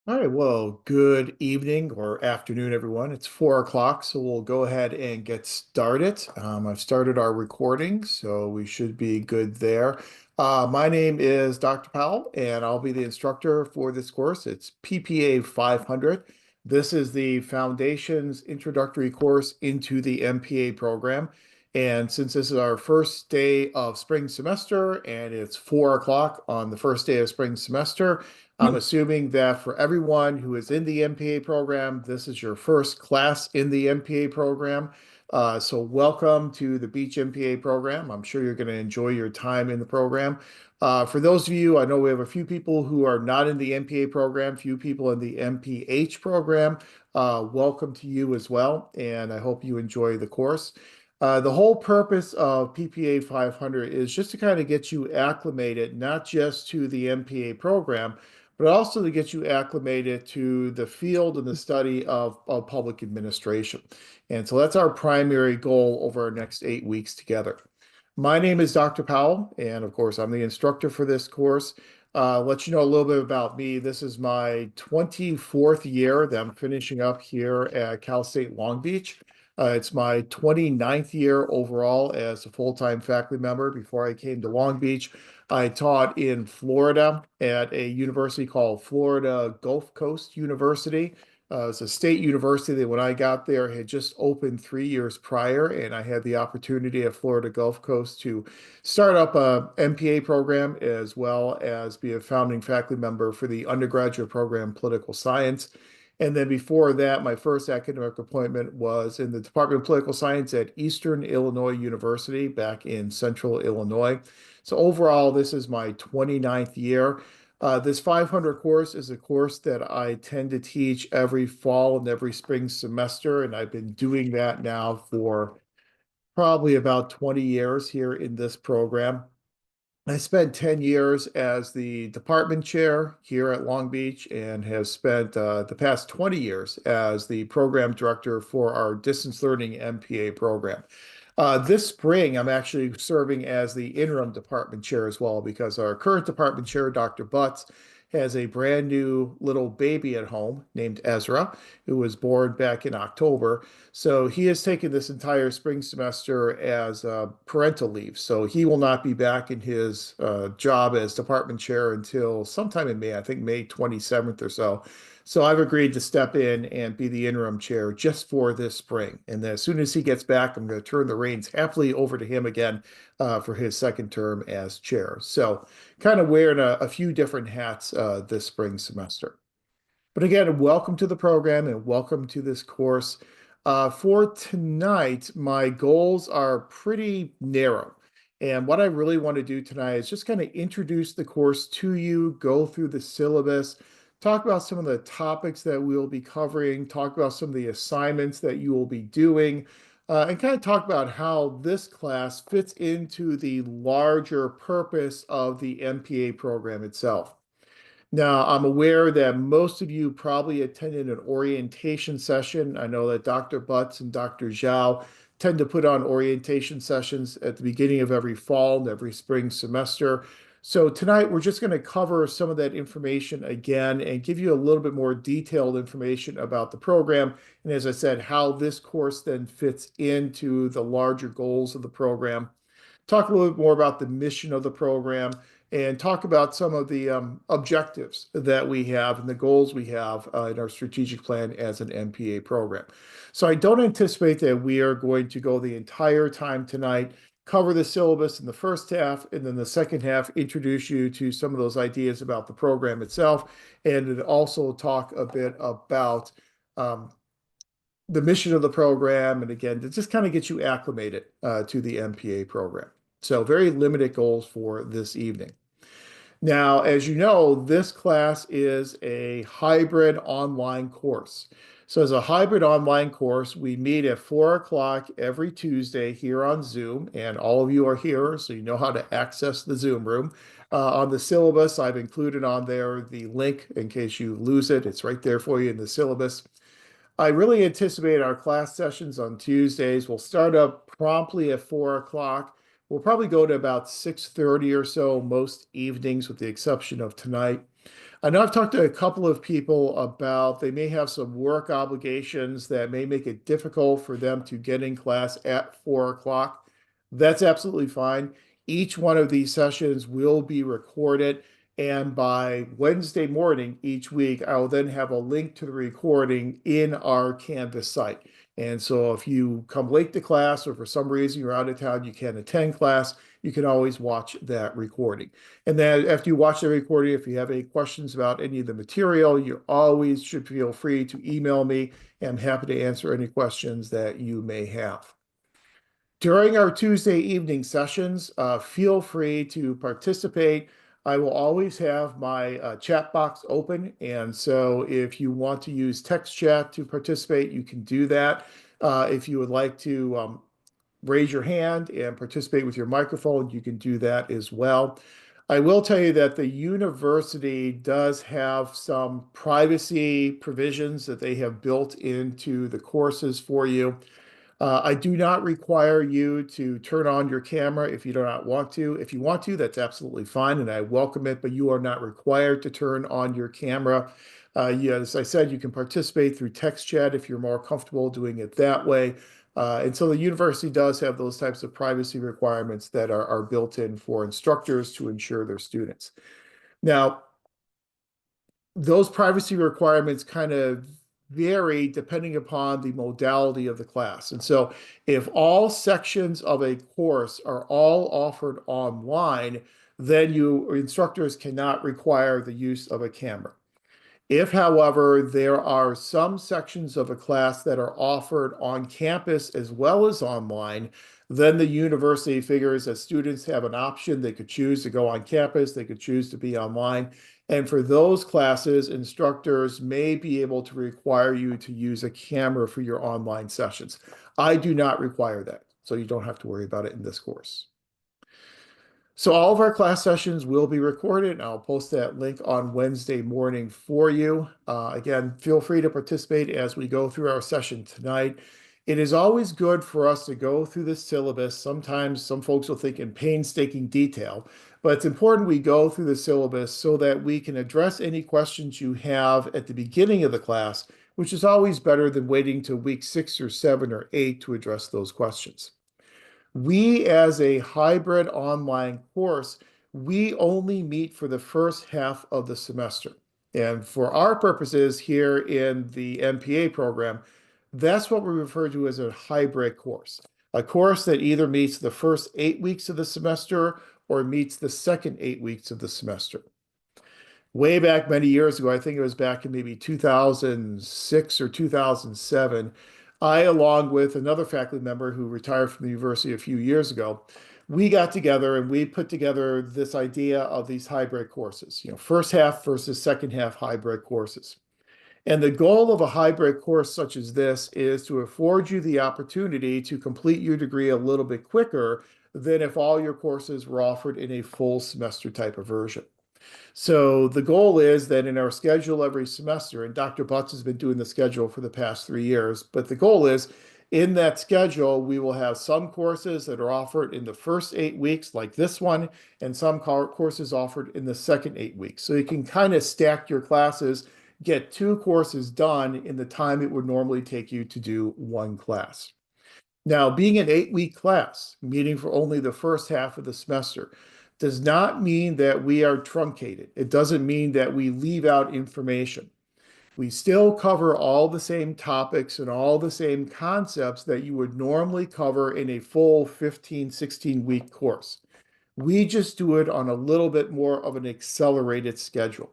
All right, well, good evening or afternoon, everyone. It's 4 o'clock, so we'll go ahead and get started. I've started our recording, so we should be good there. My name is Dr. Powell, and I'll be the instructor for this course. It's PPA 500. This is the Foundations Introductory course into the MPA program. And since this is our first day of spring semester and it's 4 o'clock on the first day of spring semester, I'm assuming that for everyone who is in the MPA program, this is your first class in the MPA program. So welcome to the Beach MPA program. I'm sure you're going to enjoy your time in the program. For those of you, I know we have a few people who are not in the MPA program, few people in the MPH program. Welcome to you as well, and I hope you enjoy the course. The whole purpose of PPA 500 is just to kind of get you acclimated, not just to the MPA program, but also to get you acclimated to the field and the study of public administration. And so that's our primary goal over our next 8 weeks together. My name is Dr. Powell, and of course, I'm the instructor for this course. Let you know a little bit about me. This is my 24th year that I'm finishing up here at Cal State Long Beach. It's my 29th year overall as a full-time faculty member. Before I came to Long Beach, I taught in Florida at a university called Florida Gulf Coast University. It's a state university that when I got there had just opened 3 years prior, and I had the opportunity at Florida Gulf Coast to start up a MPA program as well as be a founding faculty member for the undergraduate program Political Science. And then before that, my first academic appointment was in the Department of Political Science at Eastern Illinois University back in Central Illinois. So overall, this is my 29th year. This 500 course is a course that I tend to teach every fall and every spring semester, and I've been doing that now for probably about 20 years here in this program. I spent 10 years as the department chair here at Long Beach and have spent the past 20 years as the program director for our distance learning MPA program. This spring, I'm actually serving as the interim department chair as well because our current department chair, Dr. Butts, has a brand new little baby at home named Ezra, who was born back in October. So he has taken this entire spring semester as parental leave. So he will not be back in his job as department chair until sometime in May, I think May 27th or so. So I've agreed to step in and be the interim chair just for this spring. And then as soon as he gets back, I'm going to turn the reins happily over to him again for his second term as chair. So kind of wearing a few different hats this spring semester. But again, welcome to the program and welcome to this course. For tonight, my goals are pretty narrow. And what I really want to do tonight is just kind of introduce the course to you, go through the syllabus, talk about some of the topics that we'll be covering, talk about some of the assignments that you will be doing, and kind of talk about how this class fits into the larger purpose of the MPA program itself. Now, I'm aware that most of you probably attended an orientation session. I know that Dr. Butts and Dr. Zhao tend to put on orientation sessions at the beginning of every fall and every spring semester. So tonight we're just going to cover some of that information again and give you a little bit more detailed information about the program. And as I said, how this course then fits into the larger goals of the program, talk a little bit more about the mission of the program, and talk about some of the objectives that we have and the goals we have in our strategic plan as an MPA program. So I don't anticipate that we are going to go the entire time tonight, cover the syllabus in the first half, and then the second half, introduce you to some of those ideas about the program itself, and also talk a bit about the mission of the program, and again, to just kind of get you acclimated to the MPA program. So very limited goals for this evening. Now, as you know, this class is a hybrid online course. So as a hybrid online course, we meet at 4 o'clock every Tuesday here on Zoom, and all of you are here, so you know how to access the Zoom room. On the syllabus, I've included on there the link in case you lose it. It's right there for you in the syllabus. I really anticipate our class sessions on Tuesdays will start up promptly at 4 o'clock. We'll probably go to about 6:30 or so most evenings, with the exception of tonight. I know I've talked to a couple of people about they may have some work obligations that may make it difficult for them to get in class at 4 o'clock. That's absolutely fine. Each one of these sessions will be recorded, and by Wednesday morning each week, I will then have a link to the recording in our Canvas site. And so if you come late to class or for some reason you're out of town, you can't attend class, you can always watch that recording. And then after you watch the recording, if you have any questions about any of the material, you always should feel free to email me. I'm happy to answer any questions that you may have. During our Tuesday evening sessions, feel free to participate. I will always have my chat box open. And so if you want to use text chat to participate, you can do that. If you would like to raise your hand and participate with your microphone, you can do that as well. I will tell you that the university does have some privacy provisions that they have built into the courses for you. I do not require you to turn on your camera if you do not want to. If you want to, that's absolutely fine, and I welcome it, but you are not required to turn on your camera. As I said, you can participate through text chat if you're more comfortable doing it that way. And so the university does have those types of privacy requirements that are built in for instructors to ensure their students. Now, those privacy requirements kind of vary depending upon the modality of the class. And so if all sections of a course are all offered online, then you instructors cannot require the use of a camera. If, however, there are some sections of a class that are offered on campus as well as online, then the university figures that students have an option. They could choose to go on campus, they could choose to be online. And for those classes, instructors may be able to require you to use a camera for your online sessions. I do not require that, so you don't have to worry about it in this course. So all of our class sessions will be recorded, and I'll post that link on Wednesday morning for you. Again, feel free to participate as we go through our session tonight. It is always good for us to go through the syllabus. Sometimes some folks will think in painstaking detail, but it's important we go through the syllabus so that we can address any questions you have at the beginning of the class, which is always better than waiting to week 6 or 7 or 8 to address those questions. We, as a hybrid online course, we only meet for the first half of the semester. And for our purposes here in the MPA program, that's what we refer to as a hybrid course, a course that either meets the first 8 weeks of the semester or meets the second 8 weeks of the semester. Way back many years ago, I think it was back in maybe 2006 or 2007, I, along with another faculty member who retired from the university a few years ago, we got together and we put together this idea of these hybrid courses, first half versus second half hybrid courses. And the goal of a hybrid course such as this is to afford you the opportunity to complete your degree a little bit quicker than if all your courses were offered in a full semester type of version. So the goal is that in our schedule every semester, and Dr. Butts has been doing the schedule for the past 3 years, but the goal is in that schedule, we will have some courses that are offered in the first 8 weeks, like this one, and some courses offered in the second 8 weeks. So you can kind of stack your classes, get 2 courses done in the time it would normally take you to do one class. Now, being an 8-week class, meeting for only the first half of the semester, does not mean that we are truncated. It doesn't mean that we leave out information. We still cover all the same topics and all the same concepts that you would normally cover in a full 15, 16-week course. We just do it on a little bit more of an accelerated schedule.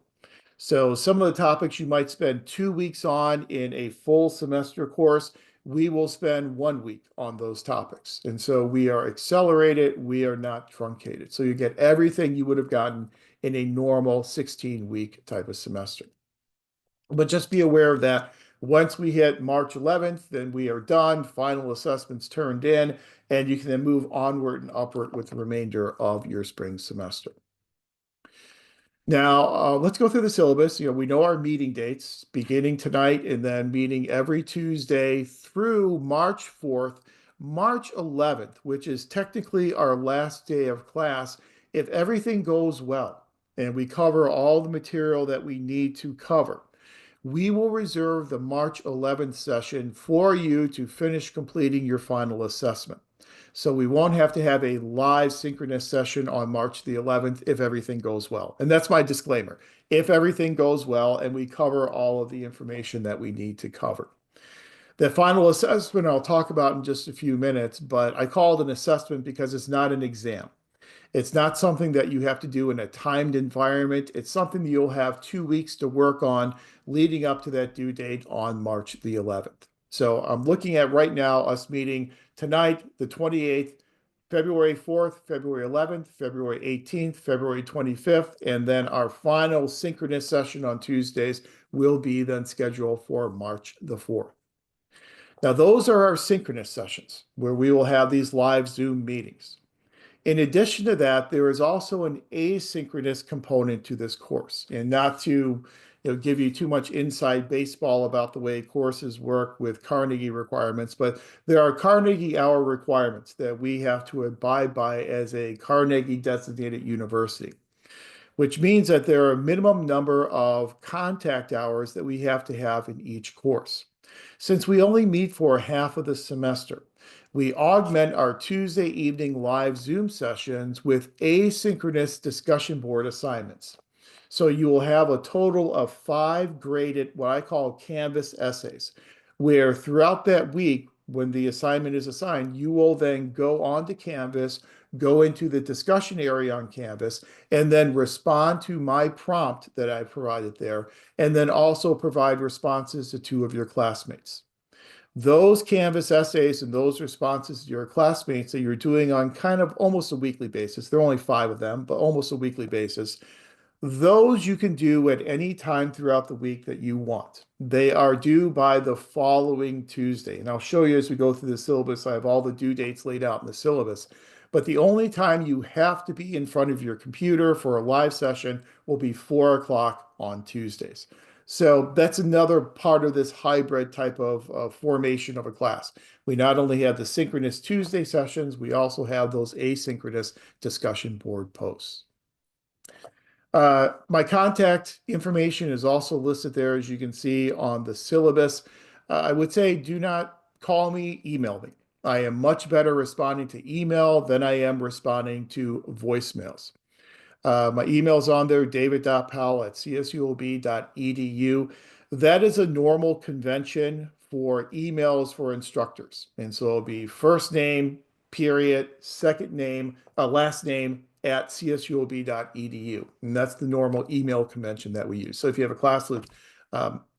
So some of the topics you might spend 2 weeks on in a full semester course, we will spend 1 week on those topics. And so we are accelerated, we are not truncated. So you get everything you would have gotten in a normal 16-week type of semester. But just be aware of that. Once we hit March 11th, then we are done, final assessments turned in, and you can then move onward and upward with the remainder of your spring semester. Now, let's go through the syllabus. We know our meeting dates beginning tonight and then meeting every Tuesday through March 4th. March 11th, which is technically our last day of class, if everything goes well and we cover all the material that we need to cover, we will reserve the March 11th session for you to finish completing your final assessment. So we won't have to have a live synchronous session on March the 11th if everything goes well. And that's my disclaimer. If everything goes well and we cover all of the information that we need to cover. The final assessment I'll talk about in just a few minutes, but I call it an assessment because it's not an exam. It's not something that you have to do in a timed environment. It's something that you'll have 2 weeks to work on leading up to that due date on March the 11th. So I'm looking at right now us meeting tonight, the 28th, February 4th, February 11th, February 18th, February 25th, and then our final synchronous session on Tuesdays will be then scheduled for March the 4th. Now, those are our synchronous sessions where we will have these live Zoom meetings. In addition to that, there is also an asynchronous component to this course. And not to give you too much inside baseball about the way courses work with Carnegie requirements, but there are Carnegie hour requirements that we have to abide by as a Carnegie designated university, which means that there are a minimum number of contact hours that we have to have in each course. Since we only meet for half of the semester, we augment our Tuesday evening live Zoom sessions with asynchronous discussion board assignments. So you will have a total of 5 graded, what I call Canvas essays, where throughout that week, when the assignment is assigned, you will then go onto Canvas, go into the discussion area on Canvas, and then respond to my prompt that I provided there, and then also provide responses to 2 of your classmates. Those Canvas essays and those responses to your classmates that you're doing on kind of almost a weekly basis, there are only 5 of them, but almost a weekly basis, those you can do at any time throughout the week that you want. They are due by the following Tuesday. And I'll show you as we go through the syllabus, I have all the due dates laid out in the syllabus. But the only time you have to be in front of your computer for a live session will be 4 o'clock on Tuesdays. So that's another part of this hybrid type of formation of a class. We not only have the synchronous Tuesday sessions, we also have those asynchronous discussion board posts. My contact information is also listed there, as you can see on the syllabus. I would say do not call me, email me. I am much better responding to email than I am responding to voicemails. My email's on there, david.powell@csulb.edu. That is a normal convention for emails for instructors. And so it'll be first name, period, second name, last name at csulb.edu. And that's the normal email convention that we use. So if you have a class with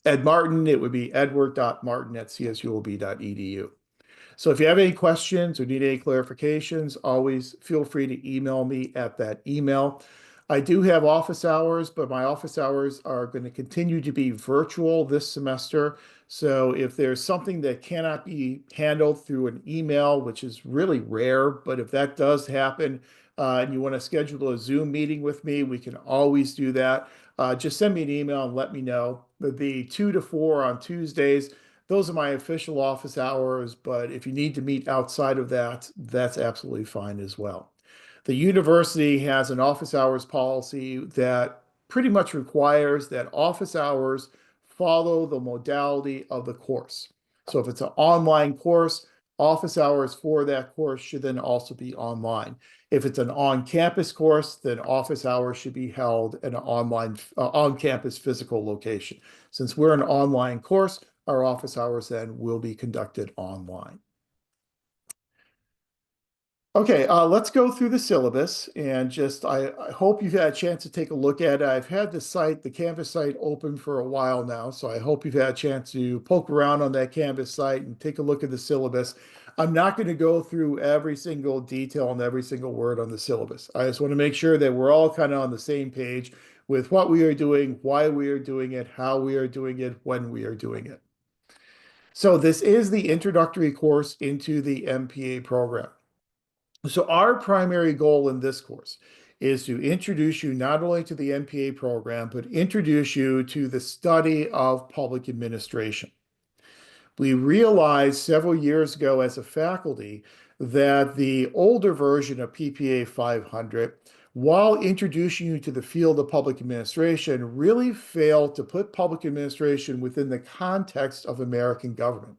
Ed Martin, it would be edward.martin@csulb.edu. So if you have any questions or need any clarifications, always feel free to email me at that email. I do have office hours, but my office hours are going to continue to be virtual this semester. So if there's something that cannot be handled through an email, which is really rare, but if that does happen and you want to schedule a Zoom meeting with me, we can always do that. Just send me an email and let me know. The 2 to 4 on Tuesdays, those are my official office hours, but if you need to meet outside of that, that's absolutely fine as well. The university has an office hours policy that pretty much requires that office hours follow the modality of the course. So if it's an online course, office hours for that course should then also be online. If it's an on-campus course, then office hours should be held at an online, on-campus physical location. Since we're an online course, our office hours then will be conducted online. Okay, let's go through the syllabus and I hope you've had a chance to take a look at it. I've had the site, the Canvas site open for a while now, so I hope you've had a chance to poke around on that Canvas site and take a look at the syllabus. I'm not going to go through every single detail and every single word on the syllabus. I just want to make sure that we're all kind of on the same page with what we are doing, why we are doing it, how we are doing it, when we are doing it. So this is the introductory course into the MPA program. So our primary goal in this course is to introduce you not only to the MPA program, but introduce you to the study of public administration. We realized several years ago as a faculty that the older version of PPA 500, while introducing you to the field of public administration, really failed to put public administration within the context of American government.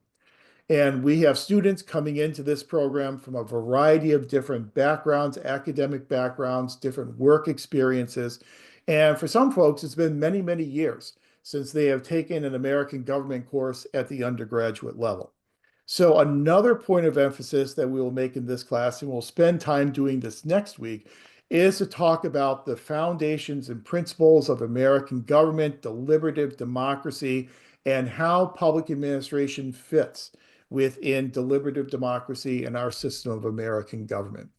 And we have students coming into this program from a variety of different backgrounds, academic backgrounds, different work experiences. And for some folks, it's been many, many years since they have taken an American government course at the undergraduate level. So another point of emphasis that we will make in this class, and we'll spend time doing this next week, is to talk about the foundations and principles of American government, deliberative democracy, and how public administration fits within deliberative democracy and our system of American government.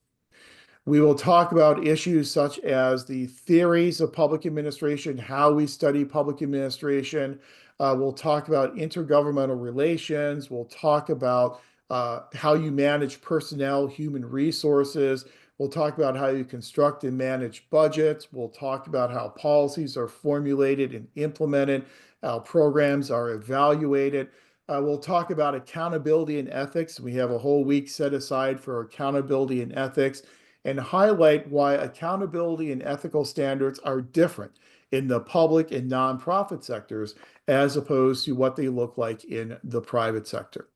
We will talk about issues such as the theories of public administration, how we study public administration. We'll talk about intergovernmental relations. We'll talk about how you manage personnel, human resources. We'll talk about how you construct and manage budgets. We'll talk about how policies are formulated and implemented, how programs are evaluated. We'll talk about accountability and ethics. We have a whole week set aside for accountability and ethics, and highlight why accountability and ethical standards are different in the public and nonprofit sectors as opposed to what they look like in the private sector.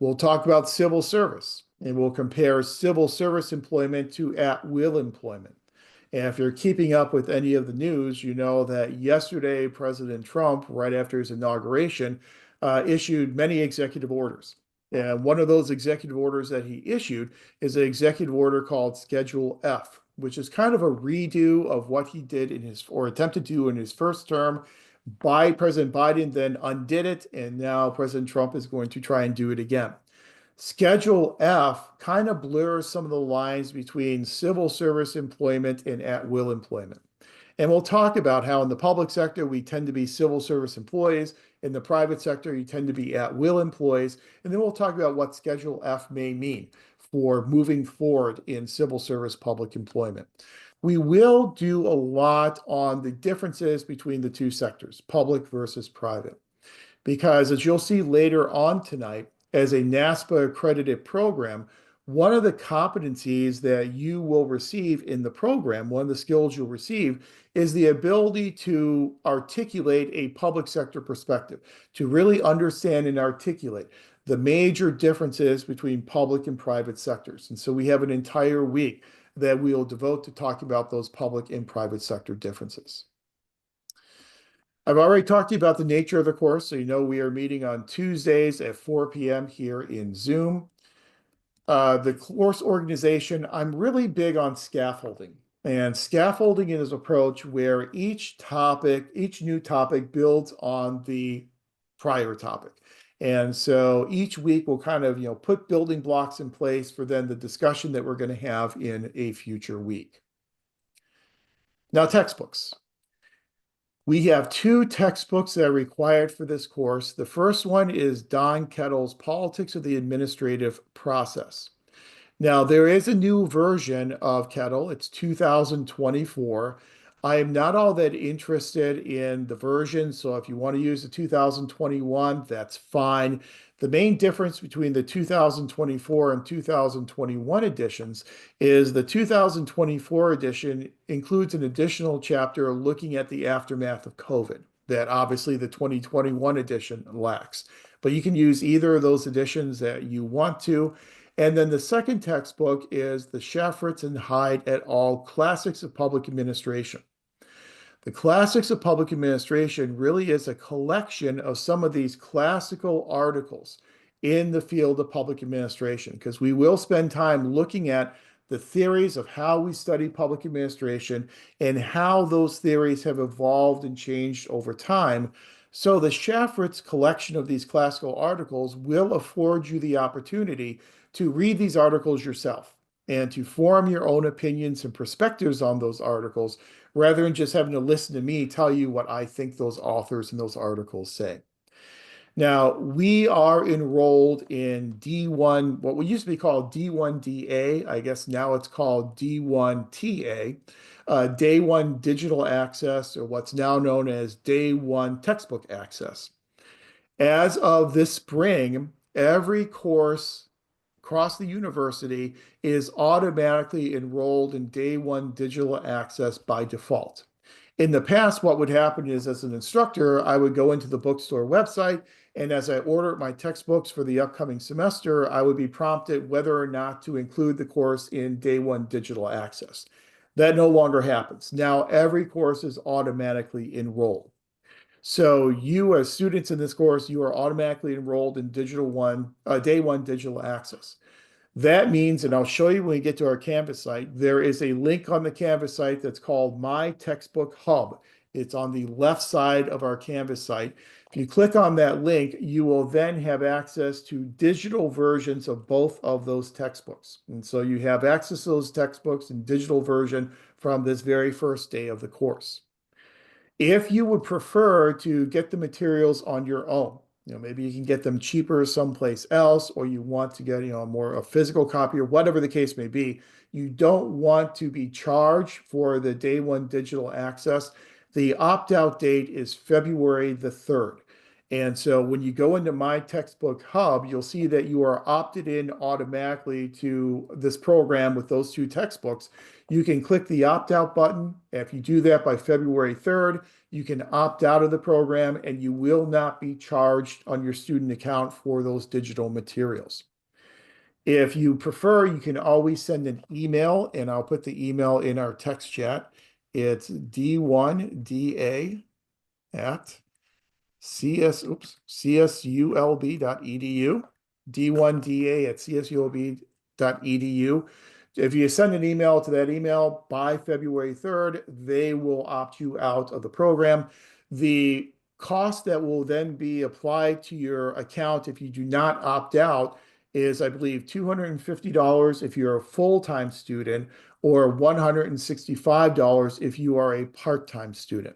We'll talk about civil service, and we'll compare civil service employment to at-will employment. And if you're keeping up with any of the news, you know that yesterday, President Trump, right after his inauguration, issued many executive orders. And one of those executive orders that he issued is an executive order called Schedule F, which is kind of a redo of what he did in his, or attempted to do in his first term. President Biden then undid it, and now President Trump is going to try and do it again. Schedule F kind of blurs some of the lines between civil service employment and at-will employment. And we'll talk about how in the public sector, we tend to be civil service employees. In the private sector, you tend to be at-will employees. And then we'll talk about what Schedule F may mean for moving forward in civil service public employment. We will do a lot on the differences between the two sectors, public versus private, because as you'll see later on tonight, as a NASPA accredited program, one of the competencies that you will receive in the program, one of the skills you'll receive, is the ability to articulate a public sector perspective, to really understand and articulate the major differences between public and private sectors. And so we have an entire week that we'll devote to talking about those public and private sector differences. I've already talked to you about the nature of the course, so you know we are meeting on Tuesdays at 4 p.m. here in Zoom. The course organization, I'm really big on scaffolding. And scaffolding is an approach where each new topic builds on the prior topic. And so each week we'll kind of, put building blocks in place for then the discussion that we're going to have in a future week. Now, textbooks. We have two textbooks that are required for this course. The first one is Don Kettle's Politics of the Administrative Process. Now, there is a new version of Kettle. It's 2024. I am not all that interested in the version, so if you want to use the 2021, that's fine. The main difference between the 2024 and 2021 editions is the 2024 edition includes an additional chapter looking at the aftermath of COVID that obviously the 2021 edition lacks. But you can use either of those editions that you want to. And then the second textbook is the Shafritz and Hyde et al. Classics of Public Administration. The Classics of Public Administration really is a collection of some of these classical articles in the field of public administration, because we will spend time looking at the theories of how we study public administration and how those theories have evolved and changed over time. So the Shafritz collection of these classical articles will afford you the opportunity to read these articles yourself and to form your own opinions and perspectives on those articles, rather than just having to listen to me tell you what I think those authors and those articles say. Now, we are enrolled in D1, what we used to be called D1DA. I guess now it's called D1TA, Day 1 Digital Access, or what's now known as Day 1 Textbook Access. As of this spring, every course across the university is automatically enrolled in day one digital access by default. In the past, what would happen is as an instructor, I would go into the bookstore website, and as I order my textbooks for the upcoming semester, I would be prompted whether or not to include the course in day one digital access. That no longer happens. Now every course is automatically enrolled. So you, as students in this course, you are automatically enrolled in day one digital access. That means, and I'll show you when we get to our Canvas site, there is a link on the Canvas site that's called My Textbook Hub. It's on the left side of our Canvas site. If you click on that link, you will then have access to digital versions of both of those textbooks. And so you have access to those textbooks in digital version from this very first day of the course. If you would prefer to get the materials on your own, maybe you can get them cheaper someplace else, or you want to get, a physical copy or whatever the case may be, you don't want to be charged for the day one digital access. The opt-out date is February the 3rd. And so when you go into My Textbook Hub, you'll see that you are opted in automatically to this program with those two textbooks. You can click the opt-out button. If you do that by February 3rd, you can opt out of the program and you will not be charged on your student account for those digital materials. If you prefer, you can always send an email, and I'll put the email in our text chat. It's d1da at csulb.edu, d1da at csulb.edu. If you send an email to that email by February 3rd, they will opt you out of the program. The cost that will then be applied to your account if you do not opt out is, I believe, $250 if you're a full-time student, or $165 if you are a part-time student.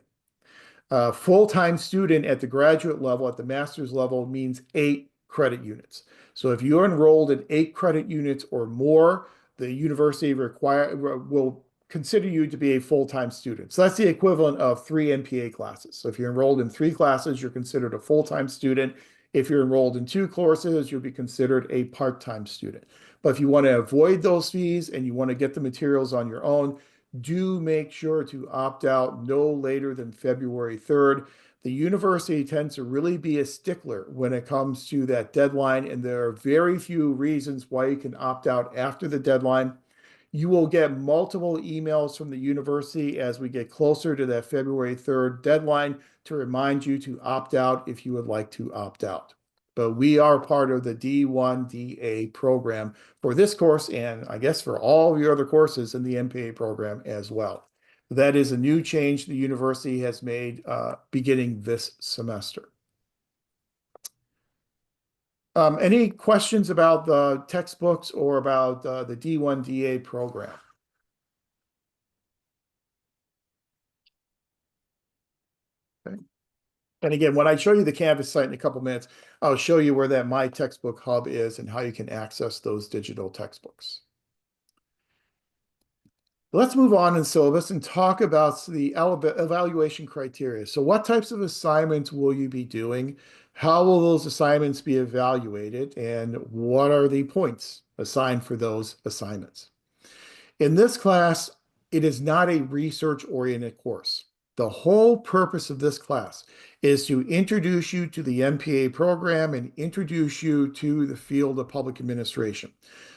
Full-time student at the graduate level, at the master's level, means 8 credit units. So if you're enrolled in 8 credit units or more, the university will consider you to be a full-time student. So that's the equivalent of 3 MPA classes. So if you're enrolled in 3 classes, you're considered a full-time student. If you're enrolled in 2 courses, you'll be considered a part-time student. But if you want to avoid those fees and you want to get the materials on your own, do make sure to opt out no later than February 3rd. The university tends to really be a stickler when it comes to that deadline, and there are very few reasons why you can opt out after the deadline. You will get multiple emails from the university as we get closer to that February 3rd deadline to remind you to opt out if you would like to opt out. But we are part of the D1DA program for this course, and I guess for all of your other courses in the MPA program as well. That is a new change the university has made beginning this semester. Any questions about the textbooks or about the D1DA program? Okay. And again, when I show you the Canvas site in a couple minutes, I'll show you where that My Textbook Hub is and how you can access those digital textbooks. Let's move on in syllabus and talk about the evaluation criteria. So what types of assignments will you be doing? How will those assignments be evaluated? And what are the points assigned for those assignments? In this class, it is not a research-oriented course. The whole purpose of this class is to introduce you to the MPA program and introduce you to the field of public administration.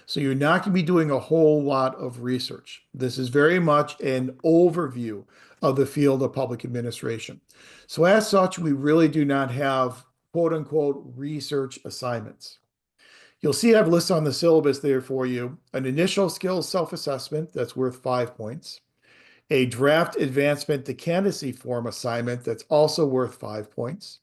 So you're not going to be doing a whole lot of research. This is very much an overview of the field of public administration. So as such, we really do not have quote unquote research assignments. You'll see I have lists on the syllabus there for you. An initial skills self-assessment that's worth 5 points. A draft advancement to candidacy form assignment that's also worth 5 points.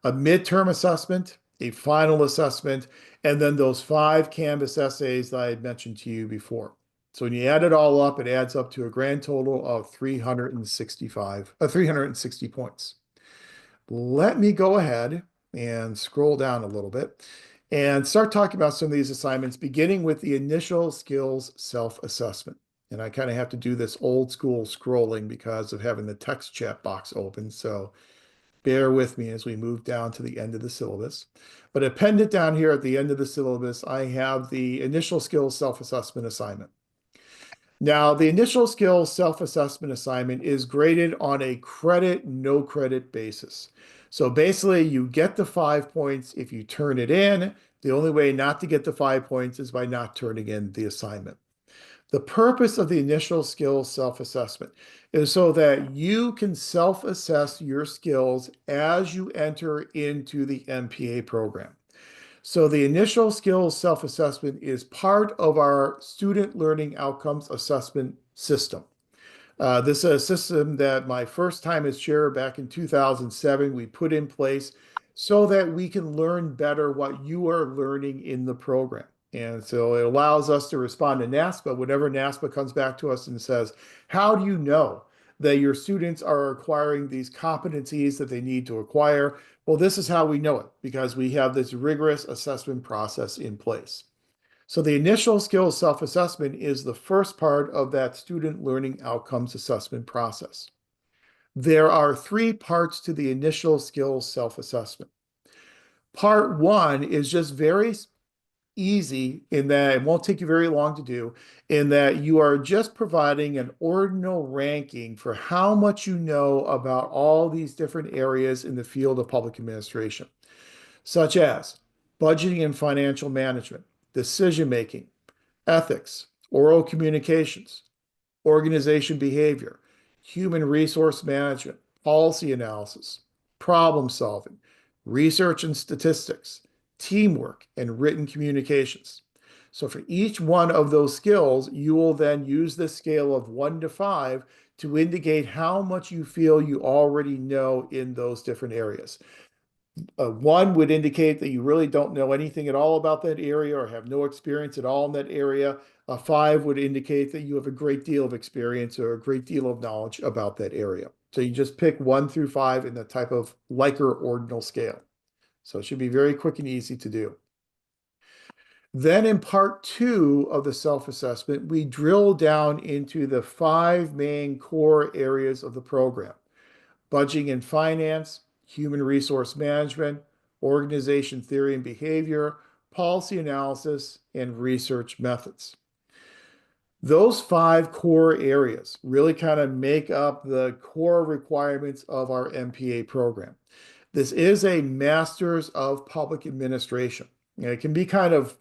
A midterm assessment, a final assessment, and then those 5 Canvas essays that I had mentioned to you before. So when you add it all up, it adds up to a grand total of 360 points. Let me go ahead and scroll down a little bit and start talking about some of these assignments, beginning with the initial skills self-assessment. And I kind of have to do this old school scrolling because of having the text chat box open. So Bear with me as we move down to the end of the syllabus. But appended down here at the end of the syllabus, I have the initial skills self-assessment assignment. Now, the initial skills self-assessment assignment is graded on a credit, no credit basis. So basically, you get the 5 points if you turn it in. The only way not to get the 5 points is by not turning in the assignment. The purpose of the initial skills self-assessment is so that you can self-assess your skills as you enter into the MPA program. So the initial skills self-assessment is part of our student learning outcomes assessment system. This is a system that my first time as chair back in 2007, we put in place so that we can learn better what you are learning in the program. And so it allows us to respond to NASPA whenever NASPA comes back to us and says, how do you know that your students are acquiring these competencies that they need to acquire? Well, this is how we know it, because we have this rigorous assessment process in place. So the initial skills self-assessment is the first part of that student learning outcomes assessment process. There are 3 parts to the initial skills self-assessment. Part 1 is just very easy in that it won't take you very long to do, in that you are just providing an ordinal ranking for how much you know about all these different areas in the field of public administration, such as budgeting and financial management, decision-making, ethics, oral communications, organization behavior, human resource management, policy analysis, problem solving, research and statistics, teamwork, and written communications. So for each one of those skills, you will then use this scale of 1 to 5 to indicate how much you feel you already know in those different areas. 1 would indicate that you really don't know anything at all about that area or have no experience at all in that area. A 5 would indicate that you have a great deal of experience or a great deal of knowledge about that area. So you just pick 1 through 5 in the type of Likert ordinal scale. So it should be very quick and easy to do. Then in part 2 of the self-assessment, we drill down into the 5 main core areas of the program: budgeting and finance, human resource management, organization theory and behavior, policy analysis, and research methods. Those 5 core areas really kind of make up the core requirements of our MPA program. This is a Master's of Public Administration. It can be kind of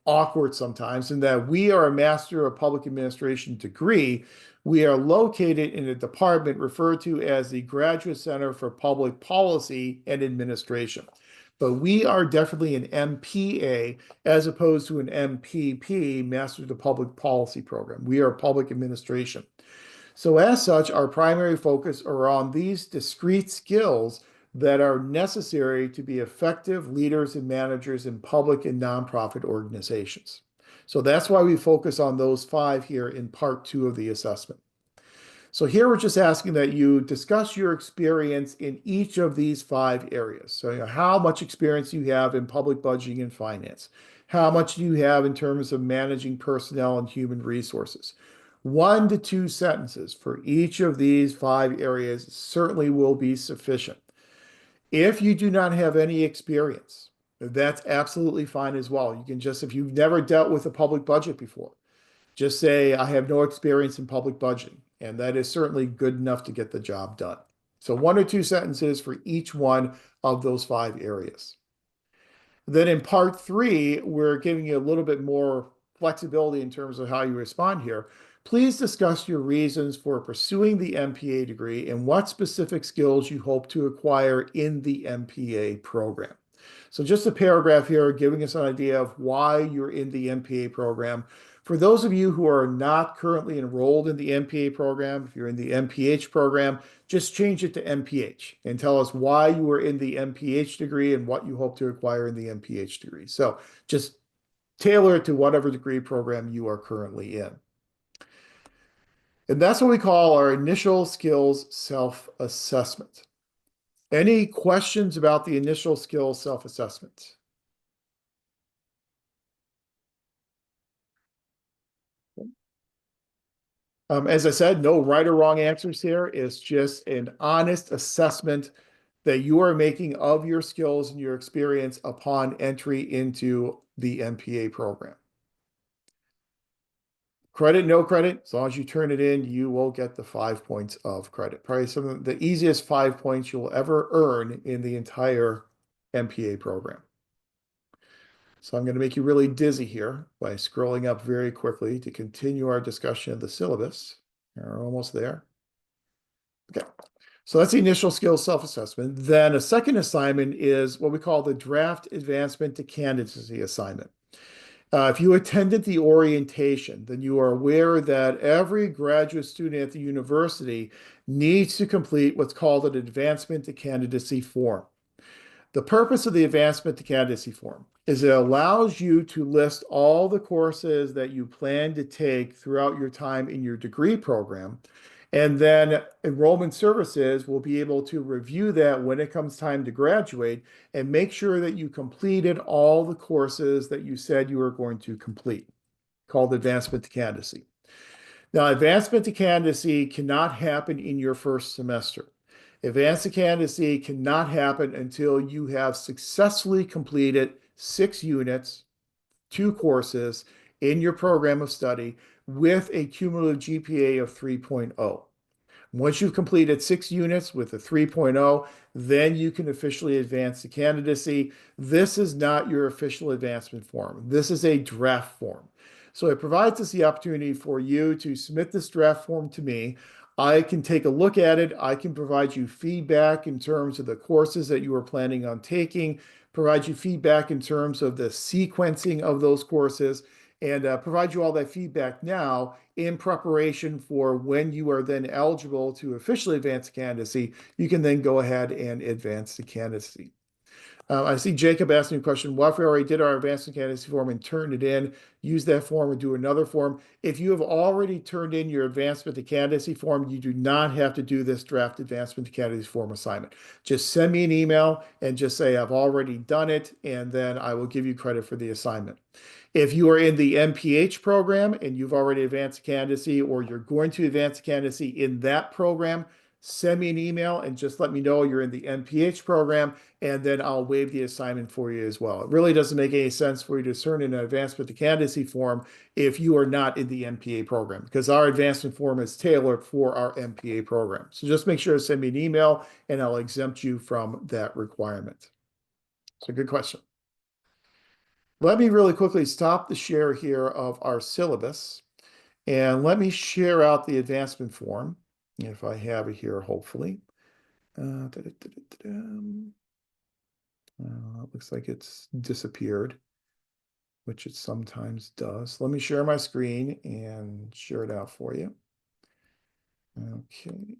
awkward sometimes in that we are a Master of Public Administration degree. We are located in a department referred to as the Graduate Center for Public Policy and Administration. But we are definitely an MPA as opposed to an MPP, Master of Public Policy program. We are public administration. So as such, our primary focus are on these discrete skills that are necessary to be effective leaders and managers in public and nonprofit organizations. So that's why we focus on those 5 here in part 2 of the assessment. So here we're just asking that you discuss your experience in each of these 5 areas. So how much experience you have in public budgeting and finance? How much do you have in terms of managing personnel and human resources? 1 to 2 sentences for each of these 5 areas certainly will be sufficient. If you do not have any experience, that's absolutely fine as well. You can just, if you've never dealt with a public budget before, just say, I have no experience in public budgeting. And that is certainly good enough to get the job done. So 1 or 2 sentences for each one of those 5 areas. Then in part 3, we're giving you a little bit more flexibility in terms of how you respond here. Please discuss your reasons for pursuing the MPA degree and what specific skills you hope to acquire in the MPA program. So just a paragraph here giving us an idea of why you're in the MPA program. For those of you who are not currently enrolled in the MPA program, if you're in the MPH program, just change it to MPH and tell us why you were in the MPH degree and what you hope to acquire in the MPH degree. So just tailor it to whatever degree program you are currently in. And that's what we call our initial skills self-assessment. Any questions about the initial skills self-assessment? As I said, no right or wrong answers here. It's just an honest assessment that you are making of your skills and your experience upon entry into the MPA program. Credit, no credit, as long as you turn it in, you will get the 5 points of credit. Probably some of the easiest 5 points you'll ever earn in the entire MPA program. So I'm going to make you really dizzy here by scrolling up very quickly to continue our discussion of the syllabus. We're almost there. Okay, so that's the initial skills self-assessment. Then a second assignment is what we call the draft advancement to candidacy assignment. If you attended the orientation, then you are aware that every graduate student at the university needs to complete what's called an advancement to candidacy form. The purpose of the advancement to candidacy form is it allows you to list all the courses that you plan to take throughout your time in your degree program. And then enrollment services will be able to review that when it comes time to graduate and make sure that you completed all the courses that you said you were going to complete, called advancement to candidacy. Now, advancement to candidacy cannot happen in your first semester. Advanced to candidacy cannot happen until you have successfully completed 6 units, 2 courses in your program of study with a cumulative GPA of 3.0. Once you've completed 6 units with a 3.0, then you can officially advance to candidacy. This is not your official advancement form. This is a draft form. So it provides us the opportunity for you to submit this draft form to me. I can take a look at it. I can provide you feedback in terms of the courses that you are planning on taking, provide you feedback in terms of the sequencing of those courses, and provide you all that feedback now in preparation for when you are then eligible to officially advance to candidacy. You can then go ahead and advance to candidacy. I see Jacob asking a question. What if we already did our advanced candidacy form and turned it in? Use that form and do another form. If you have already turned in your advancement to candidacy form, you do not have to do this draft advancement to candidacy form assignment. Just send me an email and just say, I've already done it, and then I will give you credit for the assignment. If you are in the MPH program and you've already advanced to candidacy, or you're going to advance to candidacy in that program, send me an email and just let me know you're in the MPH program, and then I'll waive the assignment for you as well. It really doesn't make any sense for you to turn in an advancement to candidacy form if you are not in the MPA program, because our advancement form is tailored for our MPA program. So just make sure to send me an email and I'll exempt you from that requirement. So good question. Let me really quickly stop the share here of our syllabus, and let me share out the advancement form, if I have it here, hopefully. It looks like it's disappeared, which it sometimes does. Let me share my screen and share it out for you. Okay,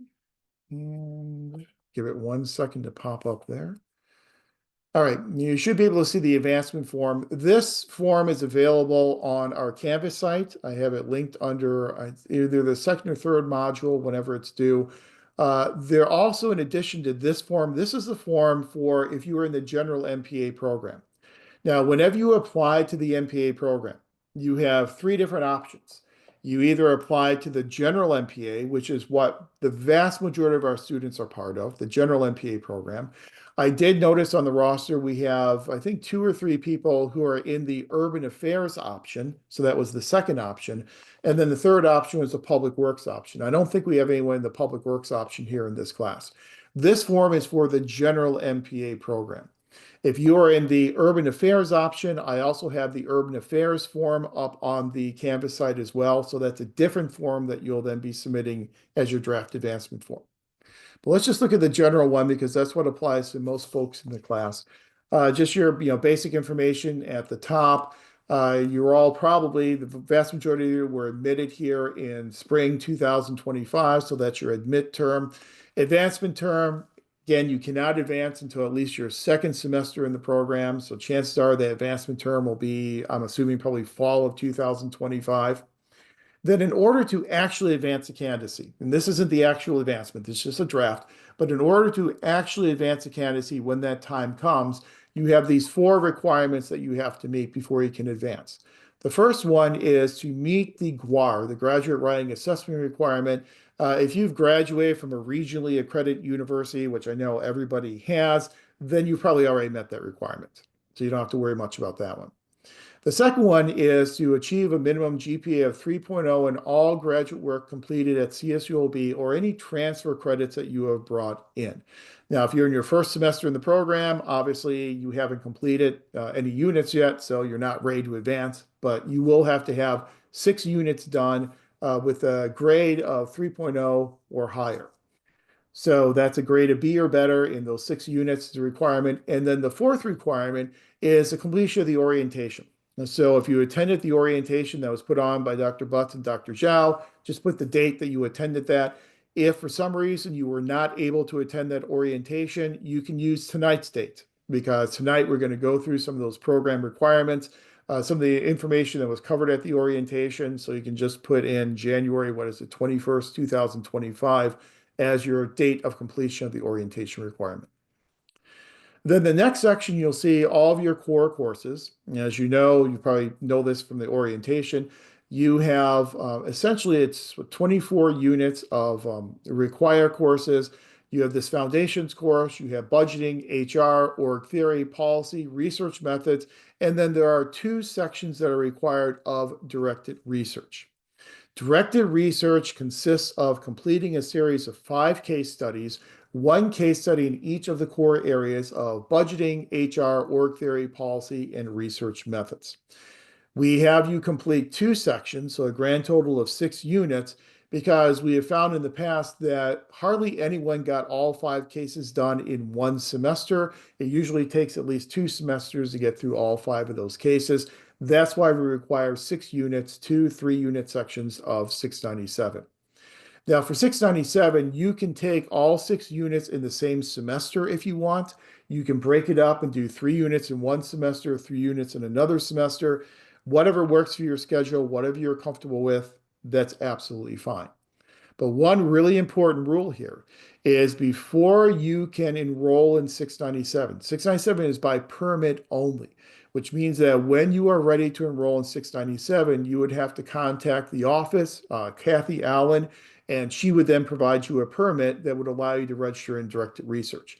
and give it 1 second to pop up there. All right, you should be able to see the advancement form. This form is available on our Canvas site. I have it linked under either the second or third module whenever it's due. There also, in addition to this form, this is the form for if you are in the general MPA program. Now, whenever you apply to the MPA program, you have 3 different options. You either apply to the general MPA, which is what the vast majority of our students are part of, the general MPA program. I did notice on the roster we have, I think, 2 or 3 people who are in the urban affairs option. So that was the second option. And then the third option was the public works option. I don't think we have anyone in the public works option here in this class. This form is for the general MPA program. If you are in the urban affairs option, I also have the urban affairs form up on the Canvas site as well. So that's a different form that you'll then be submitting as your draft advancement form. But let's just look at the general one because that's what applies to most folks in the class. Just your basic information at the top. You're all probably, the vast majority of you were admitted here in spring 2025. So that's your admit term. Advancement term, again, you cannot advance until at least your second semester in the program. So chances are the advancement term will be, I'm assuming, probably fall of 2025. Then in order to actually advance to candidacy, and this isn't the actual advancement, this is just a draft, but in order to actually advance to candidacy when that time comes, you have these 4 requirements that you have to meet before you can advance. The first one is to meet the GWAR, the Graduate Writing Assessment Requirement. If you've graduated from a regionally accredited university, which I know everybody has, then you've probably already met that requirement. So you don't have to worry much about that one. The second one is to achieve a minimum GPA of 3.0 in all graduate work completed at CSULB or any transfer credits that you have brought in. Now, if you're in your first semester in the program, obviously you haven't completed any units yet, so you're not ready to advance, but you will have to have 6 units done with a grade of 3.0 or higher. So that's a grade of B or better in those 6 units, the requirement. And then the fourth requirement is the completion of the orientation. And so if you attended the orientation that was put on by Dr. Butts and Dr. Zhao, just put the date that you attended that. If for some reason you were not able to attend that orientation, you can use tonight's date because tonight we're going to go through some of those program requirements, some of the information that was covered at the orientation. So you can just put in January, what is it, 21st, 2025 as your date of completion of the orientation requirement. Then the next section, you'll see all of your core courses. As you know, you probably know this from the orientation. You have essentially it's 24 units of required courses. You have this foundations course, you have budgeting, HR, org theory, policy, research methods, and then there are 2 sections that are required of directed research. Directed research consists of completing a series of 5 case studies, 1 case study in each of the core areas of budgeting, HR, org theory, policy, and research methods. We have you complete 2 sections, so a grand total of 6 units, because we have found in the past that hardly anyone got all 5 cases done in 1 semester. It usually takes at least 2 semesters to get through all 5 of those cases. That's why we require 6 units, 2 3-unit sections of 697. Now, for 697, you can take all 6 units in the same semester if you want. You can break it up and do 3 units in 1 semester, 3 units in another semester. Whatever works for your schedule, whatever you're comfortable with, that's absolutely fine. But one really important rule here is before you can enroll in 697, 697 is by permit only, which means that when you are ready to enroll in 697, you would have to contact the office, Kathy Allen, and she would then provide you a permit that would allow you to register in directed research.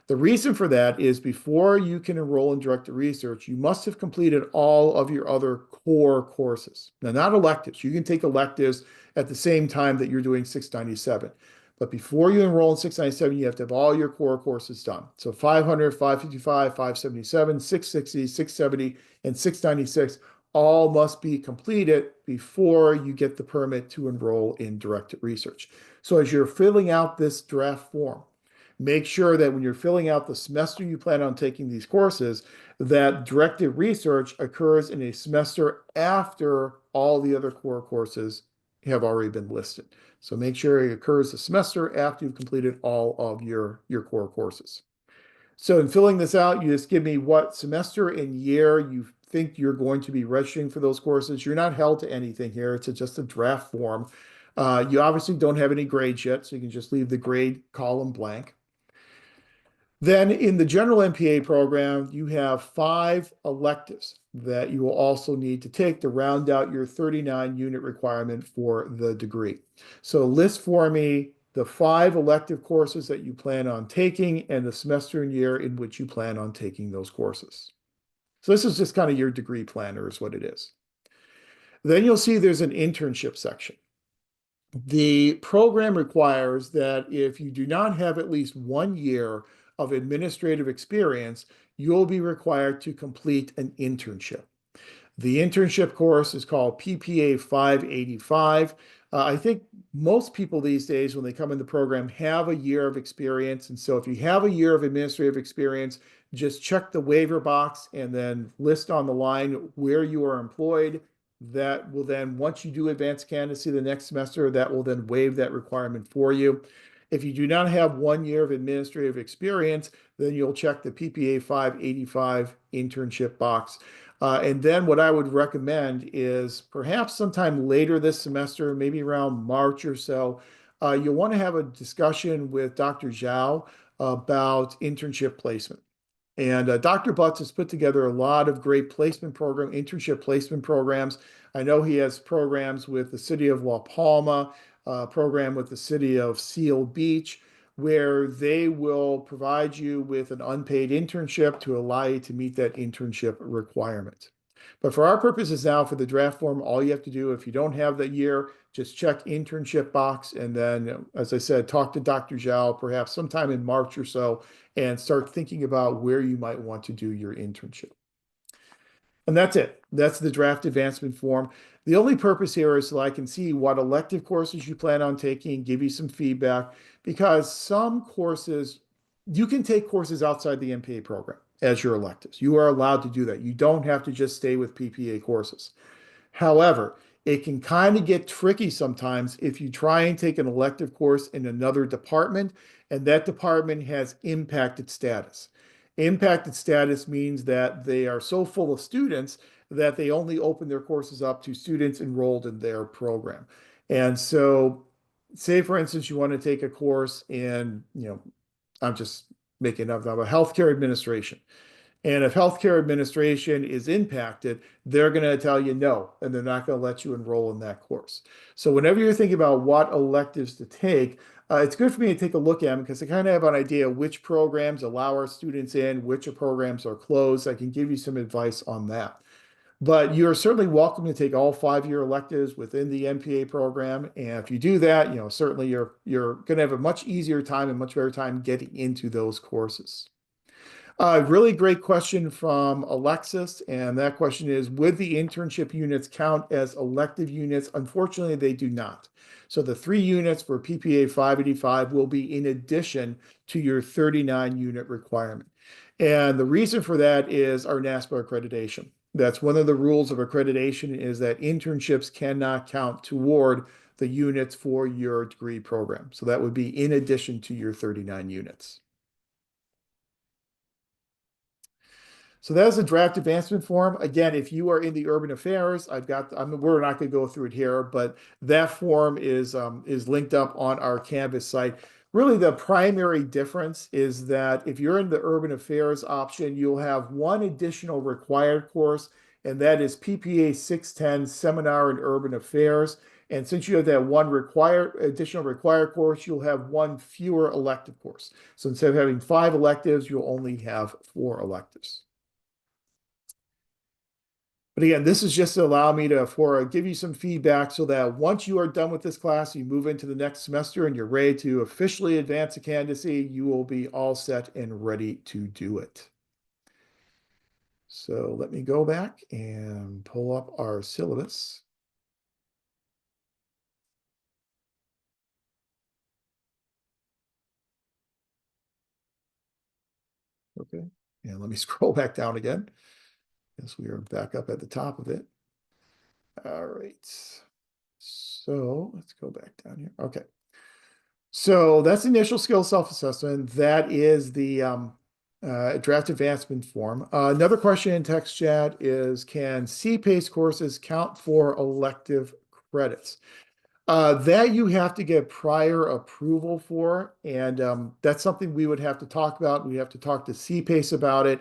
The reason for that is before you can enroll in directed research, you must have completed all of your other core courses. Now, not electives. You can take electives at the same time that you're doing 697. But before you enroll in 697, you have to have all your core courses done. So 500, 555, 577, 660, 670, and 696 all must be completed before you get the permit to enroll in directed research. So as you're filling out this draft form, make sure that when you're filling out the semester you plan on taking these courses, that directed research occurs in a semester after all the other core courses have already been listed. So make sure it occurs a semester after you've completed all of your core courses. So in filling this out, you just give me what semester and year you think you're going to be registering for those courses. You're not held to anything here. It's just a draft form. You obviously don't have any grades yet, so you can just leave the grade column blank. Then in the general MPA program, you have 5 electives that you will also need to take to round out your 39-unit requirement for the degree. So list for me the 5 elective courses that you plan on taking and the semester and year in which you plan on taking those courses. So this is just kind of your degree planner is what it is. Then you'll see there's an internship section. The program requires that if you do not have at least 1 year of administrative experience, you'll be required to complete an internship. The internship course is called PPA 585. I think most people these days, when they come in the program, have a year of experience. And so if you have a year of administrative experience, just check the waiver box and then list on the line where you are employed. That will then, once you do advanced candidacy the next semester, that will then waive that requirement for you. If you do not have 1 year of administrative experience, then you'll check the PPA 585 internship box. And then what I would recommend is perhaps sometime later this semester, maybe around March or so, you'll want to have a discussion with Dr. Zhao about internship placement. And Dr. Butts has put together a lot of great internship placement programs. I know he has programs with the city of La Palma, program with the city of Seal Beach, where they will provide you with an unpaid internship to allow you to meet that internship requirement. But for our purposes now, for the draft form, all you have to do, if you don't have the year, just check internship box. And then, as I said, talk to Dr. Zhao perhaps sometime in March or so and start thinking about where you might want to do your internship. And that's it. That's the draft advancement form. The only purpose here is so I can see what elective courses you plan on taking, give you some feedback, because some courses, you can take courses outside the MPA program as your electives. You are allowed to do that. You don't have to just stay with PPA courses. However, it can kind of get tricky sometimes if you try and take an elective course in another department and that department has impacted status. Impacted status means that they are so full of students that they only open their courses up to students enrolled in their program. And so, say for instance, you want to take a course in, I'm just making up now, healthcare administration. And if healthcare administration is impacted, they're going to tell you no, and they're not going to let you enroll in that course. So whenever you're thinking about what electives to take, it's good for me to take a look at them because I kind of have an idea which programs allow our students in, which programs are closed. I can give you some advice on that. But you're certainly welcome to take all 5-year electives within the MPA program. And if you do that, certainly you're going to have a much easier time and much better time getting into those courses. Really great question from Alexis. And that question is, would the internship units count as elective units? Unfortunately, they do not. So the 3 units for PPA 585 will be in addition to your 39 unit requirement. And the reason for that is our NASPA accreditation. That's one of the rules of accreditation is that internships cannot count toward the units for your degree program. So that would be in addition to your 39 units. So that is a draft advancement form. Again, if you are in the urban affairs, we're not going to go through it here, but that form is linked up on our Canvas site. Really, the primary difference is that if you're in the urban affairs option, you'll have one additional required course, and that is PPA 610 Seminar in Urban Affairs. And since you have that one additional required course, you'll have one fewer elective course. So instead of having 5 electives, you'll only have 4 electives. But again, this is just to allow me to give you some feedback so that once you are done with this class, you move into the next semester and you're ready to officially advance a candidacy, you will be all set and ready to do it. So let me go back and pull up our syllabus. Okay, and let me scroll back down again. Yes, we are back up at the top of it. All right. So let's go back down here. Okay. So that's initial skill self-assessment. That is the draft advancement form. Another question in text chat is, can CPACE courses count for elective credits? That you have to get prior approval for, and that's something we would have to talk about. We have to talk to CPACE about it.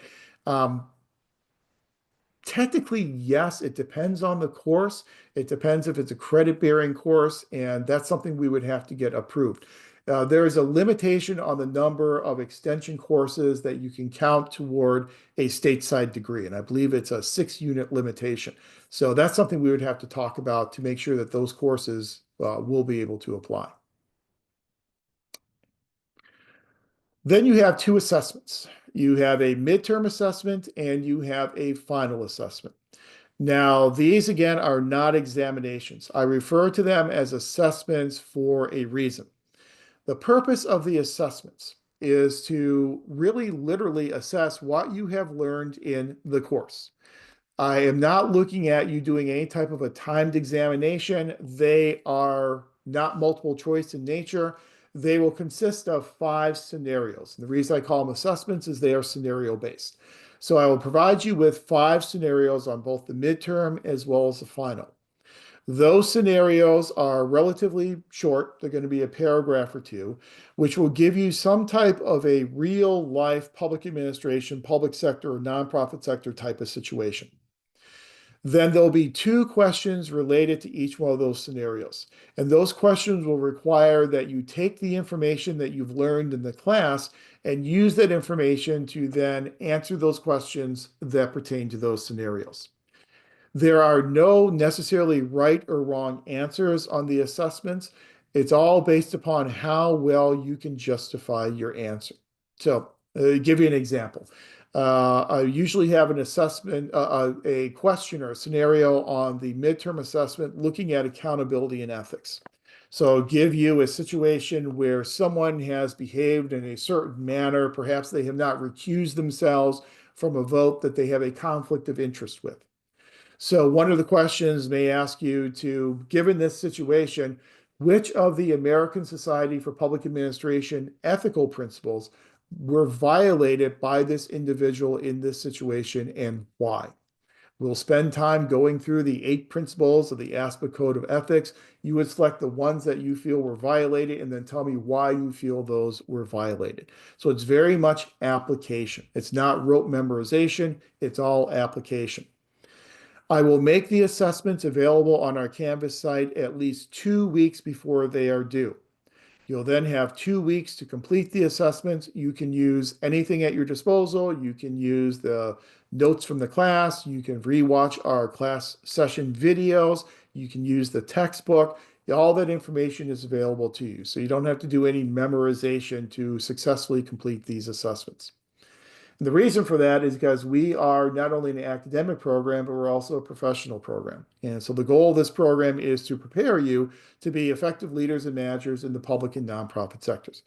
Technically, yes, it depends on the course. It depends if it's a credit-bearing course, and that's something we would have to get approved. There is a limitation on the number of extension courses that you can count toward a stateside degree, and I believe it's a 6-unit limitation. So that's something we would have to talk about to make sure that those courses will be able to apply. Then you have 2 assessments. You have a midterm assessment and you have a final assessment. Now, these again are not examinations. I refer to them as assessments for a reason. The purpose of the assessments is to really literally assess what you have learned in the course. I am not looking at you doing any type of a timed examination. They are not multiple choice in nature. They will consist of 5 scenarios. And the reason I call them assessments is they are scenario based. So I will provide you with 5 scenarios on both the midterm as well as the final. Those scenarios are relatively short. They're going to be a paragraph or 2, which will give you some type of a real life public administration, public sector, or nonprofit sector type of situation. Then there'll be two questions related to each one of those scenarios. And those questions will require that you take the information that you've learned in the class and use that information to then answer those questions that pertain to those scenarios. There are no necessarily right or wrong answers on the assessments. It's all based upon how well you can justify your answer. So, give you an example. I usually have an assessment, a question or a scenario on the midterm assessment looking at accountability and ethics. So, give you a situation where someone has behaved in a certain manner. Perhaps they have not recused themselves from a vote that they have a conflict of interest with. So one of the questions may ask you to, given this situation, which of the American Society for Public Administration ethical principles were violated by this individual in this situation and why? We'll spend time going through the 8 principles of the ASPA Code of Ethics. You would select the ones that you feel were violated and then tell me why you feel those were violated. So it's very much application. It's not rote memorization, it's all application. I will make the assessments available on our Canvas site at least 2 weeks before they are due. You'll then have 2 weeks to complete the assessments. You can use anything at your disposal. You can use the notes from the class. You can rewatch our class session videos. You can use the textbook. All that information is available to you. So you don't have to do any memorization to successfully complete these assessments. And the reason for that is because we are not only an academic program, but we're also a professional program. And so the goal of this program is to prepare you to be effective leaders and managers in the public and nonprofit sectors.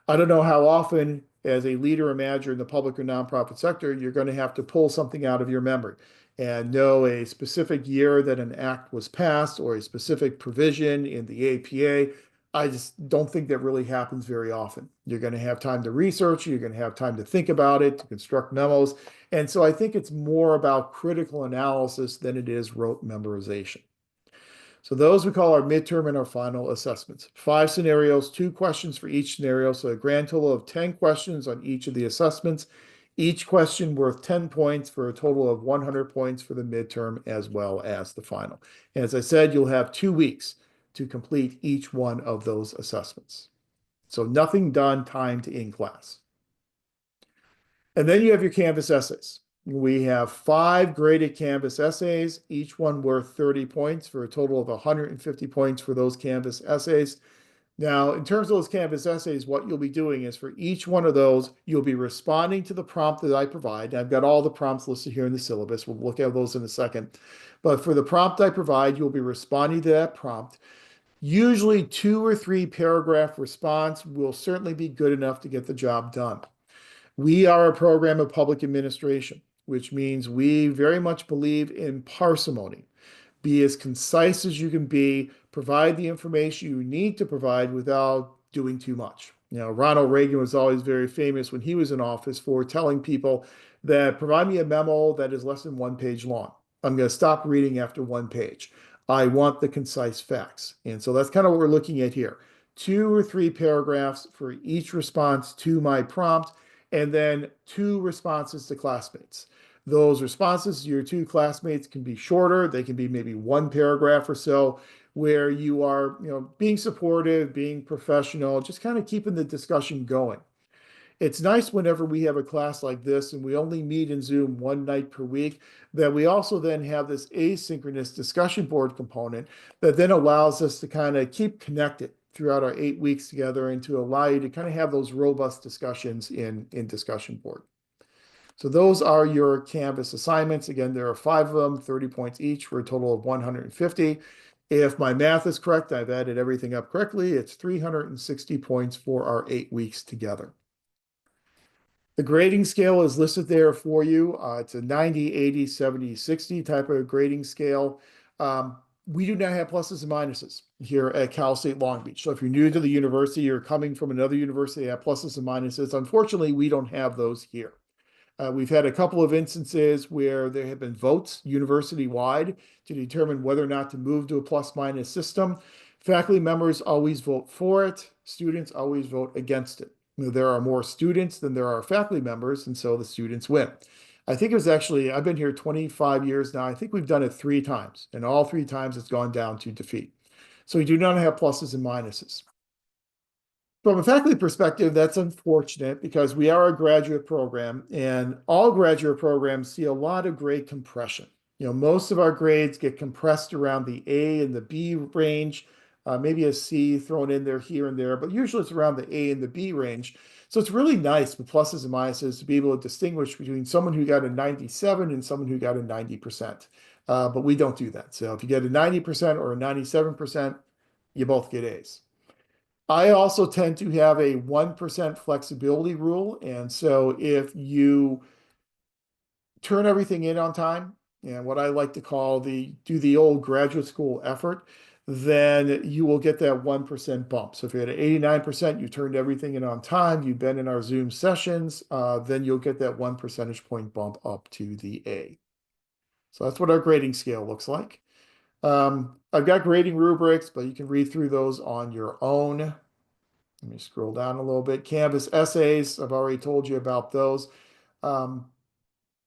I don't know how often, as a leader or manager in the public or nonprofit sector, you're going to have to pull something out of your memory and know a specific year that an act was passed or a specific provision in the APA. I just don't think that really happens very often. You're going to have time to research, you're going to have time to think about it, to construct memos. And so I think it's more about critical analysis than it is rote memorization. So those we call our midterm and our final assessments. 5 scenarios, 2 questions for each scenario. So a grand total of 10 questions on each of the assessments. Each question worth 10 points for a total of 100 points for the midterm as well as the final. And as I said, you'll have 2 weeks to complete each one of those assessments. So nothing done timed in class. And then you have your Canvas essays. We have 5 graded Canvas essays, each one worth 30 points for a total of 150 points for those Canvas essays. Now, in terms of those Canvas essays, what you'll be doing is for each one of those, you'll be responding to the prompt that I provide. I've got all the prompts listed here in the syllabus. We'll look at those in a second. But for the prompt I provide, you'll be responding to that prompt. Usually 2 or 3 paragraph response will certainly be good enough to get the job done. We are a program of public administration, which means we very much believe in parsimony. Be as concise as you can be, provide the information you need to provide without doing too much. You know, Ronald Reagan was always very famous when he was in office for telling people that provide me a memo that is less than 1 page long. I'm going to stop reading after 1 page. I want the concise facts. And so that's kind of what we're looking at here. 2 or 3 paragraphs for each response to my prompt, and then 2 responses to classmates. Those responses to your 2 classmates can be shorter. They can be maybe 1 paragraph or so, where you are, being supportive, being professional, just kind of keeping the discussion going. It's nice whenever we have a class like this and we only meet in Zoom 1 night per week, that we also then have this asynchronous discussion board component that then allows us to kind of keep connected throughout our 8 weeks together and to allow you to kind of have those robust discussions in discussion board. So those are your Canvas assignments. Again, there are 5 of them, 30 points each for a total of 150. If my math is correct, I've added everything up correctly. It's 360 points for our 8 weeks together. The grading scale is listed there for you. It's a 90, 80, 70, 60 type of grading scale. We do not have pluses and minuses here at Cal State Long Beach. So if you're new to the university or coming from another university that have pluses and minuses, unfortunately, we don't have those here. We've had a couple of instances where there have been votes university-wide to determine whether or not to move to a plus-minus system. Faculty members always vote for it. Students always vote against it. There are more students than there are faculty members, and so the students win. I think it was actually, I've been here 25 years now. I think we've done it 3 times, and all 3 times it's gone down to defeat. So we do not have pluses and minuses. From a faculty perspective, that's unfortunate because we are a graduate program, and all graduate programs see a lot of grade compression. Most of our grades get compressed around the A and the B range, maybe a C thrown in there here and there, but usually it's around the A and the B range. So it's really nice with pluses and minuses to be able to distinguish between someone who got a 97 and someone who got a 90%. But we don't do that. So if you get a 90% or a 97%, you both get A's. I also tend to have a 1% flexibility rule. And so if you turn everything in on time, and what I like to call do the old graduate school effort, then you will get that 1% bump. So if you had an 89%, you turned everything in on time, you've been in our Zoom sessions, then you'll get that 1 percentage point bump up to the A. So that's what our grading scale looks like. I've got grading rubrics, but you can read through those on your own. Let me scroll down a little bit. Canvas essays, I've already told you about those.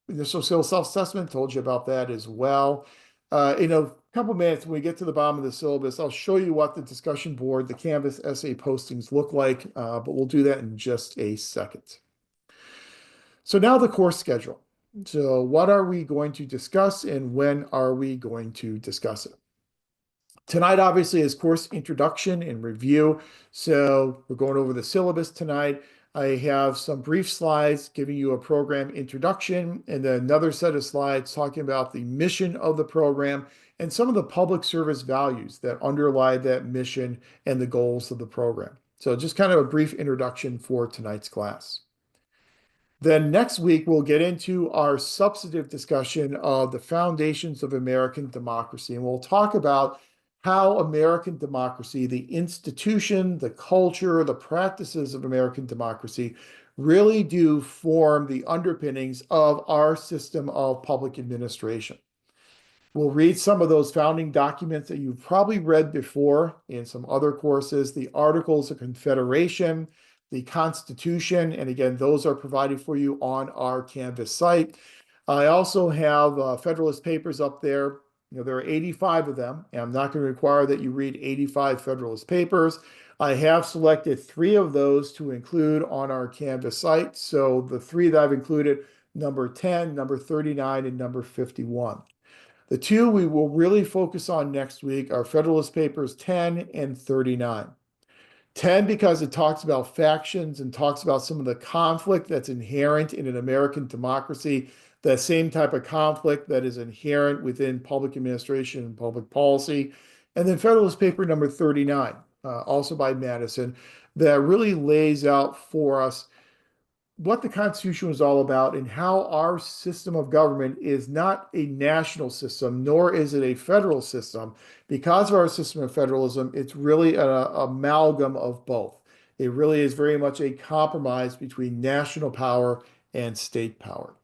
Initial skill self-assessment, told you about that as well. In a couple minutes, when we get to the bottom of the syllabus, I'll show you what the discussion board, the Canvas essay postings look like, but we'll do that in just a second. So now the course schedule. So what are we going to discuss and when are we going to discuss it? Tonight, obviously, is course introduction and review. So we're going over the syllabus tonight. I have some brief slides giving you a program introduction and then another set of slides talking about the mission of the program and some of the public service values that underlie that mission and the goals of the program. So just kind of a brief introduction for tonight's class. Then next week, we'll get into our substantive discussion of the foundations of American democracy. And we'll talk about how American democracy, the institution, the culture, the practices of American democracy really do form the underpinnings of our system of public administration. We'll read some of those founding documents that you've probably read before in some other courses, the Articles of Confederation, the Constitution, and again, those are provided for you on our Canvas site. I also have Federalist Papers up there. There are 85 of them, and I'm not going to require that you read 85 Federalist Papers. I have selected 3 of those to include on our Canvas site. So the 3 that I've included, number 10, number 39, and number 51. The 2 we will really focus on next week are Federalist Papers 10 and 39. 10 because it talks about factions and talks about some of the conflict that's inherent in an American democracy, that same type of conflict that is inherent within public administration and public policy. And then Federalist Paper number 39, also by Madison, that really lays out for us what the Constitution was all about and how our system of government is not a national system, nor is it a federal system. Because of our system of federalism, it's really an amalgam of both. It really is very much a compromise between national power and state power.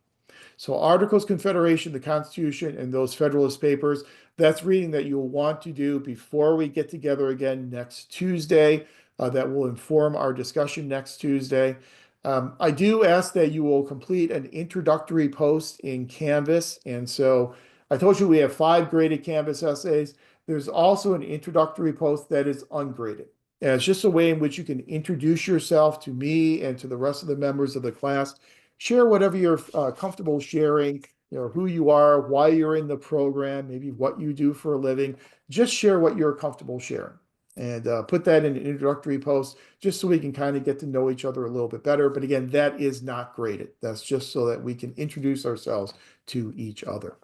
So Articles of Confederation, the Constitution, and those Federalist Papers, that's reading that you'll want to do before we get together again next Tuesday. That will inform our discussion next Tuesday. I do ask that you will complete an introductory post in Canvas. And so I told you we have 5 graded Canvas essays. There's also an introductory post that is ungraded. And it's just a way in which you can introduce yourself to me and to the rest of the members of the class. Share whatever you're comfortable sharing, who you are, why you're in the program, maybe what you do for a living. Just share what you're comfortable sharing. And put that in an introductory post just so we can kind of get to know each other a little bit better. But again, that is not graded. That's just so that we can introduce ourselves to each other.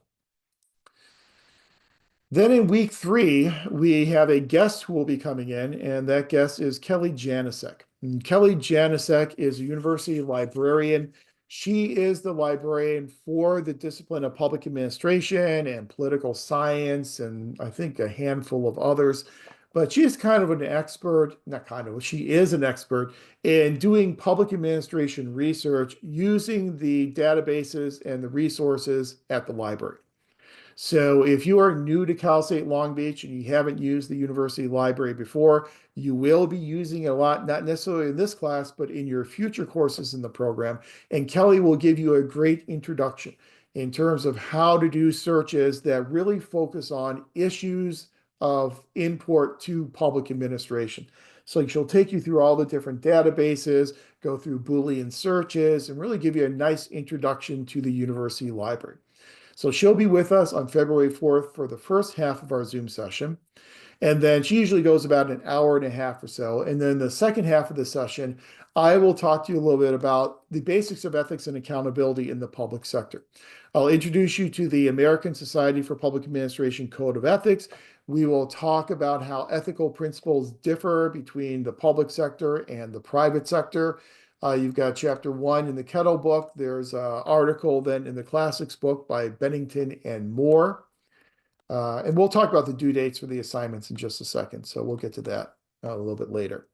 Then in week 3, we have a guest who will be coming in, and that guest is Kelly Janicek. And Kelly Janicek is a university librarian. She is the librarian for the discipline of public administration and political science, and I think a handful of others. But she is kind of an expert, not kind of, she is an expert in doing public administration research using the databases and the resources at the library. So if you are new to Cal State Long Beach and you haven't used the university library before, you will be using it a lot, not necessarily in this class, but in your future courses in the program. And Kelly will give you a great introduction in terms of how to do searches that really focus on issues of import to public administration. So she'll take you through all the different databases, go through Boolean searches, and really give you a nice introduction to the university library. So she'll be with us on February 4th for the first half of our Zoom session. And then she usually goes about an hour and a half or so. And then the second half of the session, I will talk to you a little bit about the basics of ethics and accountability in the public sector. I'll introduce you to the American Society for Public Administration Code of Ethics. We will talk about how ethical principles differ between the public sector and the private sector. You've got chapter 1 in the Kettle book. There's an article then in the Classics book by Bennington and Moore. And we'll talk about the due dates for the assignments in just a second. So we'll get to that a little bit later.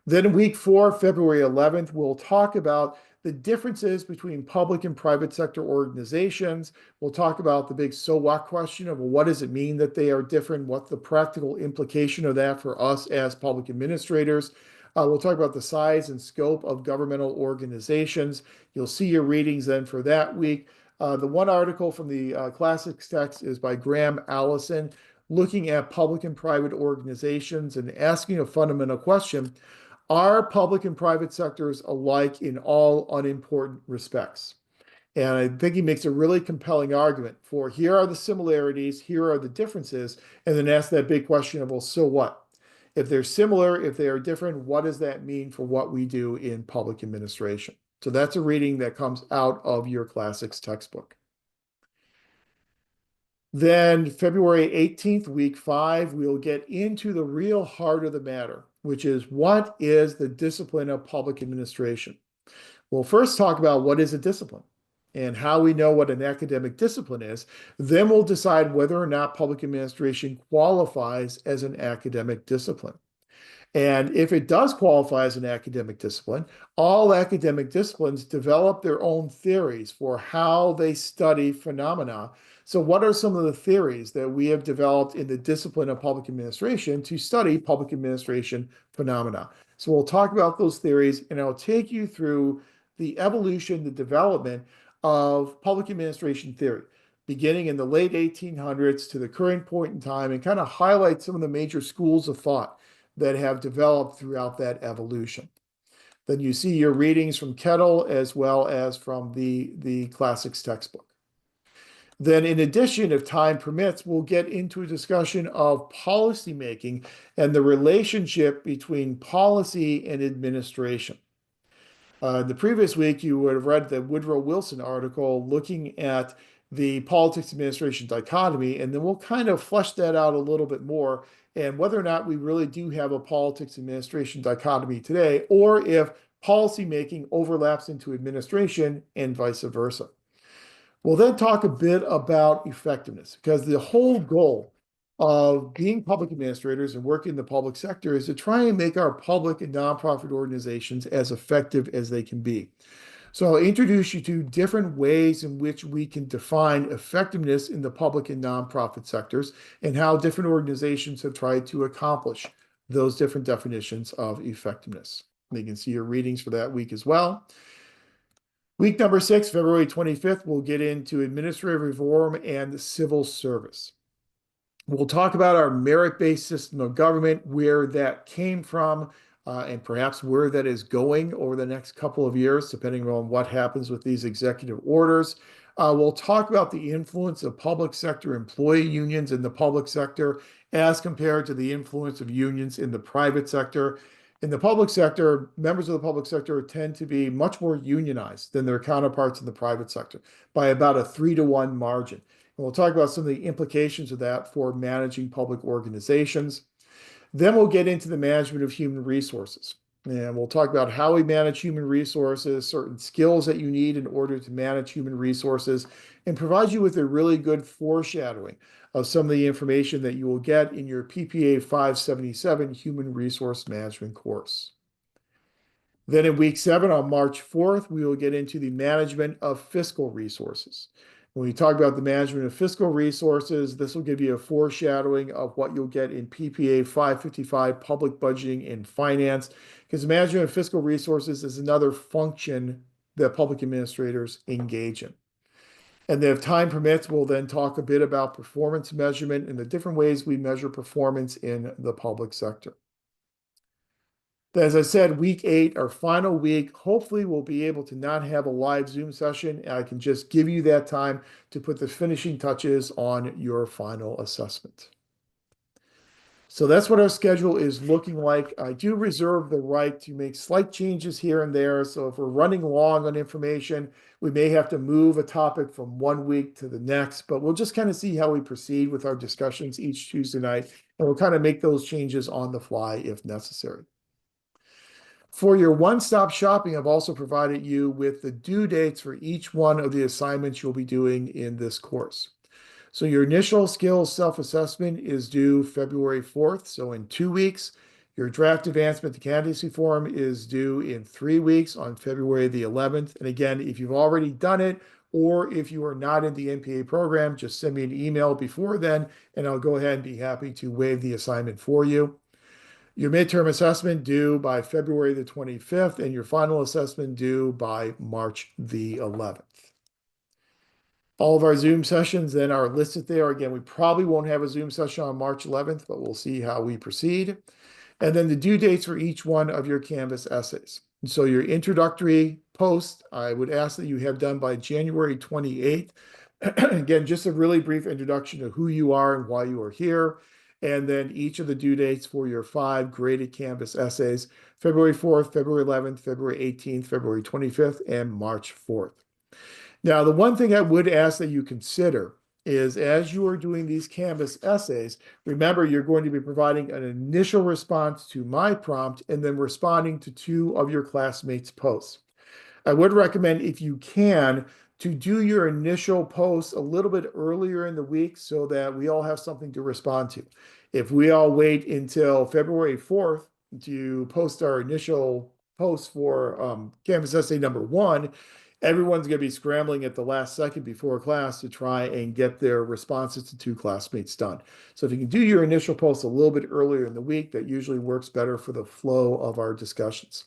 Then week 4, February 11th, we'll talk about the differences between public and private sector organizations. We'll talk about the big so what question of, well, what does it mean that they are different? What's the practical implication of that for us as public administrators? We'll talk about the size and scope of governmental organizations. You'll see your readings then for that week. The one article from the Classics text is by Graham Allison, looking at public and private organizations and asking a fundamental question. Are public and private sectors alike in all unimportant respects? And I think he makes a really compelling argument for here are the similarities, here are the differences, and then ask that big question of, well, so what? If they're similar, if they are different, what does that mean for what we do in public administration? So that's a reading that comes out of your classics textbook. Then February 18th, week 5, we'll get into the real heart of the matter, which is what is the discipline of public administration? We'll first talk about what is a discipline and how we know what an academic discipline is. Then we'll decide whether or not public administration qualifies as an academic discipline. And if it does qualify as an academic discipline, all academic disciplines develop their own theories for how they study phenomena. So what are some of the theories that we have developed in the discipline of public administration to study public administration phenomena? So we'll talk about those theories, and I'll take you through the evolution, the development of public administration theory, beginning in the late 1800s to the current point in time, and kind of highlight some of the major schools of thought that have developed throughout that evolution. Then you see your readings from Kettle as well as from the classics textbook. Then in addition, if time permits, we'll get into a discussion of policymaking and the relationship between policy and administration. The previous week, you would have read the Woodrow Wilson article looking at the politics administration dichotomy, and then we'll kind of flesh that out a little bit more and whether or not we really do have a politics administration dichotomy today, or if policymaking overlaps into administration and vice versa. We'll then talk a bit about effectiveness, because the whole goal of being public administrators and working in the public sector is to try and make our public and nonprofit organizations as effective as they can be. So I'll introduce you to different ways in which we can define effectiveness in the public and nonprofit sectors and how different organizations have tried to accomplish those different definitions of effectiveness. You can see your readings for that week as well. Week number 6, February 25th, we'll get into administrative reform and civil service. We'll talk about our merit-based system of government, where that came from, and perhaps where that is going over the next couple of years, depending on what happens with these executive orders. We'll talk about the influence of public sector employee unions in the public sector as compared to the influence of unions in the private sector. In the public sector, members of the public sector tend to be much more unionized than their counterparts in the private sector by about a 3-to-1 margin. And we'll talk about some of the implications of that for managing public organizations. Then we'll get into the management of human resources. And we'll talk about how we manage human resources, certain skills that you need in order to manage human resources, and provide you with a really good foreshadowing of some of the information that you will get in your PPA 577 Human Resource Management course. Then in week 7, on March 4th, we will get into the management of fiscal resources. When we talk about the management of fiscal resources, this will give you a foreshadowing of what you'll get in PPA 555, public budgeting and finance, because management of fiscal resources is another function that public administrators engage in. And then if time permits, we'll then talk a bit about performance measurement and the different ways we measure performance in the public sector. As I said, week 8, our final week, hopefully we'll be able to not have a live Zoom session. And I can just give you that time to put the finishing touches on your final assessment. So that's what our schedule is looking like. I do reserve the right to make slight changes here and there. So if we're running long on information, we may have to move a topic from one week to the next, but we'll just kind of see how we proceed with our discussions each Tuesday night. And we'll kind of make those changes on the fly if necessary. For your one-stop shopping, I've also provided you with the due dates for each one of the assignments you'll be doing in this course. So your initial skills self-assessment is due February 4th, so in 2 weeks. Your draft advancement to candidacy form is due in 3 weeks on February the 11th. And again, if you've already done it, or if you are not in the NPA program, just send me an email before then, and I'll go ahead and be happy to waive the assignment for you. Your midterm assessment due by February the 25th, and your final assessment due by March the 11th. All of our Zoom sessions then are listed there. Again, we probably won't have a Zoom session on March 11th, but we'll see how we proceed. And then the due dates for each one of your Canvas essays. And so your introductory post, I would ask that you have done by January 28th. Again, just a really brief introduction to who you are and why you are here. And then each of the due dates for your 5 graded Canvas essays, February 4th, February 11th, February 18th, February 25th, and March 4th. Now, the one thing I would ask that you consider is as you are doing these Canvas essays, remember you're going to be providing an initial response to my prompt and then responding to 2 of your classmates' posts. I would recommend, if you can, to do your initial post a little bit earlier in the week so that we all have something to respond to. If we all wait until February 4th to post our initial post for Canvas essay number 1, everyone's going to be scrambling at the last second before class to try and get their responses to 2 classmates done. So if you can do your initial post a little bit earlier in the week, that usually works better for the flow of our discussions.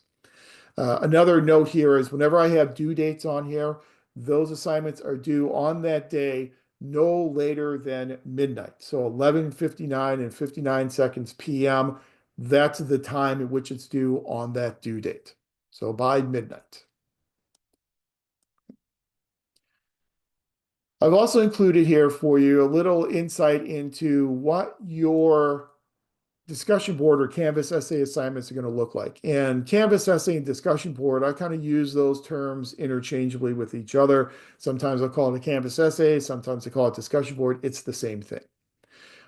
Another note here is whenever I have due dates on here, those assignments are due on that day no later than midnight. So 11:59 and 59 seconds p.m. That's the time at which it's due on that due date. So by midnight. I've also included here for you a little insight into what your discussion board or Canvas essay assignments are going to look like. And Canvas essay and discussion board, I kind of use those terms interchangeably with each other. Sometimes I'll call it a Canvas essay, sometimes I call it discussion board. It's the same thing.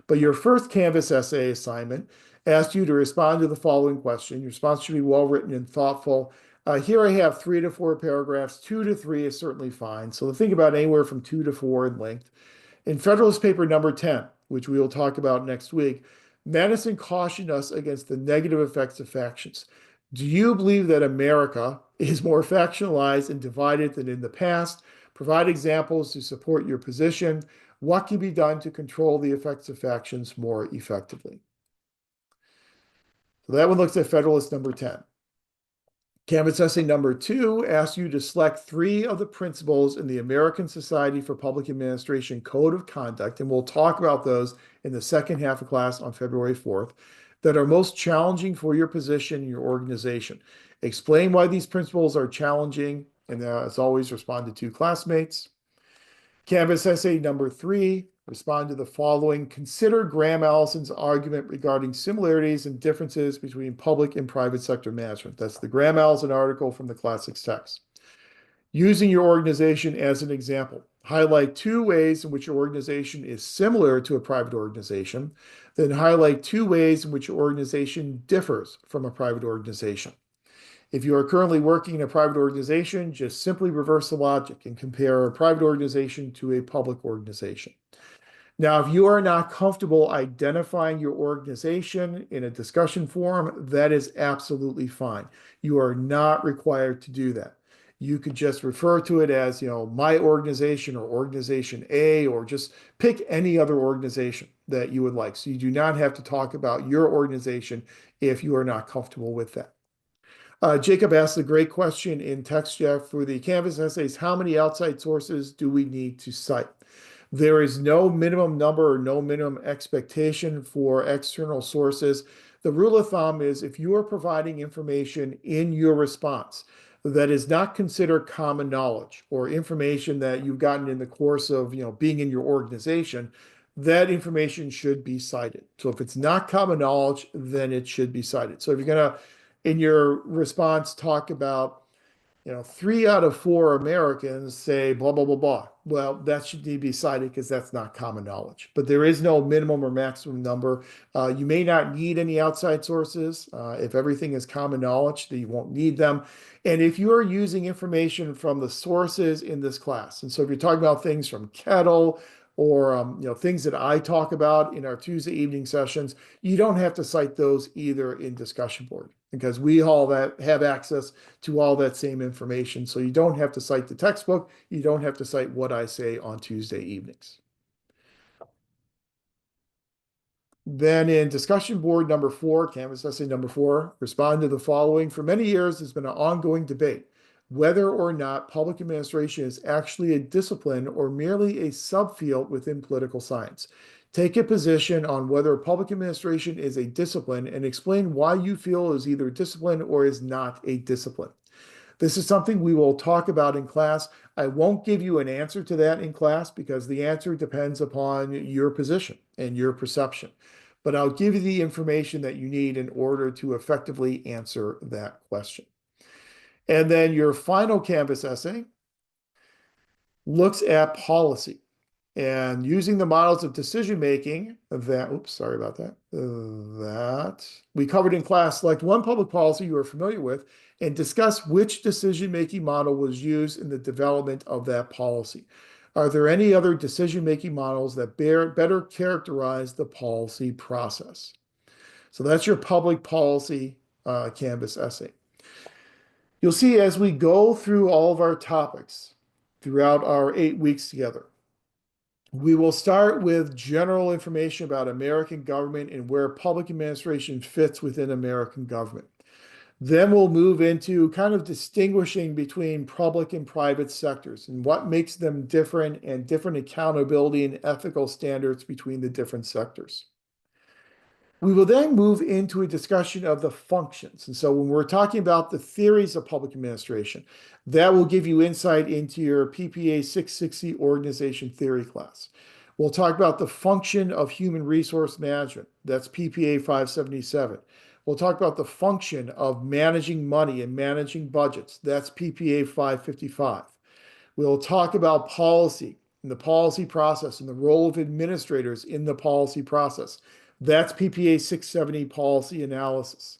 But your first Canvas essay assignment asks you to respond to the following question. Your response should be well written and thoughtful. Here I have 3 to 4 paragraphs. 2 to 3 is certainly fine. So think about anywhere from 2 to 4 in length. In Federalist Paper number 10, which we will talk about next week, Madison cautioned us against the negative effects of factions. Do you believe that America is more factionalized and divided than in the past? Provide examples to support your position. What can be done to control the effects of factions more effectively? So that one looks at Federalist number 10. Canvas essay number 2 asks you to select 3 of the principles in the American Society for Public Administration Code of Conduct, and we'll talk about those in the second half of class on February 4th, that are most challenging for your position in your organization. Explain why these principles are challenging, and as always, respond to 2 classmates. Canvas essay number 3, respond to the following. Consider Graham Allison's argument regarding similarities and differences between public and private sector management. That's the Graham Allison article from the Classics text. Using your organization as an example, highlight 2 ways in which your organization is similar to a private organization, then highlight 2 ways in which your organization differs from a private organization. If you are currently working in a private organization, just simply reverse the logic and compare a private organization to a public organization. Now, if you are not comfortable identifying your organization in a discussion forum, that is absolutely fine. You are not required to do that. You could just refer to it as, my organization or organization A, or just pick any other organization that you would like. So you do not have to talk about your organization if you are not comfortable with that. Jacob asked a great question in text, Jeff, for the Canvas essays. How many outside sources do we need to cite? There is no minimum number or no minimum expectation for external sources. The rule of thumb is if you are providing information in your response that is not considered common knowledge or information that you've gotten in the course of, being in your organization, that information should be cited. So if it's not common knowledge, then it should be cited. So if you're going to, in your response, talk about 3 out of 4 Americans say blah, blah, blah, blah. Well, that should need to be cited because that's not common knowledge. But there is no minimum or maximum number. You may not need any outside sources. If everything is common knowledge, then you won't need them. And if you are using information from the sources in this class, and so if you're talking about things from Kettle or things that I talk about in our Tuesday evening sessions, you don't have to cite those either in discussion board because we all have access to all that same information. So you don't have to cite the textbook. You don't have to cite what I say on Tuesday evenings. Then in discussion board number 4, Canvas essay number 4, respond to the following. For many years, there's been an ongoing debate whether or not public administration is actually a discipline or merely a subfield within political science. Take a position on whether public administration is a discipline and explain why you feel is either discipline or is not a discipline. This is something we will talk about in class. I won't give you an answer to that in class because the answer depends upon your position and your perception. But I'll give you the information that you need in order to effectively answer that question. And then your final Canvas essay looks at policy and using the models of decision making that, oops, sorry about that, that we covered in class. Select one public policy you are familiar with and discuss which decision making model was used in the development of that policy. Are there any other decision making models that better characterize the policy process? So that's your public policy Canvas essay. You'll see as we go through all of our topics throughout our 8 weeks together, we will start with general information about American government and where public administration fits within American government. Then we'll move into kind of distinguishing between public and private sectors and what makes them different and different accountability and ethical standards between the different sectors. We will then move into a discussion of the functions. And so when we're talking about the theories of public administration, that will give you insight into your PPA 660 organization theory class. We'll talk about the function of human resource management. That's PPA 577. We'll talk about the function of managing money and managing budgets. That's PPA 555. We'll talk about policy and the policy process and the role of administrators in the policy process. That's PPA 670 policy analysis.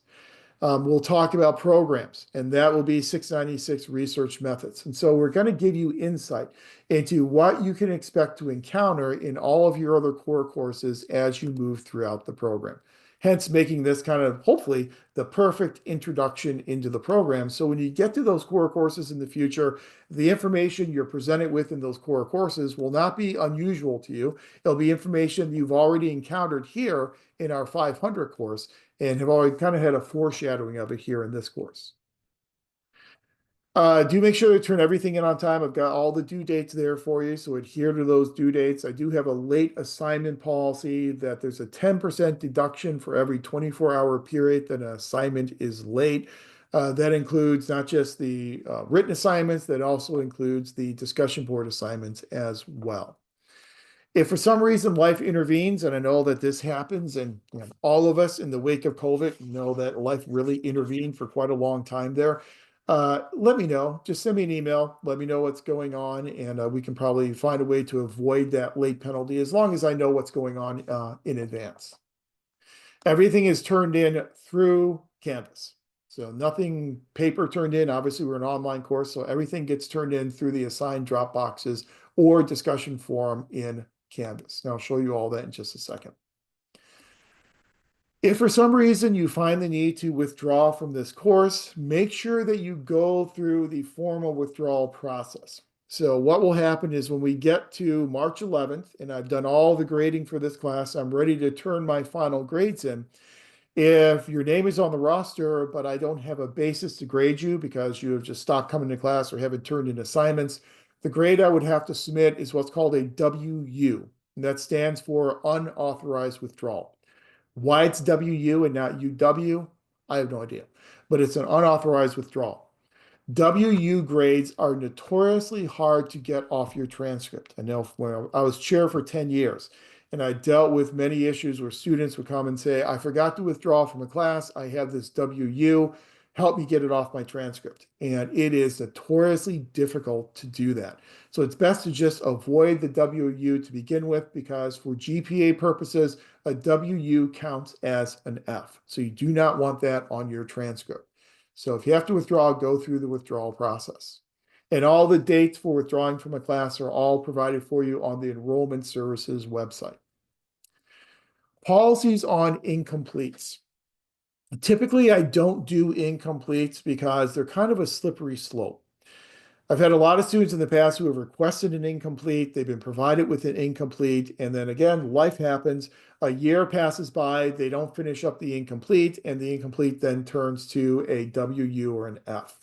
We'll talk about programs, and that will be 696 research methods. And so we're going to give you insight into what you can expect to encounter in all of your other core courses as you move throughout the program. Hence making this kind of, hopefully, the perfect introduction into the program. So when you get to those core courses in the future, the information you're presented with in those core courses will not be unusual to you. It'll be information you've already encountered here in our 500 course and have already kind of had a foreshadowing of it here in this course. Do make sure to turn everything in on time. I've got all the due dates there for you, so adhere to those due dates. I do have a late assignment policy that there's a 10% deduction for every 24-hour period that an assignment is late. That includes not just the written assignments, that also includes the discussion board assignments as well. If for some reason life intervenes, and I know that this happens, and all of us in the wake of COVID know that life really intervened for quite a long time there, let me know. Just send me an email. Let me know what's going on, and we can probably find a way to avoid that late penalty as long as I know what's going on in advance. Everything is turned in through Canvas. So nothing paper turned in. Obviously, we're an online course, so everything gets turned in through the assigned drop boxes or discussion forum in Canvas. Now I'll show you all that in just a second. If for some reason you find the need to withdraw from this course, make sure that you go through the formal withdrawal process. So what will happen is when we get to March 11th, and I've done all the grading for this class, I'm ready to turn my final grades in. If your name is on the roster, but I don't have a basis to grade you because you have just stopped coming to class or haven't turned in assignments, the grade I would have to submit is what's called a WU, and that stands for unauthorized withdrawal. Why it's WU and not UW, I have no idea, but it's an unauthorized withdrawal. WU grades are notoriously hard to get off your transcript. I know when I was chair for 10 years and I dealt with many issues where students would come and say, I forgot to withdraw from a class. I have this WU. Help me get it off my transcript. And it is notoriously difficult to do that. So it's best to just avoid the WU to begin with because for GPA purposes, a WU counts as an F. So you do not want that on your transcript. So if you have to withdraw, go through the withdrawal process. And all the dates for withdrawing from a class are all provided for you on the Enrollment Services website. Policies on incompletes. Typically, I don't do incompletes because they're kind of a slippery slope. I've had a lot of students in the past who have requested an incomplete, they've been provided with an incomplete, and then again, life happens. A year passes by, they don't finish up the incomplete, and the incomplete then turns to a WU or an F.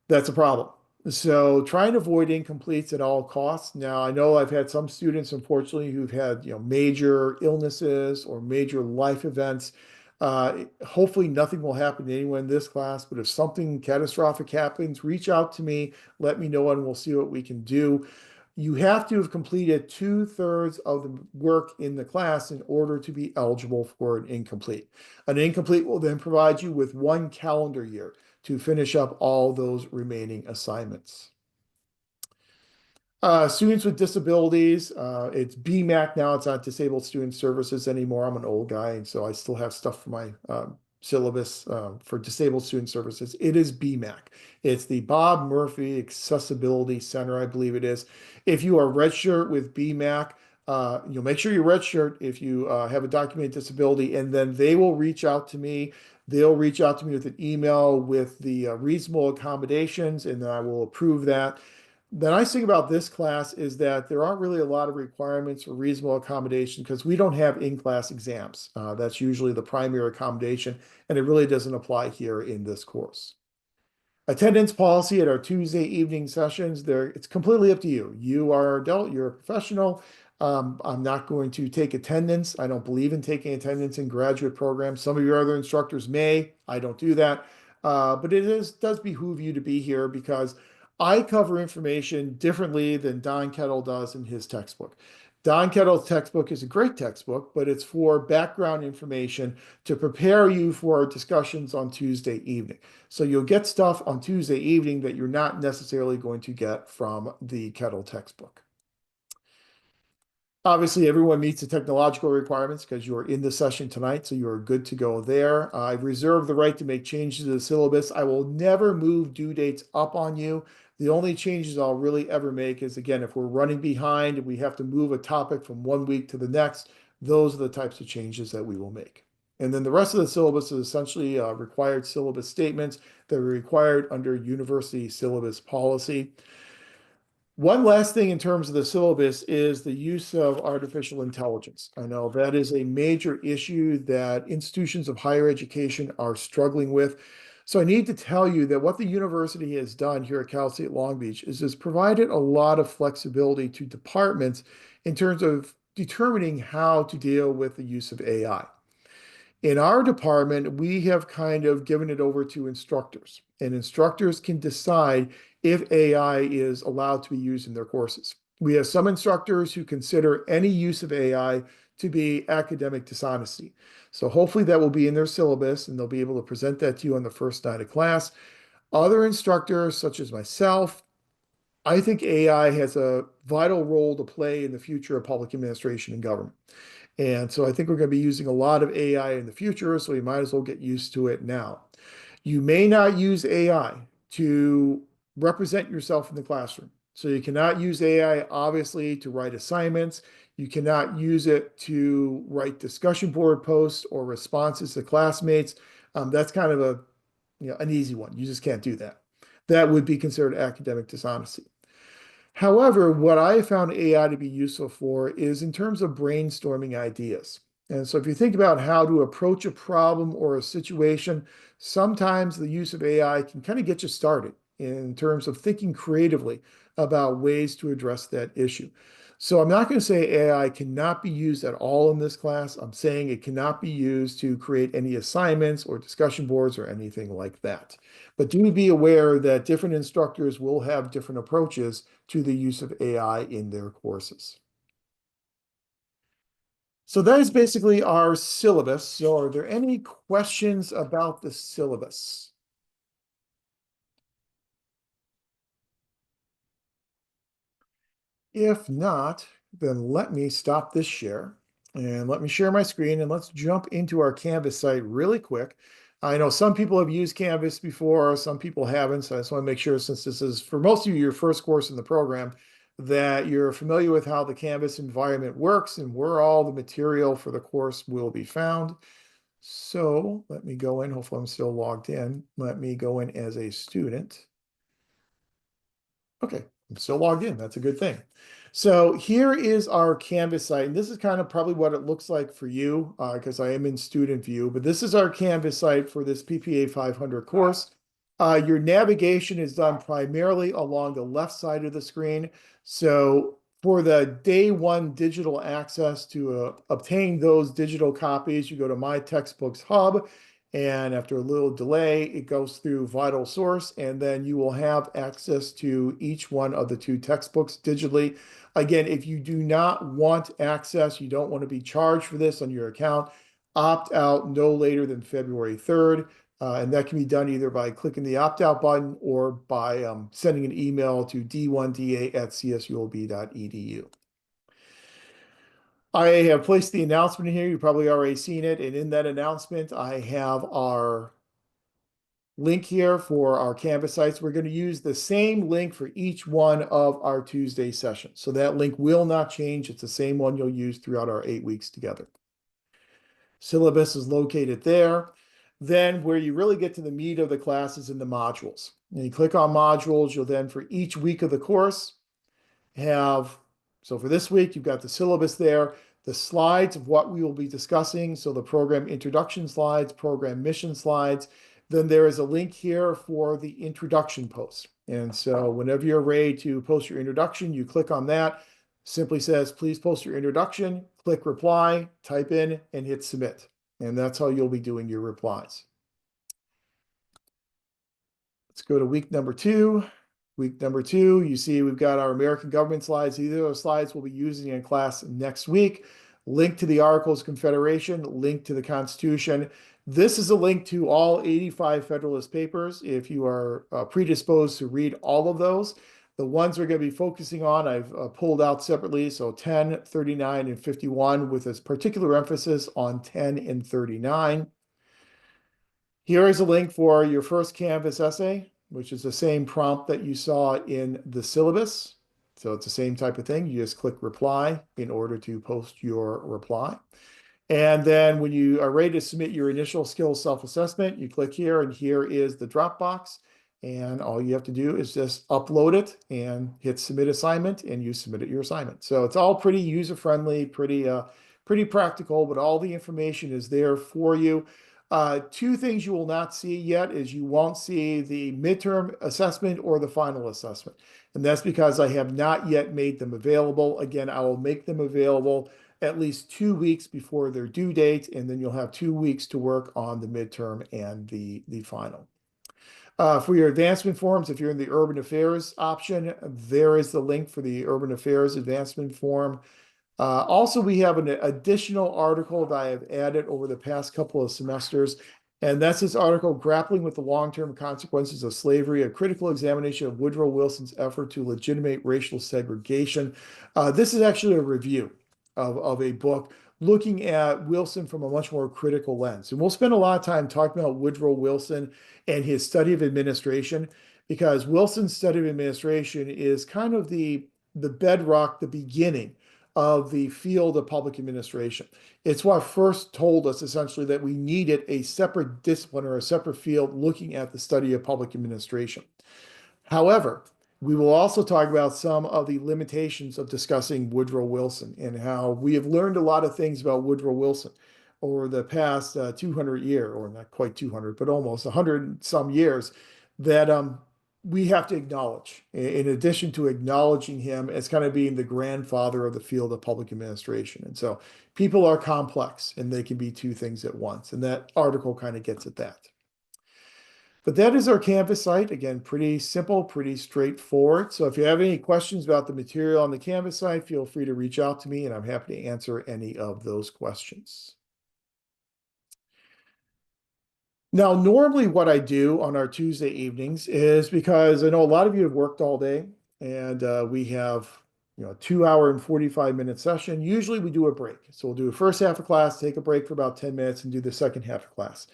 That's a problem. So try and avoid incompletes at all costs. Now, I know I've had some students, unfortunately, who've had major illnesses or major life events. Hopefully, nothing will happen to anyone in this class, but if something catastrophic happens, reach out to me, let me know, and we'll see what we can do. You have to have completed 2/3 of the work in the class in order to be eligible for an incomplete. An incomplete will then provide you with 1 calendar year to finish up all those remaining assignments. Students with disabilities, it's BMAC now, it's not Disabled Student Services anymore. I'm an old guy, and so I still have stuff for my syllabus for Disabled Student Services. It is BMAC. It's the Bob Murphy Accessibility Center, I believe it is. If you are registered with BMAC, you'll make sure you're registered if you have a documented disability, and then they will reach out to me. They'll reach out to me with an email with the reasonable accommodations, and then I will approve that. The nice thing about this class is that there aren't really a lot of requirements for reasonable accommodation because we don't have in-class exams. That's usually the primary accommodation, and it really doesn't apply here in this course. Attendance policy at our Tuesday evening sessions, it's completely up to you. You are an adult, you're a professional. I'm not going to take attendance. I don't believe in taking attendance in graduate programs. Some of your other instructors may. I don't do that. But does behoove you to be here because I cover information differently than Don Kettle does in his textbook. Don Kettle's textbook is a great textbook, but it's for background information to prepare you for our discussions on Tuesday evening. So you'll get stuff on Tuesday evening that you're not necessarily going to get from the Kettle textbook. Obviously, everyone meets the technological requirements because you are in the session tonight, so you are good to go there. I reserve the right to make changes to the syllabus. I will never move due dates up on you. The only changes I'll really ever make is, again, if we're running behind and we have to move a topic from one week to the next, those are the types of changes that we will make. And then the rest of the syllabus is essentially required syllabus statements that are required under university syllabus policy. One last thing in terms of the syllabus is the use of artificial intelligence. I know that is a major issue that institutions of higher education are struggling with. So I need to tell you that what the university has done here at Cal State Long Beach is has provided a lot of flexibility to departments in terms of determining how to deal with the use of AI. In our department, we have kind of given it over to instructors, and instructors can decide if AI is allowed to be used in their courses. We have some instructors who consider any use of AI to be academic dishonesty. So hopefully that will be in their syllabus and they'll be able to present that to you on the first night of class. Other instructors, such as myself, I think AI has a vital role to play in the future of public administration and government. And so I think we're going to be using a lot of AI in the future, so you might as well get used to it now. You may not use AI to represent yourself in the classroom. So you cannot use AI, obviously, to write assignments. You cannot use it to write discussion board posts or responses to classmates. That's kind of an easy one. You just can't do that. That would be considered academic dishonesty. However, what I have found AI to be useful for is in terms of brainstorming ideas. And so if you think about how to approach a problem or a situation, sometimes the use of AI can kind of get you started in terms of thinking creatively about ways to address that issue. So I'm not going to say AI cannot be used at all in this class. I'm saying it cannot be used to create any assignments or discussion boards or anything like that. But do be aware that different instructors will have different approaches to the use of AI in their courses. So that is basically our syllabus. So are there any questions about the syllabus? If not, then let me stop this share and let me share my screen and let's jump into our Canvas site really quick. I know some people have used Canvas before, some people haven't, so I just want to make sure, since this is for most of you your first course in the program, that you're familiar with how the Canvas environment works and where all the material for the course will be found. So let me go in. Hopefully I'm still logged in. Let me go in as a student. Okay, I'm still logged in. That's a good thing. So here is our Canvas site, and this is kind of probably what it looks like for you because I am in student view, but this is our Canvas site for this PPA 500 course. Your navigation is done primarily along the left side of the screen. So for the day one digital access to obtain those digital copies, you go to My Textbooks Hub. And after a little delay, it goes through Vital Source, and then you will have access to each one of the two textbooks digitally. Again, if you do not want access, you don't want to be charged for this on your account, opt out no later than February 3rd. And that can be done either by clicking the opt out button or by sending an email to d1da@csulb.edu. I have placed the announcement in here. You've probably already seen it. And in that announcement, I have our link here for our Canvas sites. We're going to use the same link for each one of our Tuesday sessions. So that link will not change. It's the same one you'll use throughout our 8 weeks together. Syllabus is located there. Then where you really get to the meat of the class is in the modules. And you click on modules, you'll then for each week of the course have, so for this week, you've got the syllabus there, the slides of what we will be discussing. So the program introduction slides, program mission slides. Then there is a link here for the introduction post. And so whenever you're ready to post your introduction, you click on that. Simply says, please post your introduction, click reply, type in, and hit submit. And that's how you'll be doing your replies. Let's go to week number 2. Week number 2, you see we've got our American government slides. These are the slides we'll be using in class next week. Link to the Articles of Confederation, link to the Constitution. This is a link to all 85 Federalist Papers if you are predisposed to read all of those. The ones we're going to be focusing on, I've pulled out separately, so 10, 39, and 51 with this particular emphasis on 10 and 39. Here is a link for your first Canvas essay, which is the same prompt that you saw in the syllabus. So it's the same type of thing. You just click reply in order to post your reply. And then when you are ready to submit your initial skills self-assessment, you click here, and here is the Dropbox. And all you have to do is just upload it and hit submit assignment, and you submitted your assignment. So it's all pretty user-friendly, pretty practical, but all the information is there for you. Two things you will not see yet is you won't see the midterm assessment or the final assessment. And that's because I have not yet made them available. Again, I will make them available at least 2 weeks before their due date, and then you'll have 2 weeks to work on the midterm and the final. For your advancement forms, if you're in the Urban Affairs option, there is the link for the Urban Affairs advancement form. Also, we have an additional article that I have added over the past couple of semesters, and that's this article, Grappling with the Long-Term Consequences of Slavery, a critical examination of Woodrow Wilson's effort to legitimate racial segregation. This is actually a review of a book looking at Wilson from a much more critical lens. And we'll spend a lot of time talking about Woodrow Wilson and his study of administration, because Wilson's study of administration is kind of the bedrock, the beginning of the field of public administration. It's what first told us essentially that we needed a separate discipline or a separate field looking at the study of public administration. However, we will also talk about some of the limitations of discussing Woodrow Wilson and how we have learned a lot of things about Woodrow Wilson over the past 200 years, or not quite 200, but almost 100 some years, that we have to acknowledge, in addition to acknowledging him as kind of being the grandfather of the field of public administration. And so people are complex and they can be two things at once. And that article kind of gets at that. But that is our Canvas site. Again, pretty simple, pretty straightforward. So if you have any questions about the material on the Canvas site, feel free to reach out to me and I'm happy to answer any of those questions. Now, normally what I do on our Tuesday evenings is, because I know a lot of you have worked all day and we have a 2 hour and 45-minute session. Usually we do a break. So we'll do the first half of class, take a break for about 10 minutes and do the second half of class.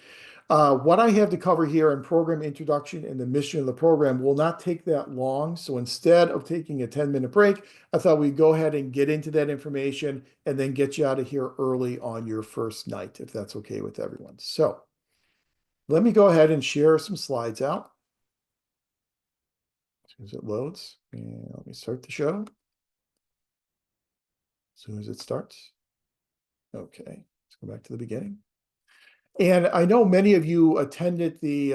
What I have to cover here in program introduction and the mission of the program will not take that long. So instead of taking a 10-minute break, I thought we'd go ahead and get into that information and then get you out of here early on your first night, if that's okay with everyone. So let me go ahead and share some slides out as soon as it loads. And let me start the show as soon as it starts. Okay, let's go back to the beginning. And I know many of you attended the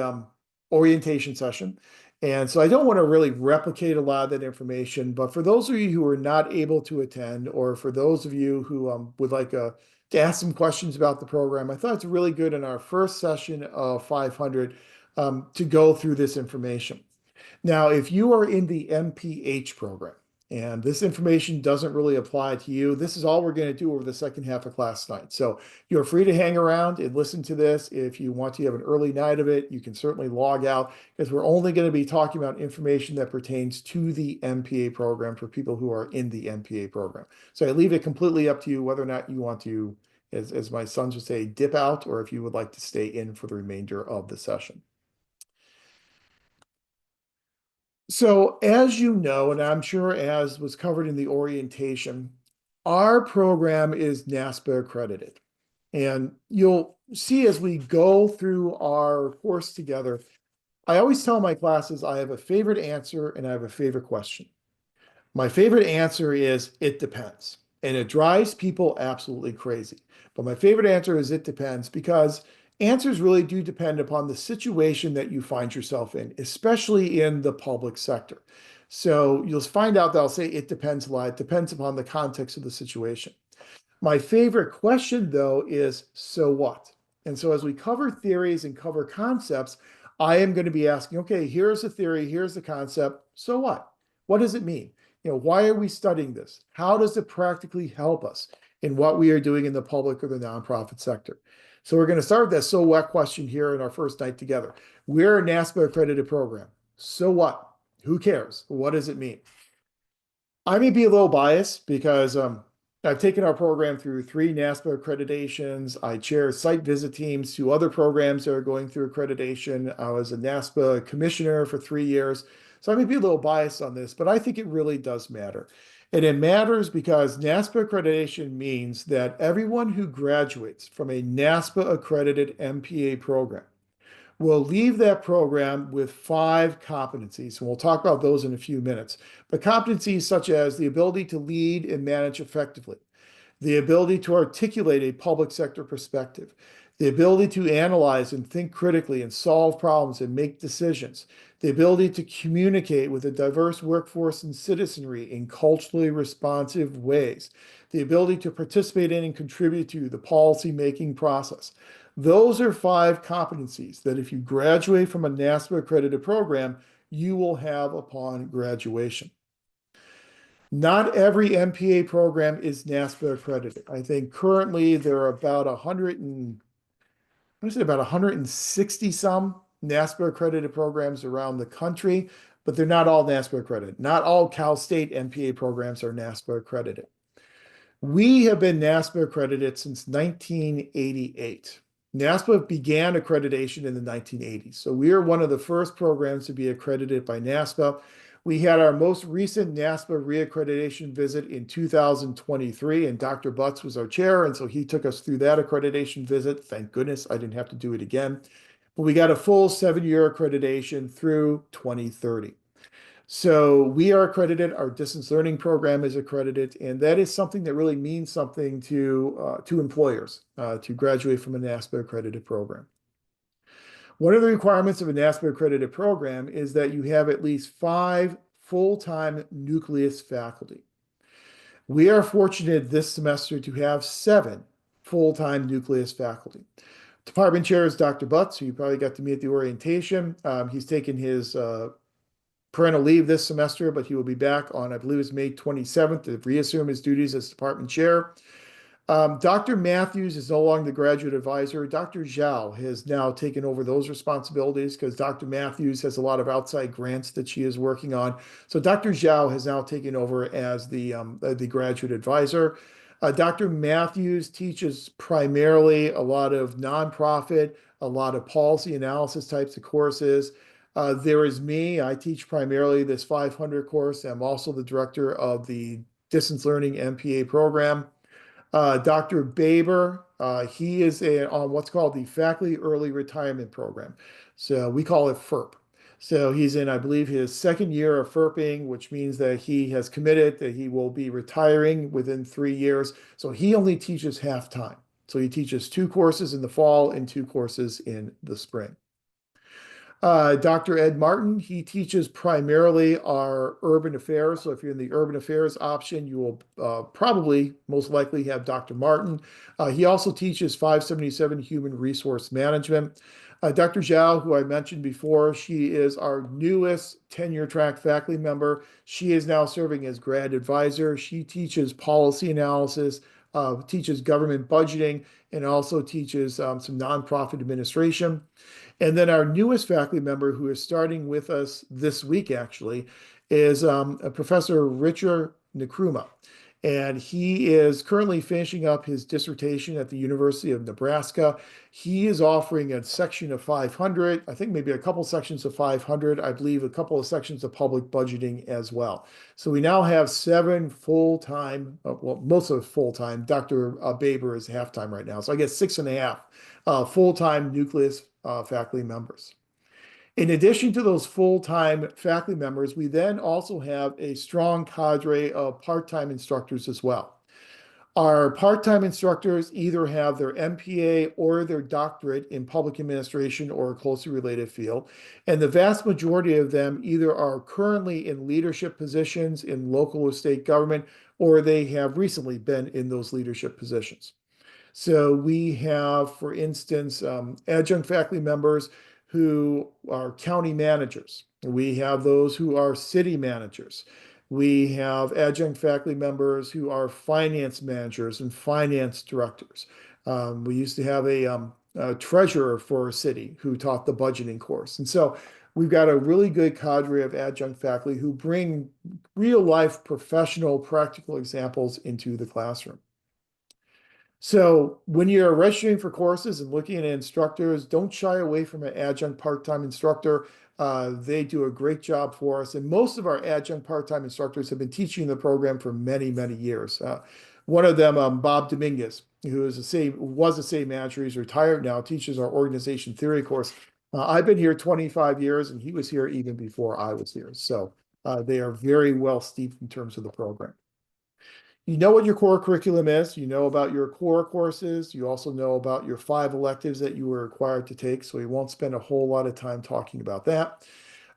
orientation session. And so I don't want to really replicate a lot of that information, but for those of you who are not able to attend, or for those of you who would like to ask some questions about the program, I thought it's really good in our first session of 500 to go through this information. Now, if you are in the MPH program, and this information doesn't really apply to you, this is all we're going to do over the second half of class tonight. So you're free to hang around and listen to this. If you want to have an early night of it, you can certainly log out, because we're only going to be talking about information that pertains to the MPA program for people who are in the MPA program. So I leave it completely up to you whether or not you want to, as my sons would say, dip out, or if you would like to stay in for the remainder of the session. So as you know, and I'm sure as was covered in the orientation, our program is NASPA accredited. And you'll see as we go through our course together, I always tell my classes I have a favorite answer and I have a favorite question. My favorite answer is it depends. And it drives people absolutely crazy. But my favorite answer is it depends, because answers really do depend upon the situation that you find yourself in, especially in the public sector. So you'll find out that I'll say it depends a lot. It depends upon the context of the situation. My favorite question, though, is so what? And so as we cover theories and cover concepts, I am going to be asking, okay, here's the theory, here's the concept. So what? What does it mean? Why are we studying this? How does it practically help us in what we are doing in the public or the nonprofit sector? So we're going to start with that so what question here in our first night together. We're a NASPA accredited program. So what? Who cares? What does it mean? I may be a little biased because I've taken our program through 3 NASPA accreditations. I chair site visit teams to other programs that are going through accreditation. I was a NASPA commissioner for 3 years. So I may be a little biased on this, but I think it really does matter. And it matters because NASPA accreditation means that everyone who graduates from a NASPA accredited MPA program will leave that program with 5 competencies, and we'll talk about those in a few minutes. But competencies such as the ability to lead and manage effectively, the ability to articulate a public sector perspective, the ability to analyze and think critically and solve problems and make decisions, the ability to communicate with a diverse workforce and citizenry in culturally responsive ways, the ability to participate in and contribute to the policy-making process. Those are 5 competencies that if you graduate from a NASPA accredited program, you will have upon graduation. Not every MPA program is NASPA accredited. I think currently there are about 160 some NASPA accredited programs around the country, but they're not all NASPA accredited. Not all Cal State MPA programs are NASPA accredited. We have been NASPA accredited since 1988. NASPA began accreditation in the 1980s. So we are one of the first programs to be accredited by NASPA. We had our most recent NASPA reaccreditation visit in 2023, and Dr. Butts was our chair, and so he took us through that accreditation visit. Thank goodness I didn't have to do it again. But we got a full 7-year accreditation through 2030. So we are accredited, our distance learning program is accredited, and that is something that really means something to employers to graduate from a NASPA accredited program. One of the requirements of a NASPA accredited program is that you have at least 5 full-time nucleus faculty. We are fortunate this semester to have 7 full-time nucleus faculty. Department chair is Dr. Butts, who you probably got to meet at the orientation. He's taken his parental leave this semester, but he will be back on, I believe it's May 27th to reassume his duties as department chair. Dr. Matthews is no longer the graduate advisor. Dr. Zhao has now taken over those responsibilities because Dr. Matthews has a lot of outside grants that she is working on. So Dr. Zhao has now taken over as the graduate advisor. Dr. Matthews teaches primarily a lot of nonprofit, a lot of policy analysis types of courses. There is me. I teach primarily this 500 course. I'm also the director of the distance learning MPA program. Dr. Baber, he is on what's called the Faculty Early Retirement Program. So we call it FERP. So he's in, I believe, his second year of FERPing, which means that he has committed that he will be retiring within 3 years. So he only teaches half time. So he teaches 2 courses in the fall and 2 courses in the spring. Dr. Ed Martin, he teaches primarily our urban affairs. So if you're in the urban affairs option, you will probably most likely have Dr. Martin. He also teaches 577 human resource management. Dr. Zhao, who I mentioned before, she is our newest tenure track faculty member. She is now serving as grad advisor. She teaches policy analysis, teaches government budgeting, and also teaches some nonprofit administration. And then our newest faculty member, who is starting with us this week, actually, is Professor Richard Nkrumah. And he is currently finishing up his dissertation at the University of Nebraska. He is offering a section of 500, I think maybe a couple sections of 500, I believe a couple of sections of public budgeting as well. So we now have 7 full-time, well, most of full-time. Dr. Baber is half-time right now. So I guess 6.5 full-time nucleus faculty members. In addition to those full-time faculty members, we then also have a strong cadre of part-time instructors as well. Our part-time instructors either have their MPA or their doctorate in public administration or a closely related field, and the vast majority of them either are currently in leadership positions in local or state government, or they have recently been in those leadership positions. So we have, for instance, adjunct faculty members who are county managers. We have those who are city managers. We have adjunct faculty members who are finance managers and finance directors. We used to have a treasurer for a city who taught the budgeting course. And so we've got a really good cadre of adjunct faculty who bring real life professional practical examples into the classroom. So when you're registering for courses and looking at instructors, don't shy away from an adjunct part-time instructor. They do a great job for us. And most of our adjunct part-time instructors have been teaching the program for many, many years. One of them, Bob Dominguez, who is was a city manager, he's retired now, teaches our organization theory course. I've been here 25 years, and he was here even before I was here. So they are very well steeped in terms of the program. You know what your core curriculum is. You know about your core courses. You also know about your 5 electives that you were required to take, so we won't spend a whole lot of time talking about that.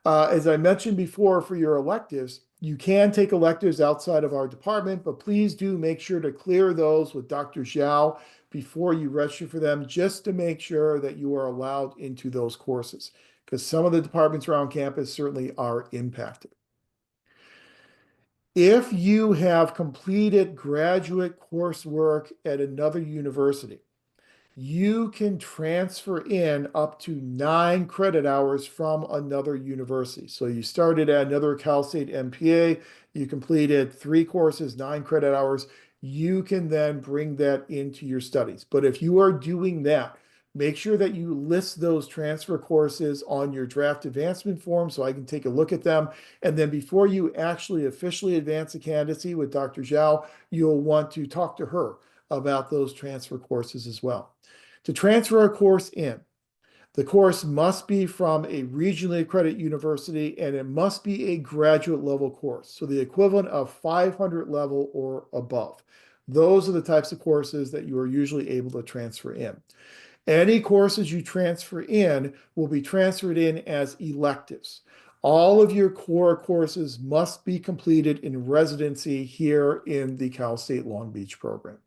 As I mentioned before, for your electives, you can take electives outside of our department, but please do make sure to clear those with Dr. Zhao before you register for them, just to make sure that you are allowed into those courses, because some of the departments around campus certainly are impacted. If you have completed graduate coursework at another university, you can transfer in up to 9 credit hours from another university. So you started at another Cal State MPA, you completed 3 courses, 9 credit hours, you can then bring that into your studies. But if you are doing that, make sure that you list those transfer courses on your draft advancement form so I can take a look at them. And then before you actually officially advance a candidacy with Dr. Zhao, you'll want to talk to her about those transfer courses as well. To transfer a course in, the course must be from a regionally accredited university and it must be a graduate level course, so the equivalent of 500 level or above. Those are the types of courses that you are usually able to transfer in. Any courses you transfer in will be transferred in as electives. All of your core courses must be completed in residency here in the Cal State Long Beach program.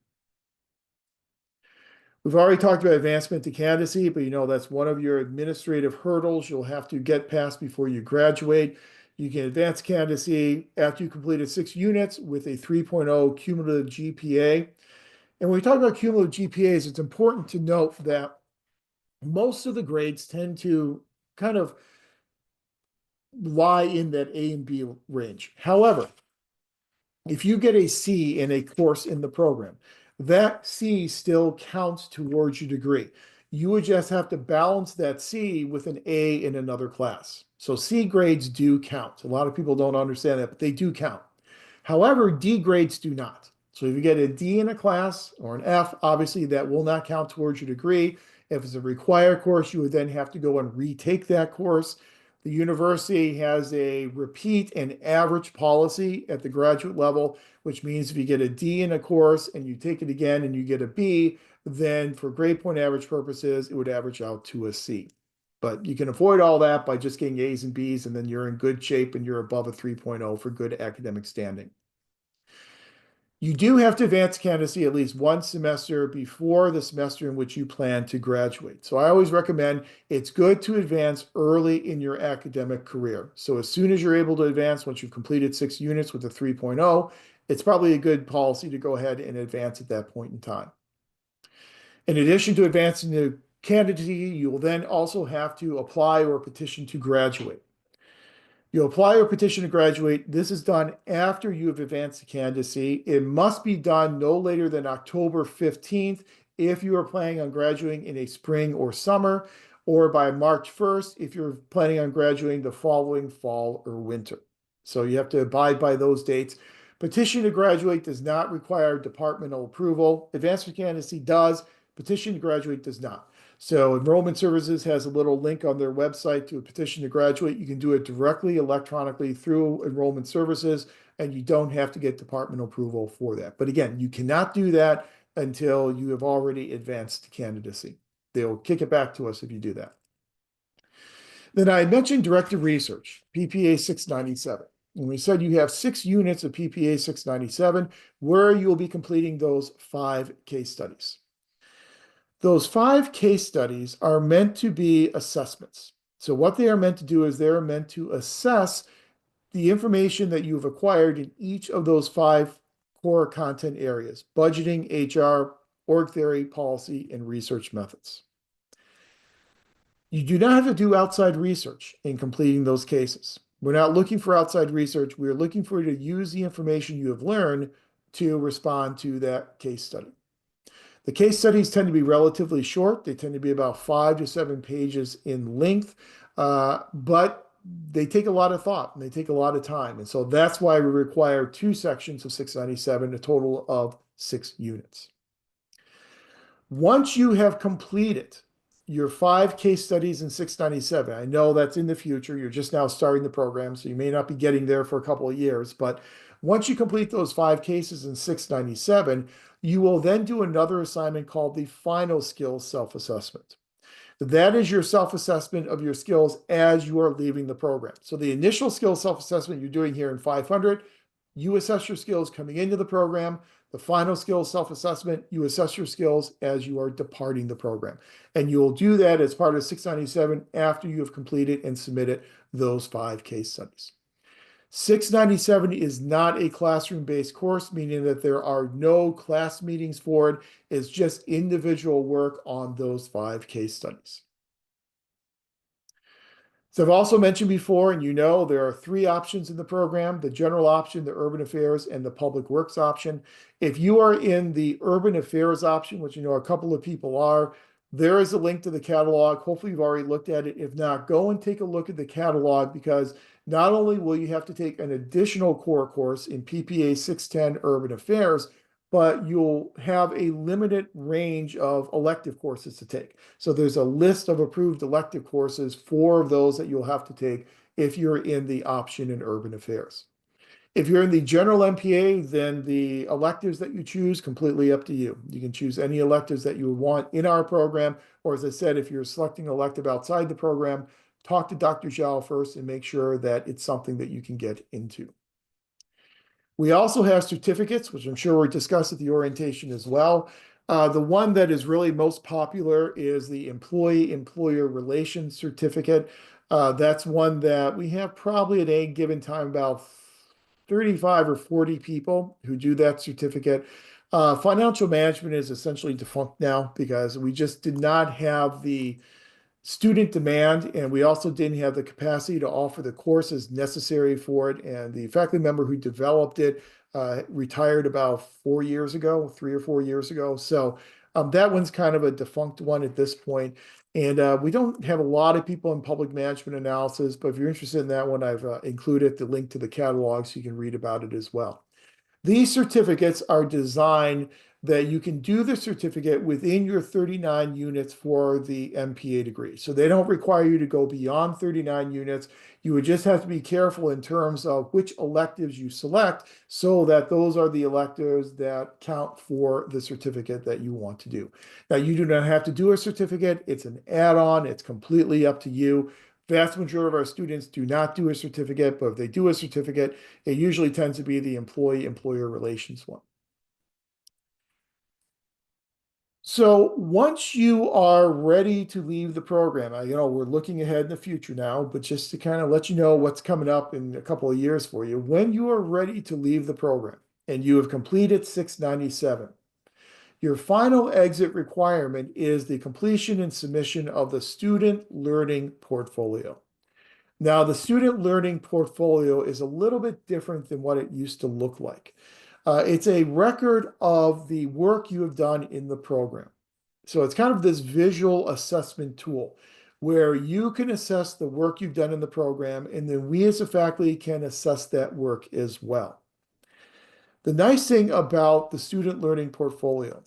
We've already talked about advancement to candidacy, but that's one of your administrative hurdles you'll have to get past before you graduate. You can advance candidacy after you completed 6 units with a 3.0 cumulative GPA. And when we talk about cumulative GPAs, it's important to note that most of the grades tend to kind of lie in that A and B range. However, if you get a C in a course in the program, that C still counts towards your degree. You would just have to balance that C with an A in another class. So C grades do count. A lot of people don't understand that, but they do count. However, D grades do not. So if you get a D in a class or an F, obviously that will not count towards your degree. If it's a required course, you would then have to go and retake that course. The university has a repeat and average policy at the graduate level, which means if you get a D in a course and you take it again and you get a B, then for grade point average purposes, it would average out to a C. But you can avoid all that by just getting A's and B's, and then you're in good shape and you're above a 3.0 for good academic standing. You do have to advance candidacy at least one semester before the semester in which you plan to graduate. So I always recommend it's good to advance early in your academic career. So as soon as you're able to advance, once you've completed 6 units with a 3.0, it's probably a good policy to go ahead and advance at that point in time. In addition to advancing the candidacy, you will then also have to apply or petition to graduate. You apply or petition to graduate. This is done after you have advanced the candidacy. It must be done no later than October 15th if you are planning on graduating in a spring or summer, or by March 1st if you're planning on graduating the following fall or winter. So you have to abide by those dates. Petition to graduate does not require departmental approval. Advanced candidacy does. Petition to graduate does not. So Enrollment Services has a little link on their website to a petition to graduate. You can do it directly electronically through Enrollment Services, and you don't have to get departmental approval for that. But again, you cannot do that until you have already advanced to candidacy. They'll kick it back to us if you do that. Then I mentioned directed research, PPA 697. And we said you have 6 units of PPA 697 where you'll be completing those 5 case studies. Those 5 case studies are meant to be assessments. So what they are meant to do is they're meant to assess the information that you've acquired in each of those 5 core content areas: budgeting, HR, org theory, policy, and research methods. You do not have to do outside research in completing those cases. We're not looking for outside research. We're looking for you to use the information you have learned to respond to that case study. The case studies tend to be relatively short. They tend to be about 5 to 7 pages in length, but they take a lot of thought and they take a lot of time. And so that's why we require 2 sections of 697, a total of 6 units. Once you have completed your 5 case studies in 697, I know that's in the future. You're just now starting the program, so you may not be getting there for a couple of years. But once you complete those 5 cases in 697, you will then do another assignment called the final skills self-assessment. That is your self-assessment of your skills as you are leaving the program. So the initial skills self-assessment you're doing here in 500, you assess your skills coming into the program. The final skills self-assessment, you assess your skills as you are departing the program. And you'll do that as part of 697 after you have completed and submitted those 5 case studies. 697 is not a classroom-based course, meaning that there are no class meetings for it. It's just individual work on those 5 case studies. So I've also mentioned before, and there are 3 options in the program: the general option, the urban affairs, and the public works option. If you are in the urban affairs option, which a couple of people are, There is a link to the catalog. Hopefully, you've already looked at it. If not, go and take a look at the catalog because not only will you have to take an additional core course in PPA 610 Urban Affairs, but you'll have a limited range of elective courses to take. So there's a list of approved elective courses, four of those that you'll have to take if you're in the option in Urban Affairs. If you're in the general MPA, then the electives that you choose, completely up to you. You can choose any electives that you want in our program, or as I said, if you're selecting an elective outside the program, talk to Dr. Zhao first and make sure that it's something that you can get into. We also have certificates, which I'm sure we'll discuss at the orientation as well. The one that is really most popular is the Employee-Employer Relations Certificate. That's one that we have probably at any given time about 35 or 40 people who do that certificate. Financial management is essentially defunct now because we just did not have the student demand, and we also didn't have the capacity to offer the courses necessary for it. And the faculty member who developed it retired about 4 years ago, 3 or 4 years ago. So that one's kind of a defunct one at this point. And we don't have a lot of people in public management analysis, but if you're interested in that one, I've included the link to the catalog so you can read about it as well. These certificates are designed that you can do the certificate within your 39 units for the MPA degree. So they don't require you to go beyond 39 units. You would just have to be careful in terms of which electives you select so that those are the electives that count for the certificate that you want to do. Now, you do not have to do a certificate. It's an add-on. It's completely up to you. Vast majority of our students do not do a certificate, but if they do a certificate, it usually tends to be the employee-employer relations one. So once you are ready to leave the program, we're looking ahead in the future now, but just to kind of let you know what's coming up in a couple of years for you, when you are ready to leave the program and you have completed 697, your final exit requirement is the completion and submission of the student learning portfolio. Now, the student learning portfolio is a little bit different than what it used to look like. It's a record of the work you have done in the program. So it's kind of this visual assessment tool where you can assess the work you've done in the program, and then we as a faculty can assess that work as well. The nice thing about the student learning portfolio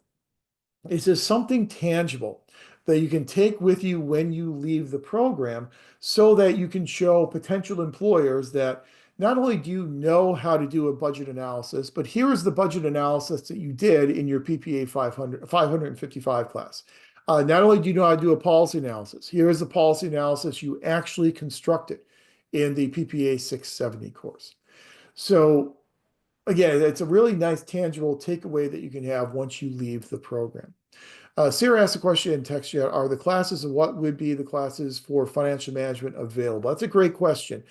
is there's something tangible that you can take with you when you leave the program so that you can show potential employers that not only do you know how to do a budget analysis, but here is the budget analysis that you did in your PPA 555 class. Not only do you know how to do a policy analysis, here is the policy analysis you actually constructed in the PPA 670 course. So again, it's a really nice tangible takeaway that you can have once you leave the program. Sarah asked a question in text chat, are the classes and what would be the classes for financial management available? That's a great question.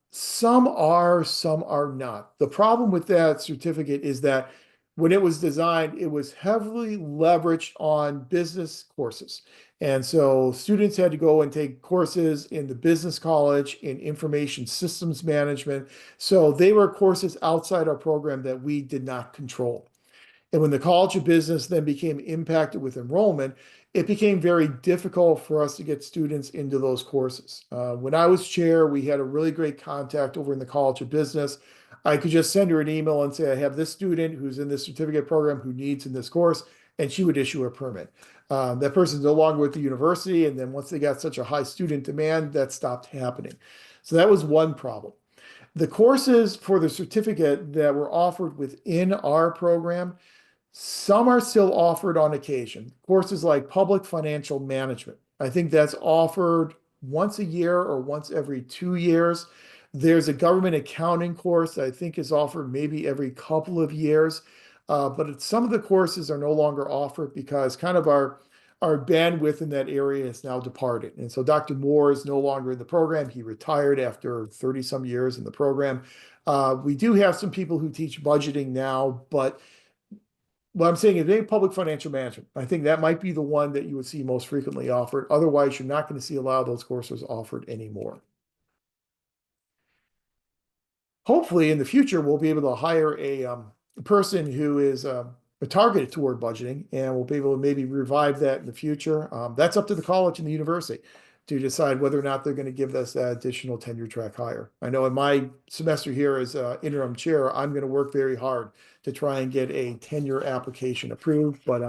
Some are not. The problem with that certificate is that when it was designed, it was heavily leveraged on business courses. And so students had to go and take courses in the business college in information systems management. So they were courses outside our program that we did not control. And when the College of Business then became impacted with enrollment, it became very difficult for us to get students into those courses. When I was chair, we had a really great contact over in the College of Business. I could just send her an email and say, I have this student who's in this certificate program who needs in this course, and she would issue a permit. That person's no longer with the university, and then once they got such a high student demand, that stopped happening. So that was one problem. The courses for the certificate that were offered within our program, some are still offered on occasion. Courses like public financial management. I think that's offered once a year or once every 2 years. There's a government accounting course that I think is offered maybe every couple of years. But some of the courses are no longer offered because kind of our bandwidth in that area has now departed. And so Dr. Moore is no longer in the program. He retired after 30 some years in the program. We do have some people who teach budgeting now, but what I'm saying is public financial management. I think that might be the one that you would see most frequently offered. Otherwise, you're not going to see a lot of those courses offered anymore. Hopefully, in the future, we'll be able to hire a person who is target it toward budgeting, and we'll be able to maybe revive that in the future. That's up to the college and the university to decide whether or not they're going to give us that additional tenure track hire. I know in my semester here as interim chair, I'm going to work very hard to try and get a tenure application approved, but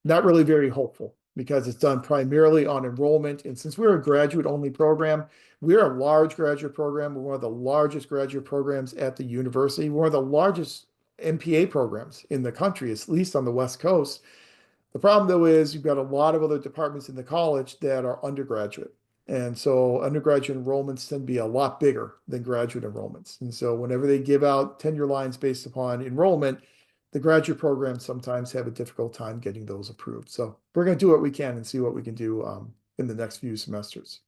not really very hopeful because it's done primarily on enrollment. And since we're a graduate only program, we're a large graduate program. We're one of the largest graduate programs at the university. We're one of the largest MPA programs in the country, at least on the West Coast. The problem, though, is you've got a lot of other departments in the college that are undergraduate. And so undergraduate enrollments tend to be a lot bigger than graduate enrollments. And so whenever they give out tenure lines based upon enrollment, the graduate programs sometimes have a difficult time getting those approved. So we're going to do what we can and see what we can do in the next few semesters.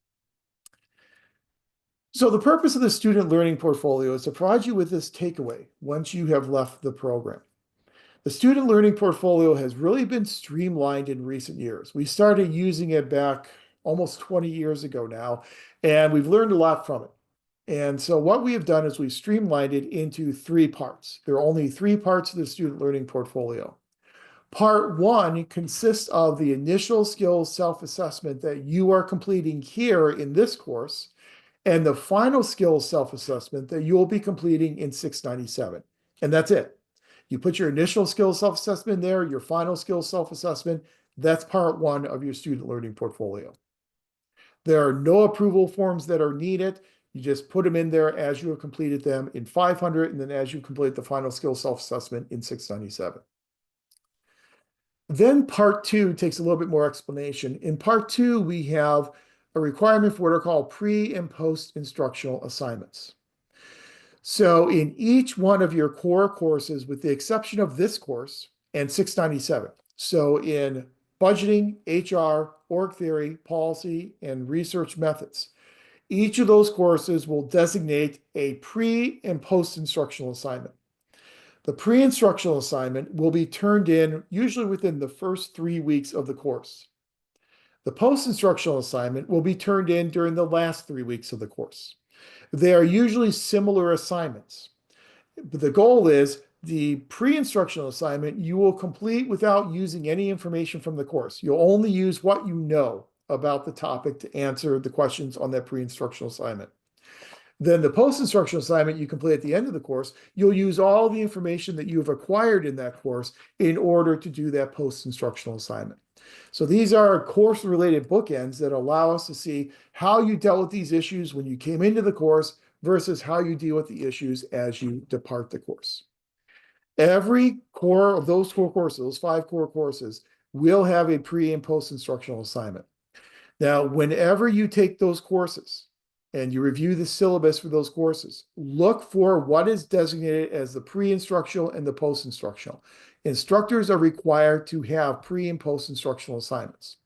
So the purpose of the student learning portfolio is to provide you with this takeaway once you have left the program. The student learning portfolio has really been streamlined in recent years. We started using it back almost 20 years ago now, and we've learned a lot from it. And so what we have done is we've streamlined it into 3 parts. There are only 3 parts of the student learning portfolio. Part 1 consists of the initial skills self-assessment that you are completing here in this course, and the final skills self-assessment that you will be completing in 697. And that's it. You put your initial skills self-assessment there, your final skills self-assessment. That's part 1 of your student learning portfolio. There are no approval forms that are needed. You just put them in there as you have completed them in 500, and then as you complete the final skills self-assessment in 697. Then part 2 takes a little bit more explanation. In part 2, we have a requirement for what are called pre and post instructional assignments. So in each one of your core courses, with the exception of this course and 697, so in budgeting, HR, org theory, policy, and research methods, each of those courses will designate a pre and post instructional assignment. The pre-instructional assignment will be turned in usually within the first 3 weeks of the course. The post-instructional assignment will be turned in during the last 3 weeks of the course. They are usually similar assignments. But the goal is the pre-instructional assignment you will complete without using any information from the course. You'll only use what you know about the topic to answer the questions on that pre-instructional assignment. Then the post-instructional assignment you complete at the end of the course, you'll use all the information that you have acquired in that course in order to do that post-instructional assignment. So these are course-related bookends that allow us to see how you dealt with these issues when you came into the course versus how you deal with the issues as you depart the course. Every core of those core courses, those 5 core courses, will have a pre and post-instructional assignment. Now, whenever you take those courses and you review the syllabus for those courses, look for what is designated as the pre-instructional and the post-instructional. Instructors are required to have pre and post-instructional assignments.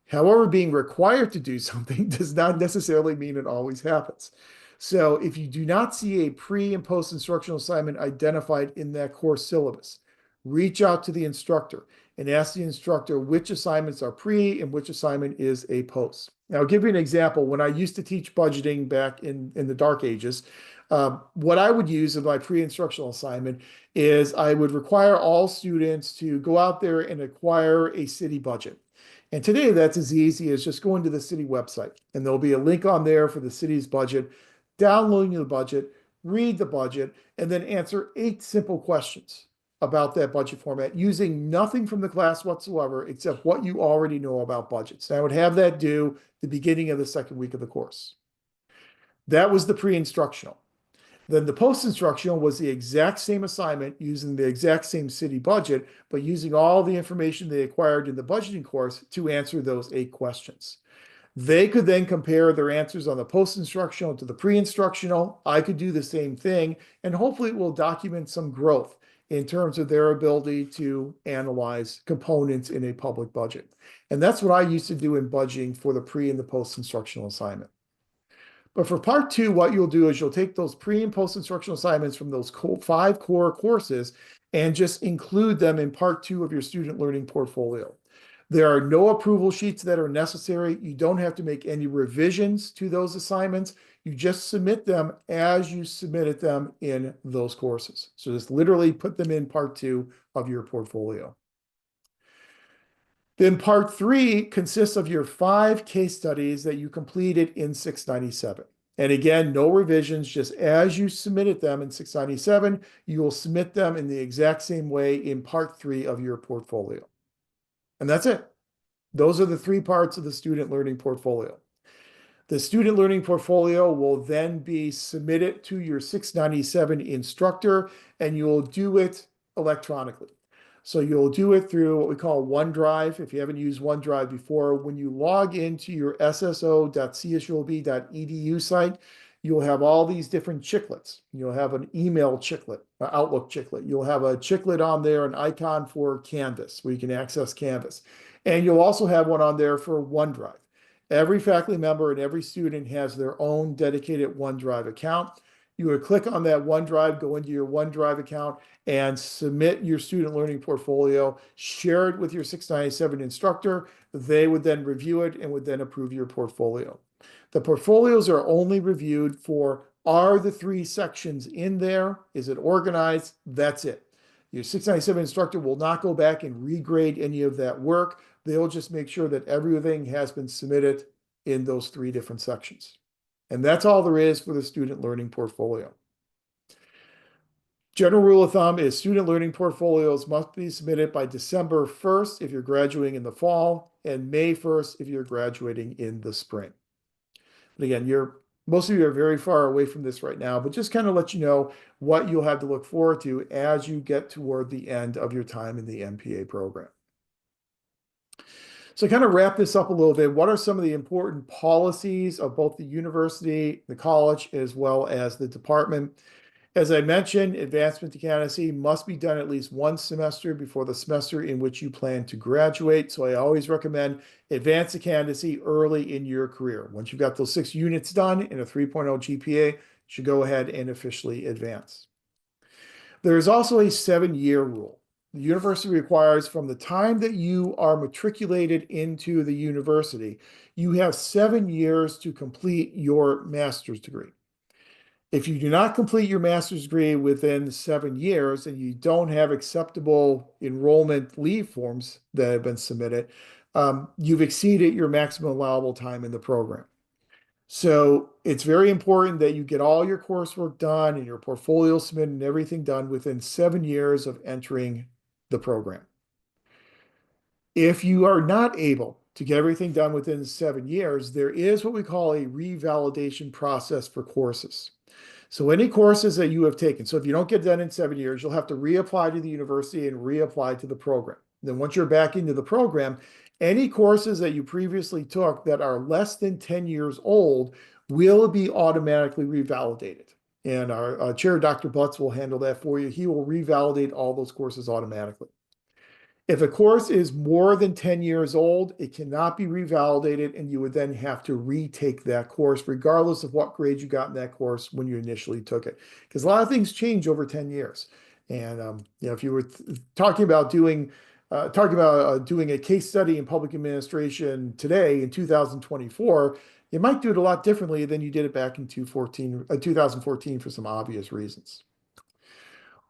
However, being required to do something does not necessarily mean it always happens. So if you do not see a pre and post-instructional assignment identified in that course syllabus, reach out to the instructor and ask the instructor which assignments are pre and which assignment is a post. Now, I'll give you an example. When I used to teach budgeting back in the dark ages, what I would use in my pre-instructional assignment is I would require all students to go out there and acquire a city budget. And today that's as easy as just going to the city website, and there'll be a link on there for the city's budget, downloading the budget, read the budget, and then answer 8 simple questions about that budget format using nothing from the class whatsoever except what you already know about budgets. And I would have that due the beginning of the 2nd week of the course. That was the pre-instructional. Then the post-instructional was the exact same assignment using the exact same city budget, but using all the information they acquired in the budgeting course to answer those 8 questions. They could then compare their answers on the post-instructional to the pre-instructional. I could do the same thing, and hopefully it will document some growth in terms of their ability to analyze components in a public budget. And that's what I used to do in budgeting for the pre and the post-instructional assignment. But for part 2, what you'll do is you'll take those pre and post-instructional assignments from those 5 core courses and just include them in part 2 of your student learning portfolio. There are no approval sheets that are necessary. You don't have to make any revisions to those assignments. You just submit them as you submitted them in those courses. So just literally put them in part 2 of your portfolio. Then part 3 consists of your 5 case studies that you completed in 697. And again, no revisions, just as you submitted them in 697, you will submit them in the exact same way in part 3 of your portfolio. And that's it. Those are the 3 parts of the student learning portfolio. The student learning portfolio will then be submitted to your 697 instructor, and you'll do it electronically. So you'll do it through what we call OneDrive. If you haven't used OneDrive before, when you log into your sso.csulb.edu site, you'll have all these different chiclets. You'll have an email chiclet, an Outlook chiclet. You'll have a chiclet on there, an icon for Canvas, where you can access Canvas. And you'll also have one on there for OneDrive. Every faculty member and every student has their own dedicated OneDrive account. You would click on that OneDrive, go into your OneDrive account, and submit your student learning portfolio, share it with your 697 instructor. They would then review it and would then approve your portfolio. The portfolios are only reviewed for, are the 3 sections in there? Is it organized? That's it. Your 697 instructor will not go back and regrade any of that work. They'll just make sure that everything has been submitted in those 3 different sections. And that's all there is for the student learning portfolio. General rule of thumb is student learning portfolios must be submitted by December 1st if you're graduating in the fall, and May 1st if you're graduating in the spring. And again, most of you are very far away from this right now, but just kind of let you know what you'll have to look forward to as you get toward the end of your time in the MPA program. So kind of wrap this up a little bit. What are some of the important policies of both the university, the college, as well as the department? As I mentioned, advancement to candidacy must be done at least 1 semester before the semester in which you plan to graduate. So I always recommend advance to candidacy early in your career. Once you've got those 6 units done and a 3.0 GPA, you should go ahead and officially advance. There is also a 7-year rule. The university requires from the time that you are matriculated into the university, you have 7 years to complete your master's degree. If you do not complete your master's degree within 7 years and you don't have acceptable enrollment leave forms that have been submitted, you've exceeded your maximum allowable time in the program. So it's very important that you get all your coursework done and your portfolio submitted and everything done within 7 years of entering the program. If you are not able to get everything done within 7 years, there is what we call a revalidation process for courses. So any courses that you have taken, so if you don't get done in 7 years, you'll have to reapply to the university and reapply to the program. Then once you're back into the program, any courses that you previously took that are less than 10 years old will be automatically revalidated. And our chair, Dr. Butts, will handle that for you. He will revalidate all those courses automatically. If a course is more than 10 years old, it cannot be revalidated, and you would then have to retake that course, regardless of what grade you got in that course when you initially took it. Because a lot of things change over 10 years. And if you were talking about doing a case study in public administration today in 2024, you might do it a lot differently than you did it back in 2014 for some obvious reasons.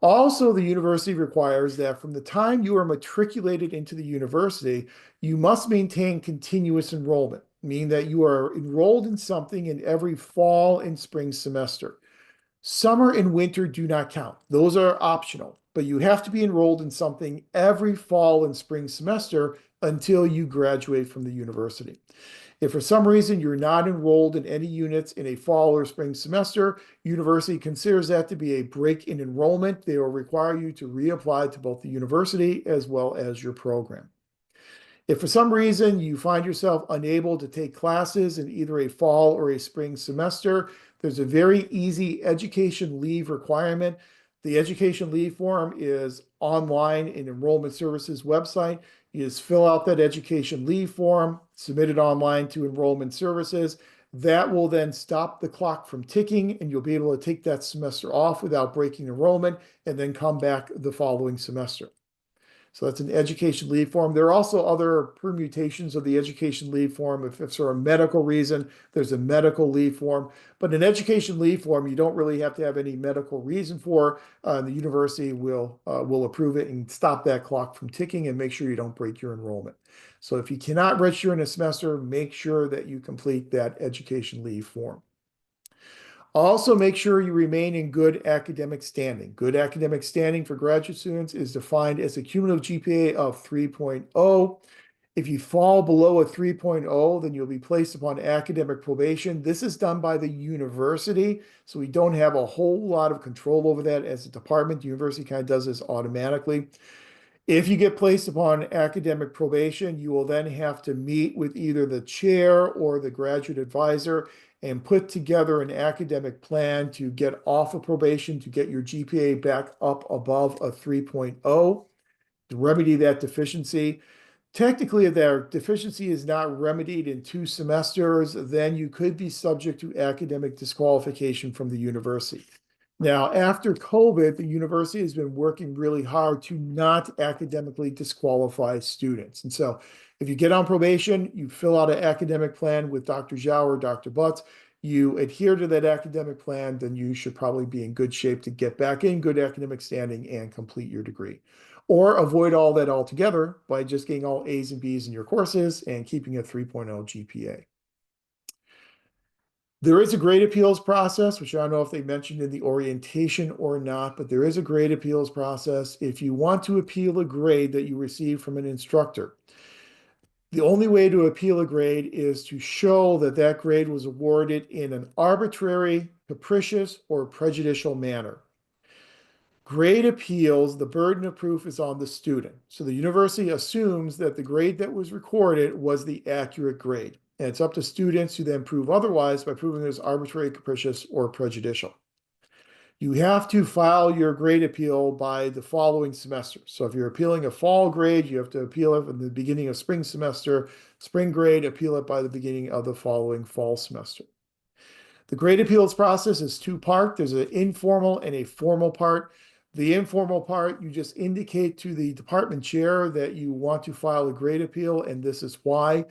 Also, the university requires that from the time you are matriculated into the university, you must maintain continuous enrollment, meaning that you are enrolled in something in every fall and spring semester. Summer and winter do not count. Those are optional, but you have to be enrolled in something every fall and spring semester until you graduate from the university. If for some reason you're not enrolled in any units in a fall or spring semester, university considers that to be a break in enrollment. They will require you to reapply to both the university as well as your program. If for some reason you find yourself unable to take classes in either a fall or a spring semester, there's a very easy education leave requirement. The education leave form is online in Enrollment Services website. You just fill out that education leave form, submit it online to Enrollment Services. That will then stop the clock from ticking, and you'll be able to take that semester off without breaking enrollment and then come back the following semester. So that's an education leave form. There are also other permutations of the education leave form. If for a medical reason, there's a medical leave form. But an education leave form, you don't really have to have any medical reason for. The university will approve it and stop that clock from ticking and make sure you don't break your enrollment. So if you cannot register in a semester, make sure that you complete that education leave form. Also, make sure you remain in good academic standing. Good academic standing for graduate students is defined as a cumulative GPA of 3.0. If you fall below a 3.0, then you'll be placed upon academic probation. This is done by the university, so we don't have a whole lot of control over that as a department. The university kind of does this automatically. If you get placed upon academic probation, you will then have to meet with either the chair or the graduate advisor and put together an academic plan to get off of probation, to get your GPA back up above a 3.0, to remedy that deficiency. Technically, if their deficiency is not remedied in 2 semesters, then you could be subject to academic disqualification from the university. Now, after COVID, the university has been working really hard to not academically disqualify students. And so if you get on probation, you fill out an academic plan with Dr. Zhao or Dr. Butts, you adhere to that academic plan, then you should probably be in good shape to get back in good academic standing and complete your degree. Or avoid all that altogether by just getting all A's and B's in your courses and keeping a 3.0 GPA. There is a grade appeals process, which I don't know if they mentioned in the orientation or not, but there is a grade appeals process if you want to appeal a grade that you receive from an instructor. The only way to appeal a grade is to show that that grade was awarded in an arbitrary, capricious, or prejudicial manner. Grade appeals, the burden of proof is on the student. So the university assumes that the grade that was recorded was the accurate grade. And it's up to students to then prove otherwise by proving it was arbitrary, capricious, or prejudicial. You have to file your grade appeal by the following semester. So if you're appealing a fall grade, you have to appeal it in the beginning of spring semester. Spring grade, appeal it by the beginning of the following fall semester. The grade appeals process is two-part. There's an informal and a formal part. The informal part, you just indicate to the department chair that you want to file a grade appeal, and this is why.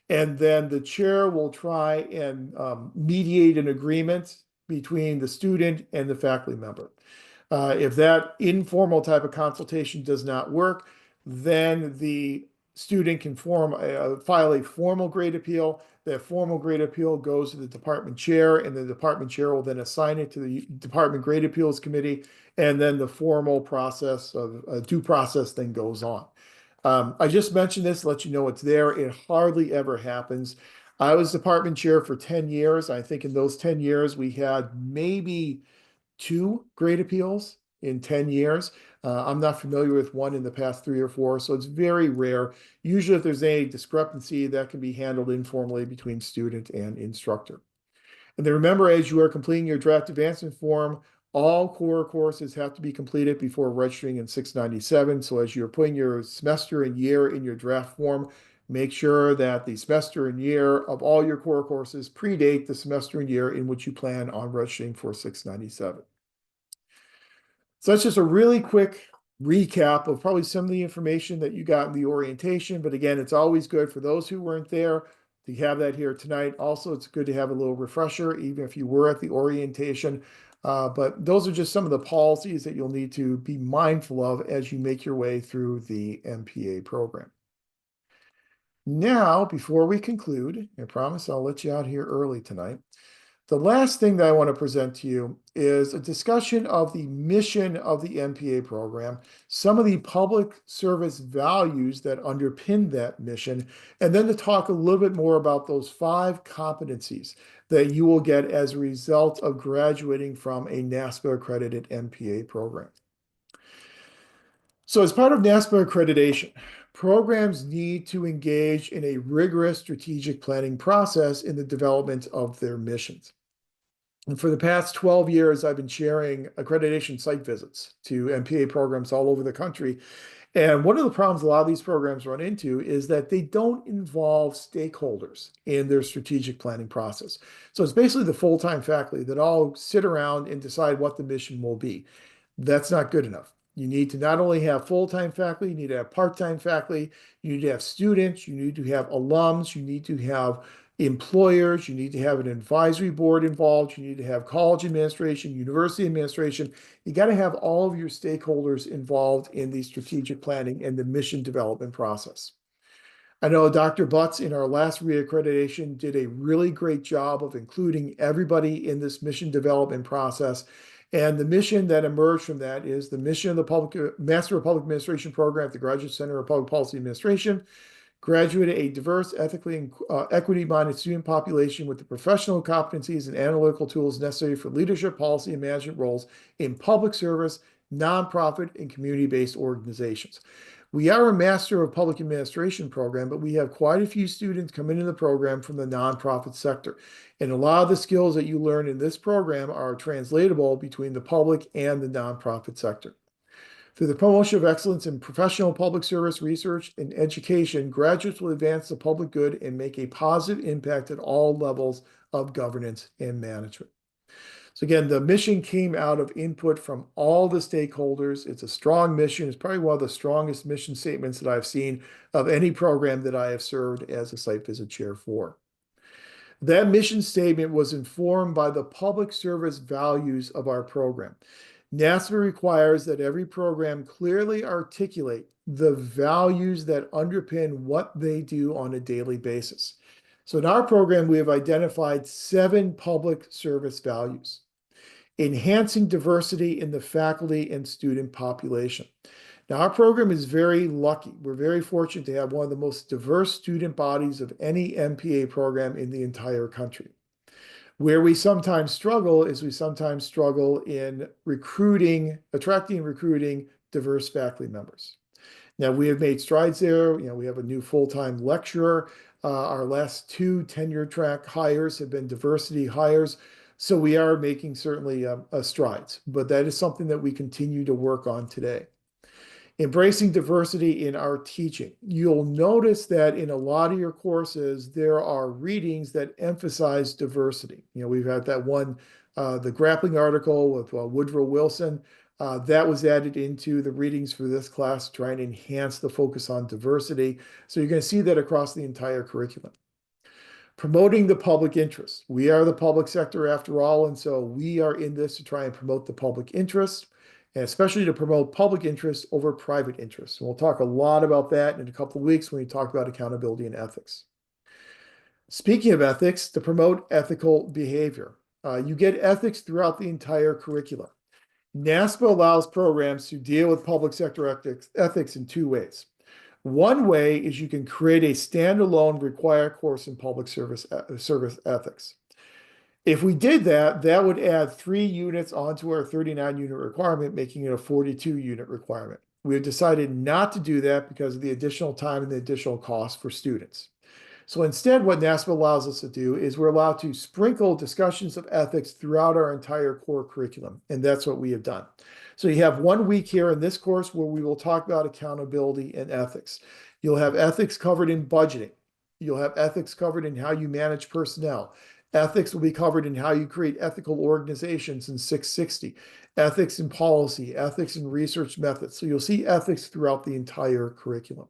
And then the chair will try and mediate an agreement between the student and the faculty member. If that informal type of consultation does not work, then the student can file a formal grade appeal. That formal grade appeal goes to the department chair, and the department chair will then assign it to the department grade appeals committee, and then the formal process of due process then goes on. I just mentioned this to let you know it's there. It hardly ever happens. I was department chair for 10 years. I think in those 10 years, we had maybe 2 grade appeals in 10 years. I'm not familiar with one in the past 3 or 4, so it's very rare. Usually if there's a discrepancy, that can be handled informally between student and instructor. And then remember, as you are completing your draft advancement form, all core courses have to be completed before registering in 697. So as you're putting your semester and year in your draft form, make sure that the semester and year of all your core courses predate the semester and year in which you plan on registering for 697. So that's just a really quick recap of probably some of the information that you got in the orientation. But again, it's always good for those who weren't there to have that here tonight. Also, it's good to have a little refresher, even if you were at the orientation. But those are just some of the policies that you'll need to be mindful of as you make your way through the MPA program. Now, before we conclude, I promise I'll let you out here early tonight. The last thing that I want to present to you is a discussion of the mission of the MPA program, some of the public service values that underpin that mission, and then to talk a little bit more about those 5 competencies that you will get as a result of graduating from a NASPA accredited MPA program. So as part of NASPA accreditation, programs need to engage in a rigorous strategic planning process in the development of their missions. And for the past 12 years, I've been sharing accreditation site visits to MPA programs all over the country. And one of the problems a lot of these programs run into is that they don't involve stakeholders in their strategic planning process. So it's basically the full-time faculty that all sit around and decide what the mission will be. That's not good enough. You need to not only have full-time faculty, you need to have part-time faculty, you need to have students, you need to have alums, you need to have employers, you need to have an advisory board involved, you need to have college administration, university administration. You got to have all of your stakeholders involved in the strategic planning and the mission development process. I know Dr. Butts in our last reaccreditation did a really great job of including everybody in this mission development process. And the mission that emerged from that is the mission of the Master of Public Administration program at the Graduate Center of Public Policy Administration: graduated a diverse, ethically and equity-minded student population with the professional competencies and analytical tools necessary for leadership, policy, and management roles in public service, nonprofit, and community-based organizations. We are a Master of Public Administration program, but we have quite a few students come into the program from the nonprofit sector. And a lot of the skills that you learn in this program are translatable between the public and the nonprofit sector. Through the promotion of excellence in professional public service, research, and education, graduates will advance the public good and make a positive impact at all levels of governance and management. So again, the mission came out of input from all the stakeholders. It's a strong mission. It's probably one of the strongest mission statements that I've seen of any program that I have served as a site visit chair for. That mission statement was informed by the public service values of our program. NASPA requires that every program clearly articulate the values that underpin what they do on a daily basis. So in our program, we have identified 7 public service values: enhancing diversity in the faculty and student population. Now, our program is very lucky. We're very fortunate to have one of the most diverse student bodies of any MPA program in the entire country. Where we sometimes struggle is we sometimes struggle in attracting and recruiting diverse faculty members. Now, we have made strides there. We have a new full-time lecturer. Our last 2 tenure track hires have been diversity hires. So we are making certainly strides, but that is something that we continue to work on today. Embracing diversity in our teaching. You'll notice that in a lot of your courses, there are readings that emphasize diversity. We've had that one, the grappling article with Woodrow Wilson, that was added into the readings for this class, trying to enhance the focus on diversity. So you're going to see that across the entire curriculum. Promoting the public interest. We are the public sector after all, and so we are in this to try and promote the public interest, and especially to promote public interest over private interest. And we'll talk a lot about that in a couple of weeks when we talk about accountability and ethics. Speaking of ethics, to promote ethical behavior. You get ethics throughout the entire curriculum. NASPA allows programs to deal with public sector ethics in 2 ways. One way is you can create a standalone required course in public service ethics. If we did that, that would add 3 units onto our 39-unit requirement, making it a 42-unit requirement. We have decided not to do that because of the additional time and the additional cost for students. So instead, what NASPA allows us to do is we're allowed to sprinkle discussions of ethics throughout our entire core curriculum, and that's what we have done. So you have 1 week here in this course where we will talk about accountability and ethics. You'll have ethics covered in budgeting. You'll have ethics covered in how you manage personnel. Ethics will be covered in how you create ethical organizations in 660, ethics in policy, ethics in research methods. So you'll see ethics throughout the entire curriculum.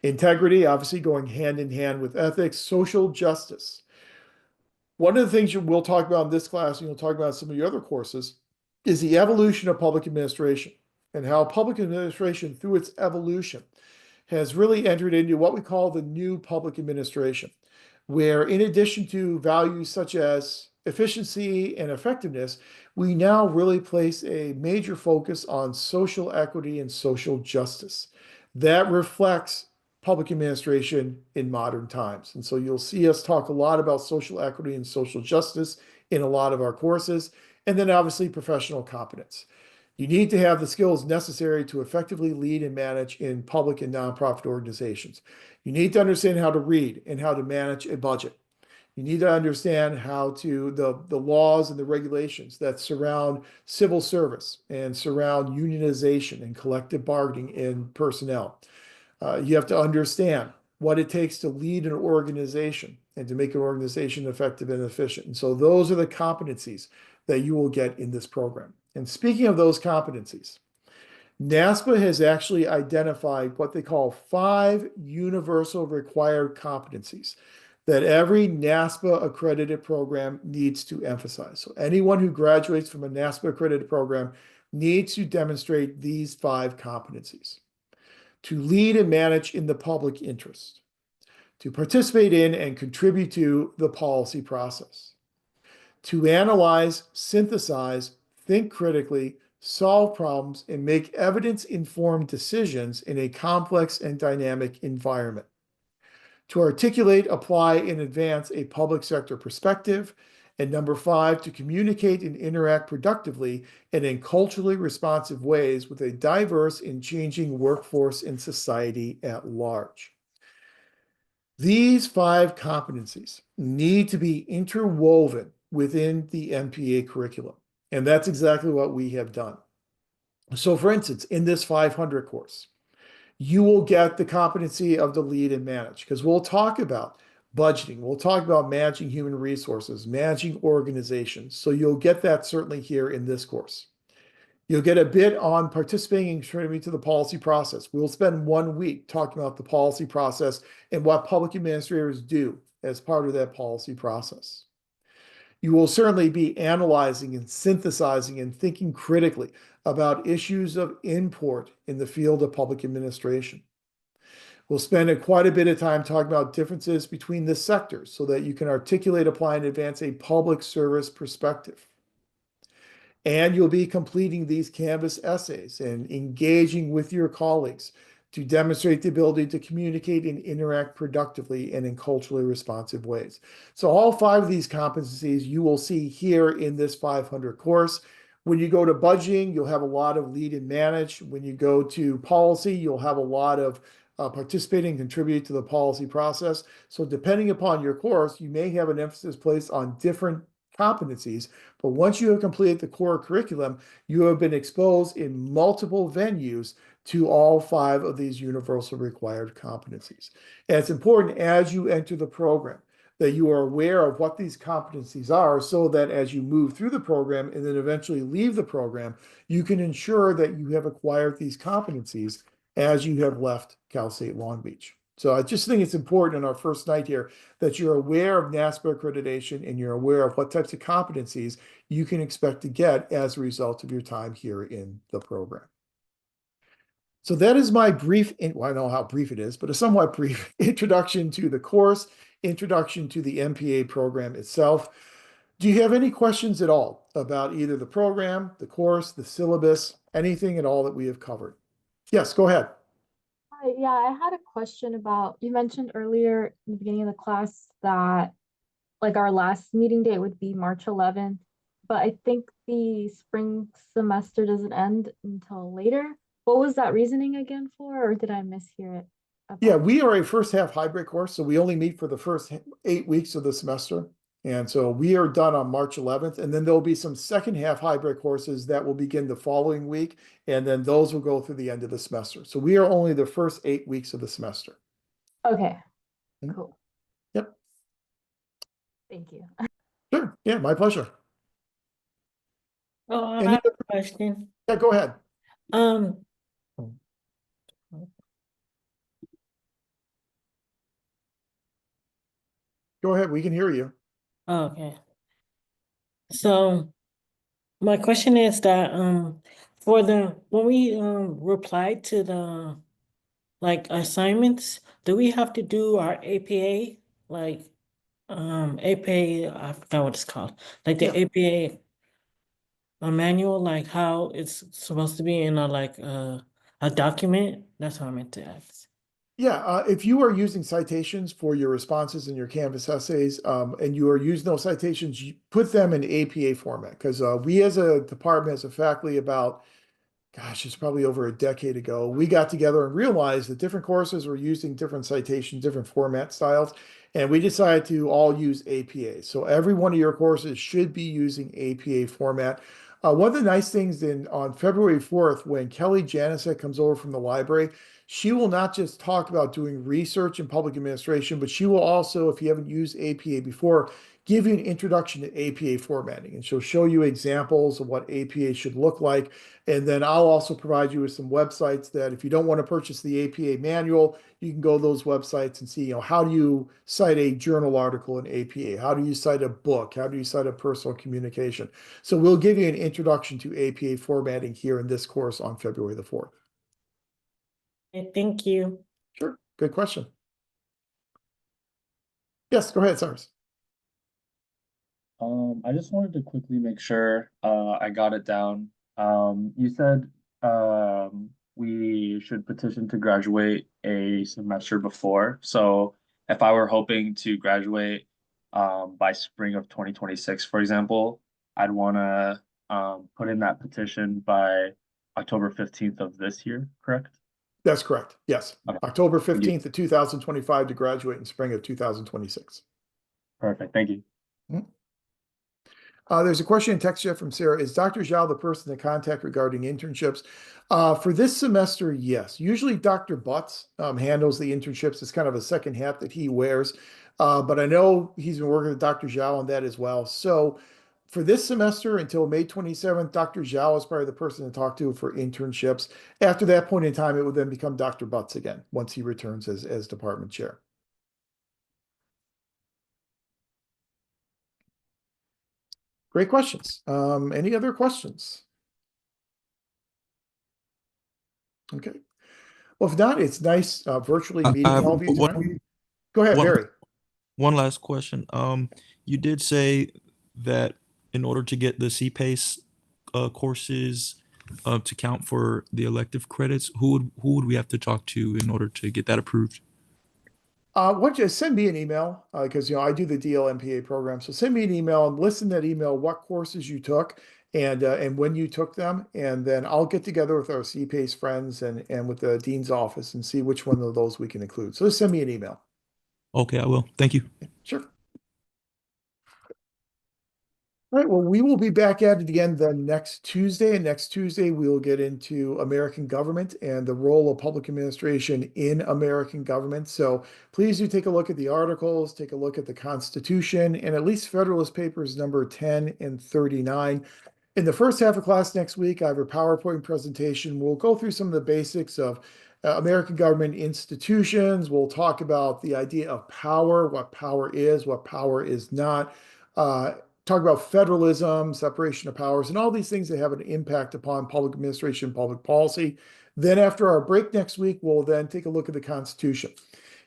Integrity, obviously going hand in hand with ethics. Social justice. One of the things we'll talk about in this class, and you'll talk about in some of your other courses, is the evolution of public administration and how public administration, through its evolution, has really entered into what we call the new public administration, where in addition to values such as efficiency and effectiveness, we now really place a major focus on social equity and social justice. That reflects public administration in modern times. And so you'll see us talk a lot about social equity and social justice in a lot of our courses. And then obviously professional competence. You need to have the skills necessary to effectively lead and manage in public and nonprofit organizations. You need to understand how to read and how to manage a budget. You need to understand how to, the laws and the regulations that surround civil service and surround unionization and collective bargaining in personnel. You have to understand what it takes to lead an organization and to make an organization effective and efficient. And so those are the competencies that you will get in this program. And speaking of those competencies, NASPA has actually identified what they call 5 universal required competencies that every NASPA accredited program needs to emphasize. So anyone who graduates from a NASPA accredited program needs to demonstrate these 5 competencies: to lead and manage in the public interest, to participate in and contribute to the policy process, to analyze, synthesize, think critically, solve problems, and make evidence-informed decisions in a complex and dynamic environment, to articulate, apply, and advance a public sector perspective, and number 5, to communicate and interact productively and in culturally responsive ways with a diverse and changing workforce and society at large. These 5 competencies need to be interwoven within the MPA curriculum, and that's exactly what we have done. So for instance, in this 500 course, you will get the competency of the lead and manage, because we'll talk about budgeting, we'll talk about managing human resources, managing organizations. So you'll get that certainly here in this course. You'll get a bit on participating and contributing to the policy process. We'll spend 1 week talking about the policy process and what public administrators do as part of that policy process. You will certainly be analyzing and synthesizing and thinking critically about issues of import in the field of public administration. We'll spend quite a bit of time talking about differences between the sectors so that you can articulate, apply, and advance a public service perspective. And you'll be completing these Canvas essays and engaging with your colleagues to demonstrate the ability to communicate and interact productively and in culturally responsive ways. So all 5 of these competencies you will see here in this 500 course. When you go to budgeting, you'll have a lot of lead and manage. When you go to policy, you'll have a lot of participate and contribute to the policy process. So depending upon your course, you may have an emphasis placed on different competencies, but once you have completed the core curriculum, you have been exposed in multiple venues to all 5 of these universal required competencies. And it's important as you enter the program that you are aware of what these competencies are, so that as you move through the program and then eventually leave the program, you can ensure that you have acquired these competencies as you have left Cal State Long Beach. So I just think it's important in our first night here that you're aware of NASPA accreditation and you're aware of what types of competencies you can expect to get as a result of your time here in the program. So that is my brief, well, I don't know how brief it is, but a somewhat brief introduction to the course, introduction to the MPA program itself. Do you have any questions at all about either the program, the course, the syllabus, anything at all that we have covered? Yes, go ahead. Hi, yeah, I had a question about, you mentioned earlier in the beginning of the class that like our last meeting date would be March 11th, but I think the spring semester doesn't end until later. What was that reasoning again for, or did I mishear it? Yeah, we are a first half hybrid course, so we only meet for the first 8 weeks of the semester. And so we are done on March 11th, and then there'll be some second half hybrid courses that will begin the following week, and then those will go through the end of the semester. So we are only the first 8 weeks of the semester. Okay, cool. Yep. Thank you. Sure. Yeah, my pleasure. Oh, I have a question. Yeah, go ahead. Go ahead. We can hear you. Okay. So my question is that for the when we reply to the like assignments, do we have to do our APA like APA, I forgot what it's called, like the APA manual, like how it's supposed to be in a document? That's what I meant to ask. Yeah, if you are using citations for your responses in your Canvas essays, and you are using those citations, you put them in APA format, because we as a department, as a faculty, about, gosh, it's probably over a decade ago, we got together and realized that different courses were using different citations, different format styles, and we decided to all use APA. So every one of your courses should be using APA format. One of the nice things on February 4th, when Kelly Janicek comes over from the library, she will not just talk about doing research in public administration, but she will also, if you haven't used APA before, give you an introduction to APA formatting, and she'll show you examples of what APA should look like. And then I'll also provide you with some websites that if you don't want to purchase the APA manual, you can go to those websites and see, how do you cite a journal article in APA? How do you cite a book? How do you cite a personal communication? So we'll give you an introduction to APA formatting here in this course on February the 4th. Okay, thank you. Sure, good question. Yes, go ahead, Cyrus. I just wanted to quickly make sure I got it down. You said we should petition to graduate a semester before. So if I were hoping to graduate by spring of 2026, for example, I'd want to put in that petition by October 15th of this year, correct? That's correct. Yes. Okay. October Thank you. 15th of 2025 to graduate in spring of 2026. Perfect. Thank you. There's a question in text chat from Sarah. Is Dr. Zhao the person to contact regarding internships? For this semester, yes. Usually Dr. Butts handles the internships. It's kind of a second hat that he wears. But I know he's been working with Dr. Zhao on that as well. So for this semester until May 27th, Dr. Zhao is probably the person to talk to for internships. After that point in time, it would then become Dr. Butts again once he returns as department chair. Great questions. Any other questions? Okay. Well, if not, it's nice virtually I meeting have all of you tonight. Go ahead, one, Barry. one last question. You did say that in order to get the CPACE courses to count for the elective credits, who would we have to talk to in order to get that approved? Just send me an email because I do the DLMPA program. So send me an email and list in that email what courses you took and when you took them, and then I'll get together with our CPACE friends and with the dean's office and see which one of those we can include. So just send me an email. Okay, I will. Thank you. Sure. All right, well, we will be back at it again the next Tuesday. And next Tuesday, we will get into American government and the role of public administration in American government. So please do take a look at the articles, take a look at the Constitution, and at least Federalist Papers number 10 and 39. In the first half of class next week, I have a PowerPoint presentation. We'll go through some of the basics of American government institutions. We'll talk about the idea of power, what power is not. Talk about federalism, separation of powers, and all these things that have an impact upon public administration, public policy. Then after our break next week, we'll then take a look at the Constitution.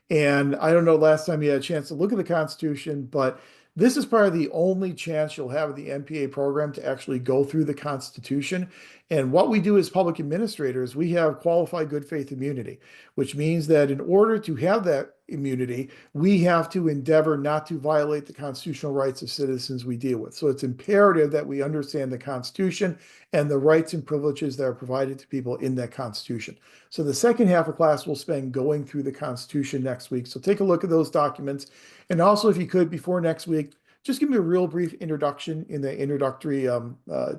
And I don't know last time you had a chance to look at the Constitution, but this is probably the only chance you'll have in the MPA program to actually go through the Constitution. And what we do as public administrators, we have qualified good faith immunity, which means that in order to have that immunity, we have to endeavor not to violate the constitutional rights of citizens we deal with. So it's imperative that we understand the Constitution and the rights and privileges that are provided to people in that Constitution. So the second half of class we'll spend going through the Constitution next week. So take a look at those documents. And also, if you could, before next week, just give me a real brief introduction in the introductory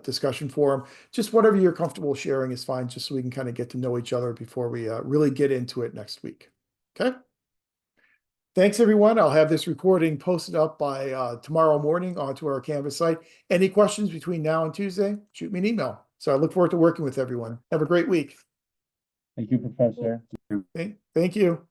discussion forum. Just whatever you're comfortable sharing is fine, just so we can kind of get to know each other before we really get into it next week. Okay? Thanks, everyone. I'll have this recording posted up by tomorrow morning onto our Canvas site. Any questions between now and Tuesday, shoot me an email. So I look forward to working with everyone. Have a great week. Thank you, Professor. Thank you.